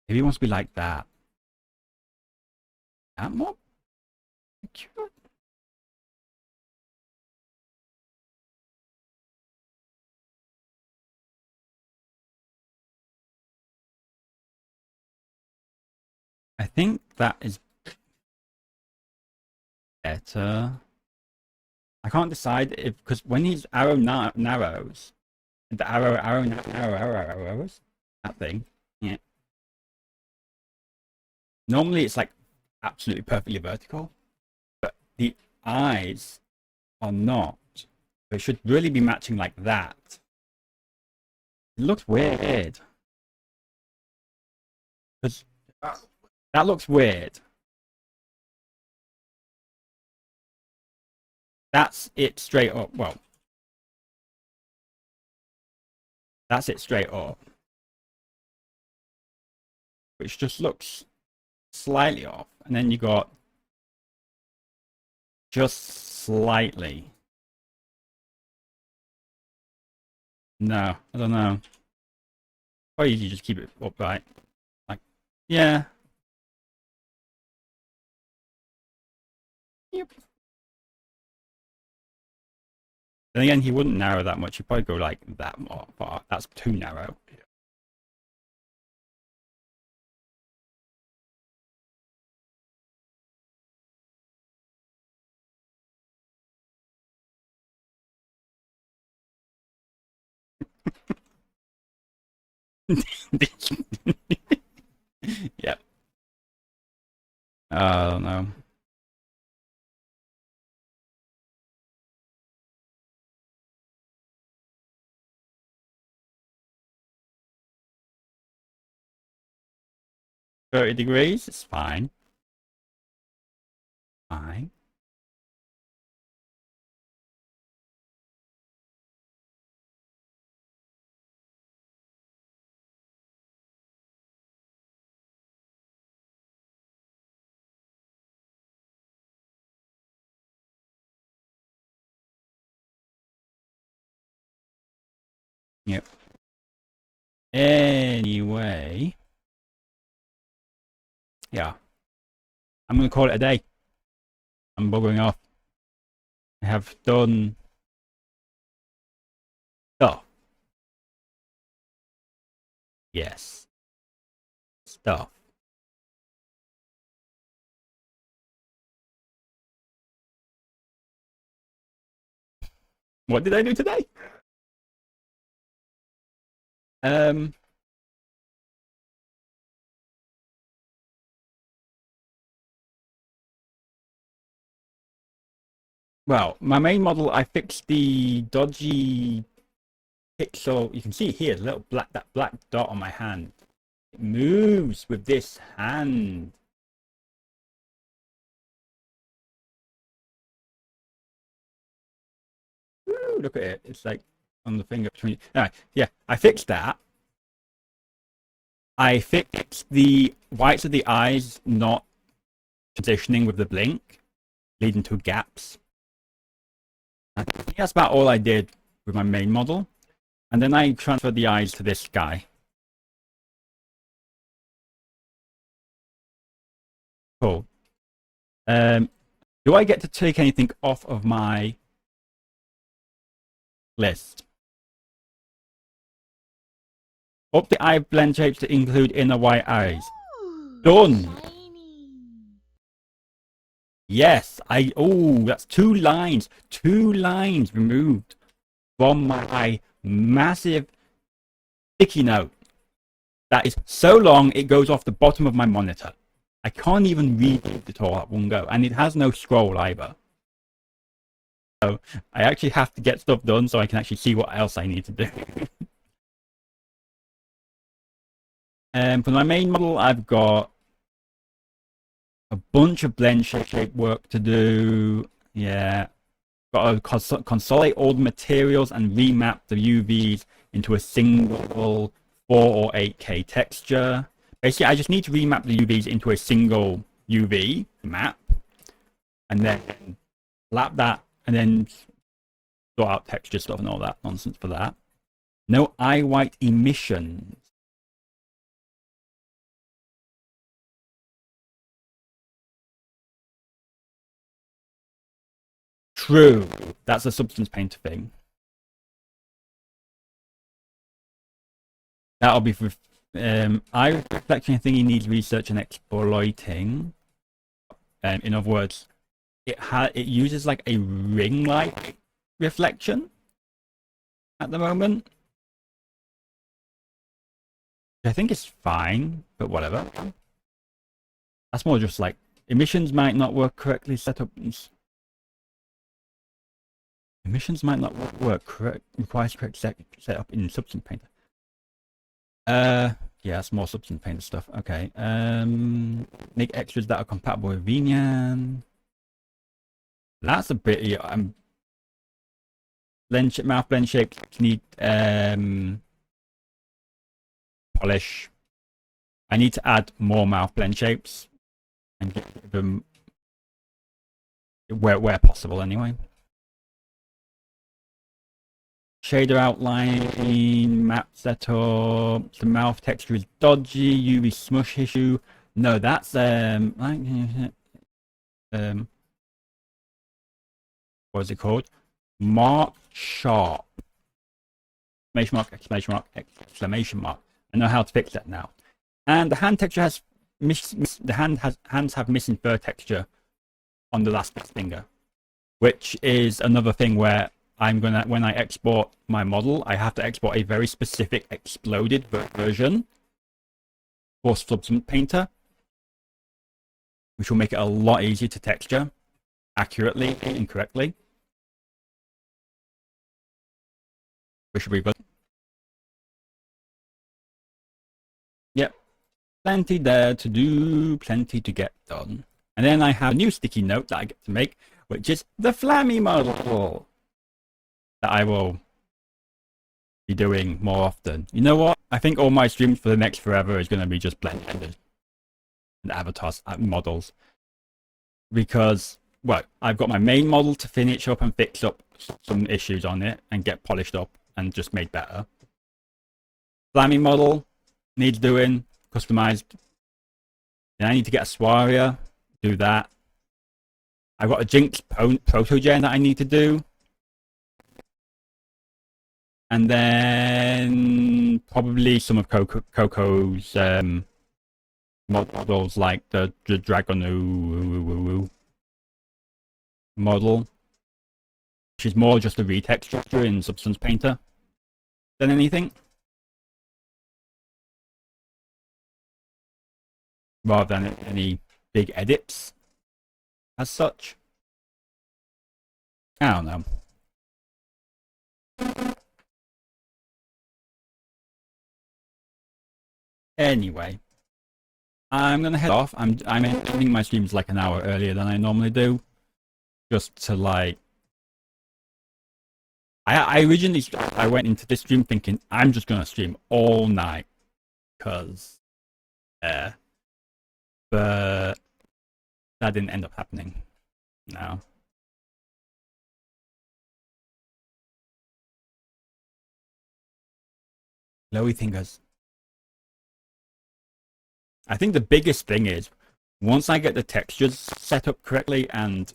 he wants to be like that. That more cute. I think that is better. I can't decide if because when his arrow narrows, the arrows, that thing. Yeah. Normally it's like absolutely perfectly vertical, but the eyes are not. It should really be matching like that. It looks weird. Because that looks weird. That's it straight up. Well, that's it straight up. Which just looks slightly off. And then you got just slightly. No, I don't know. Probably you just keep it upright. Like, yeah. Yep. Then again, he wouldn't narrow that much. He'd probably go like that more far. That's too narrow. Yep. I don't know. $30. It's fine. Fine. Yep. Anyway. Yeah. I'm gonna call it a day. I'm buggering off. I have done stuff. Yes. Stuff. What did I do today? Um well, my main model, I fixed the dodgy pixel. You can see here, the little that black dot on my hand. It moves with this hand. Ooh, look at it. It's like on the finger between. Anyway, yeah, I fixed that. I fixed the whites of the eyes not transitioning with the blink, leading to gaps. I think that's about all I did with my main model. And then I transferred the eyes to this guy. Cool. Do I get to take anything off of my list? Up the eye blend shapes to include inner white eyes.
Ooh,
Done.
shiny.
Yes, that's 2 lines. 2 lines removed from my massive sticky note. That is so long it goes off the bottom of my monitor. I can't even read it all at one go, and it has no scroll either. So I actually have to get stuff done so I can actually see what else I need to do. For my main model, I've got a bunch of blend shape work to do. Yeah, got to consolidate all the materials and remap the UVs into a single 4 or 8K texture. Basically, I just need to remap the UVs into a single UV map, and then lap that, and then sort out texture stuff and all that nonsense for that. No eye white emissions. True. That's a substance painter thing. That'll be for eye reflection. I think he needs research and exploiting. In other words, it uses like a ring light reflection at the moment. I think it's fine, but whatever. That's more just like emissions might not work correctly set up. Emissions might not work correct. Requires correct set up in Substance Painter. Yeah, that's more Substance Painter stuff. Okay. Make extras that are compatible with VNyan. That's a bit. Mouth blend shapes need polish. I need to add more mouth blend shapes and get them where possible anyway. Shader outline, map setup. The mouth texture is dodgy. UV smush issue. No, that's what is it called? Mark sharp. Exclamation mark! Exclamation mark! Exclamation mark! I know how to fix that now. And the hand texture has hands have missing fur texture on the last finger, which is another thing where when I export my model, I have to export a very specific exploded version for Substance Painter, which will make it a lot easier to texture accurately and correctly. Which should be good. Yep, plenty there to do, plenty to get done. And then I have a new sticky note that I get to make, which is the Flammy model that I will be doing more often. You know what? I think all my streams for the next forever is going to be just blenders and avatars models. Because, well, I've got my main model to finish up and fix up some issues on it and get polished up and just made better. Flammy model needs doing, customized. Then I need to get a Swaria, do that. I've got a Jinx protogen that I need to do. And then probably some of Coco's models, like the Dragon model, which is more just a retexture in Substance Painter than anything, rather than any big edits as such. I don't know. Anyway, I'm gonna head off. I'm ending my streams like an hour earlier than I normally do, just to like. I originally I went into this stream thinking I'm just gonna stream all night, cause but that didn't end up happening. No. Glowy fingers. I think the biggest thing is once I get the textures set up correctly and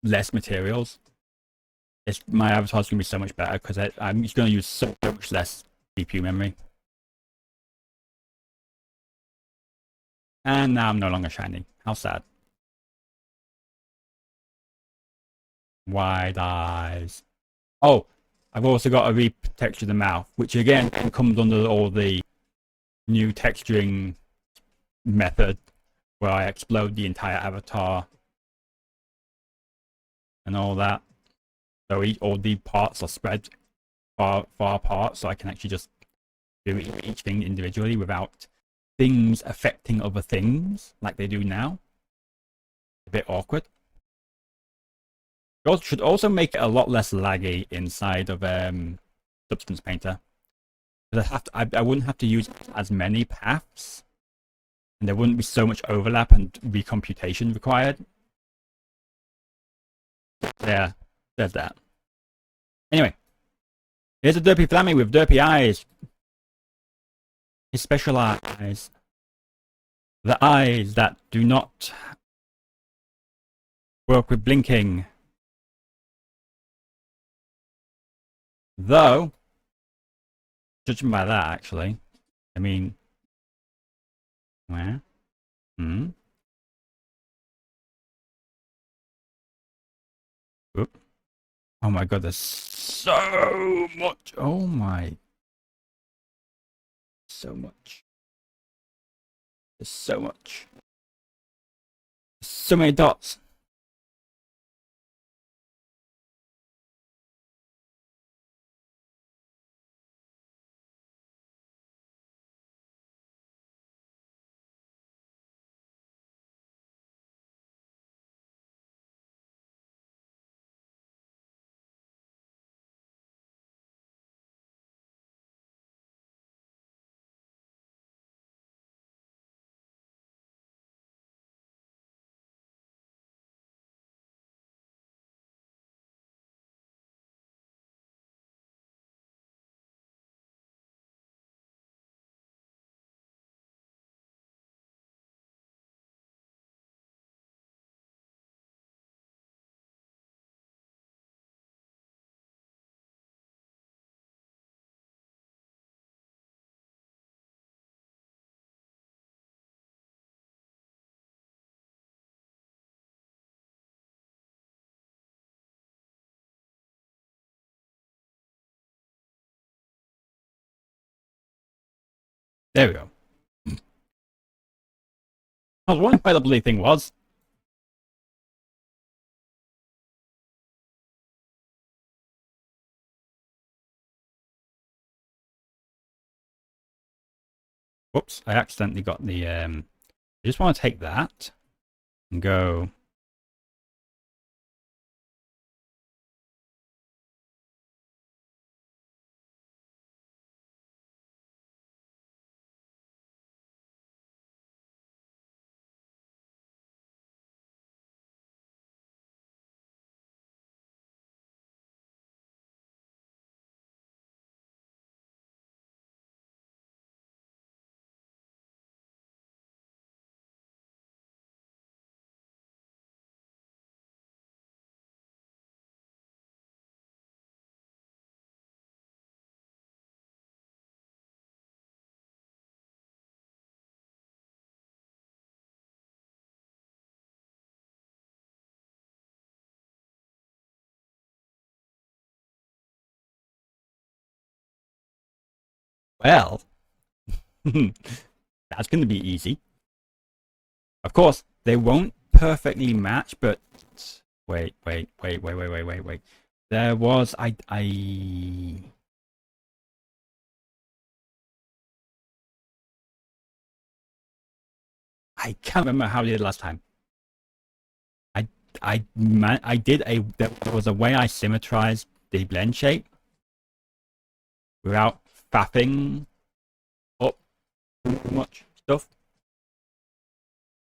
less materials, my avatar's gonna be so much better because I'm just gonna use so much less CPU memory. And now I'm no longer shiny. How sad. Wide eyes. Oh, I've also got to retexture the mouth, which again comes under all the new texturing method where I explode the entire avatar and all that. So all the parts are spread far apart, so I can actually just do each thing individually without things affecting other things like they do now. A bit awkward. You should also make it a lot less laggy inside of Substance Painter. I wouldn't have to use as many paths, and there wouldn't be so much overlap and recomputation required. Yeah, there's that. Anyway, here's a derpy Flammy with derpy eyes. His special eyes. The eyes that do not work with blinking. Though, judging by that, actually, I mean, where? Oop. Oh my god, there's so much. Oh my. So much. There's so much. There's so many dots. There we go. I was wondering where the bloody thing was. Whoops, I accidentally got the I just want to take that and go. Well, that's going to be easy. Of course, they won't perfectly match, but Wait. There was I can't remember how I did it last time. I did there was a way I symmetrized the blend shape without faffing up too much stuff.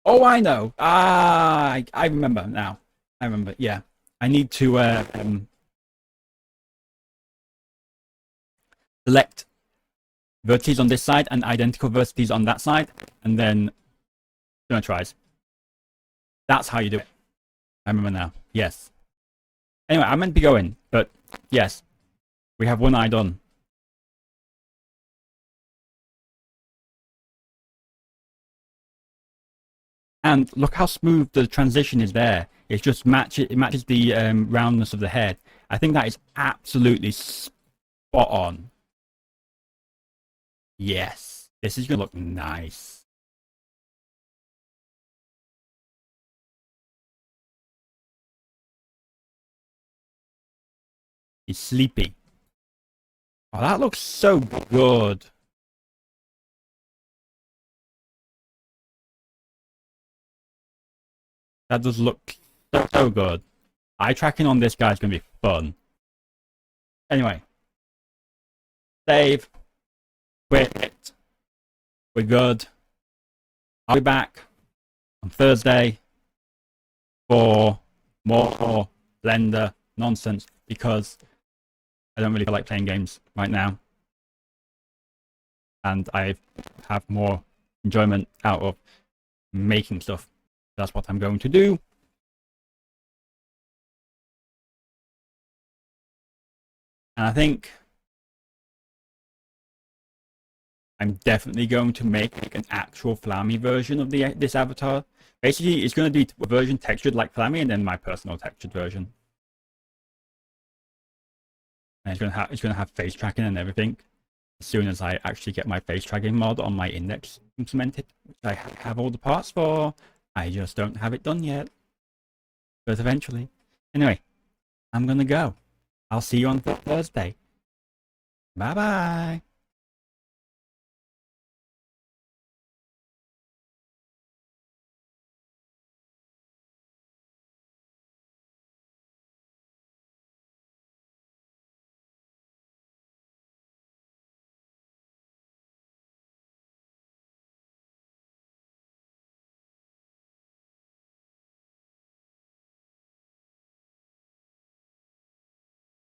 Oh, I know. I remember now. I remember. Yeah, I need to select vertices on this side and identical vertices on that side, and then symmetrize. That's how you do it. I remember now. Yes. Anyway, I meant to be going, but yes, we have one eye done. And look how smooth the transition is there. It just it matches the roundness of the head. I think that is absolutely spot on. Yes, this is gonna look nice. He's sleepy. Oh, that looks so good. That does look so good. Eye tracking on this guy is gonna be fun. Anyway, save. Quit. We're good. I'll be back on Thursday for more Blender nonsense because I don't really feel like playing games right now. And I have more enjoyment out of making stuff. That's what I'm going to do. And I think I'm definitely going to make an actual Flammy version of this avatar. Basically, it's going to be a version textured like Flammy, and then my personal textured version. And it's going to have face tracking and everything. As soon as I actually get my face tracking mod on my index implemented, which I have all the parts for, I just don't have it done yet. But eventually. Anyway, I'm going to go. I'll see you on Thursday. Bye bye.